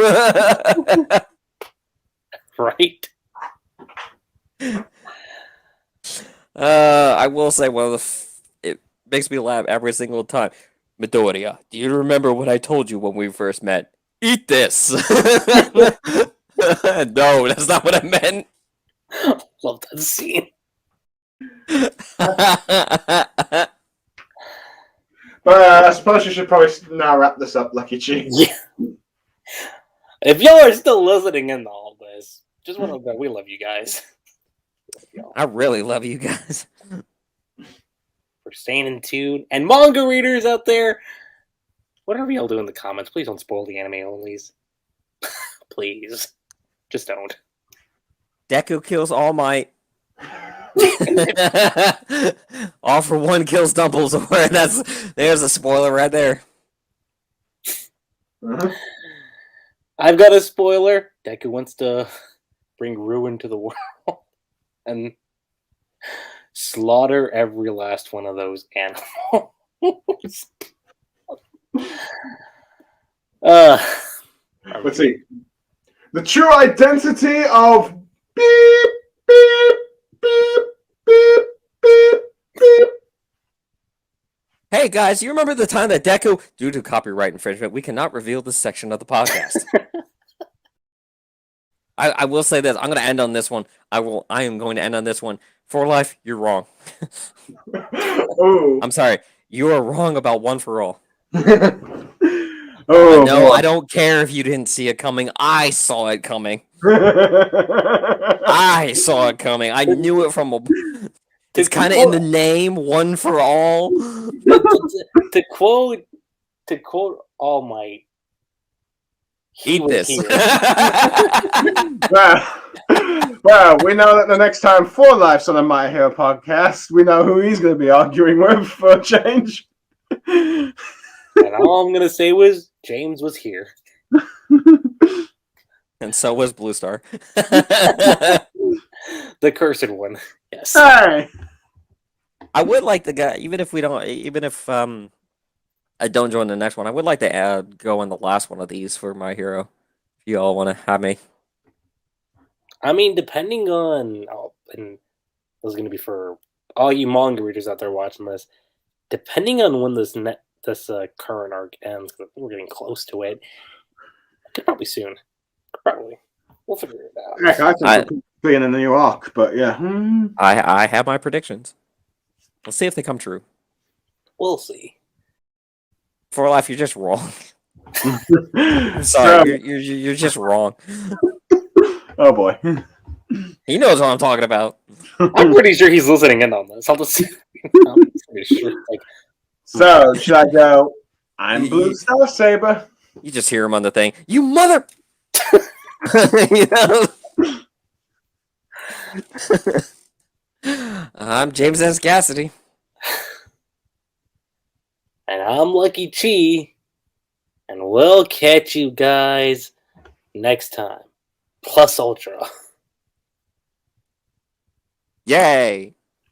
Right? I will say it makes me laugh every single time. Midoriya, do you remember what I told you when we first met? Eat this! No, that's not what I meant. Love that scene. But I suppose you should probably now wrap this up, Lucky Chi. Yeah. If y'all are still listening in to all this, just want to know we love you guys. I really love you guys. For staying in tune. And manga readers out there, whatever y'all do in the comments, please don't spoil the anime onlys. Please. Just don't. Deku kills All Might. All for one kills Dumbledore. There's a spoiler right there. Uh-huh. I've got a spoiler. Deku wants to bring ruin to the world and slaughter every last one of those animals. Let's see. The true identity of beep, beep, beep, beep, beep, beep. Hey guys, you remember the time that Deku, due to copyright infringement, we cannot reveal this section of the podcast. I will say this. I'm going to end on this one. I am going to end on this one. For Life, you're wrong. Oh. I'm sorry. You are wrong about One for All. Oh, No, I don't care if you didn't see it coming. I saw it coming. I saw it coming. I knew it from a... It's kind of in the name, one for all. to quote All Might. He Eat was this. here. Well, we know that the next time For Life's on a My Hero podcast, we know who he's going to be arguing with for a change. And all I'm gonna say was James was here. And so was Blue Star. The cursed one. Yes. Hey! I would like to go, even if I don't join the next one, I would like to go on the last one of these for My Hero. If you all want to have me. I mean, depending on, and this is going to be for all you manga readers out there watching this, depending on when this current arc ends, because we're getting close to it, could probably soon. Probably. We'll figure it out. Heck, I think we'll be in a new arc, but yeah. I have my predictions. Let's see if they come true. We'll see. For Life, you're just wrong. I'm sorry, you're just wrong. Oh boy. He knows what I'm talking about. I'm pretty sure he's listening in on this. I'm pretty sure. So, should I go? I'm BlueStarSaber. You just hear him on the thing. You mother. You know? I'm James S Cassidy. And I'm Lucky Chi. And we'll catch you guys next time. Plus Ultra. Yay!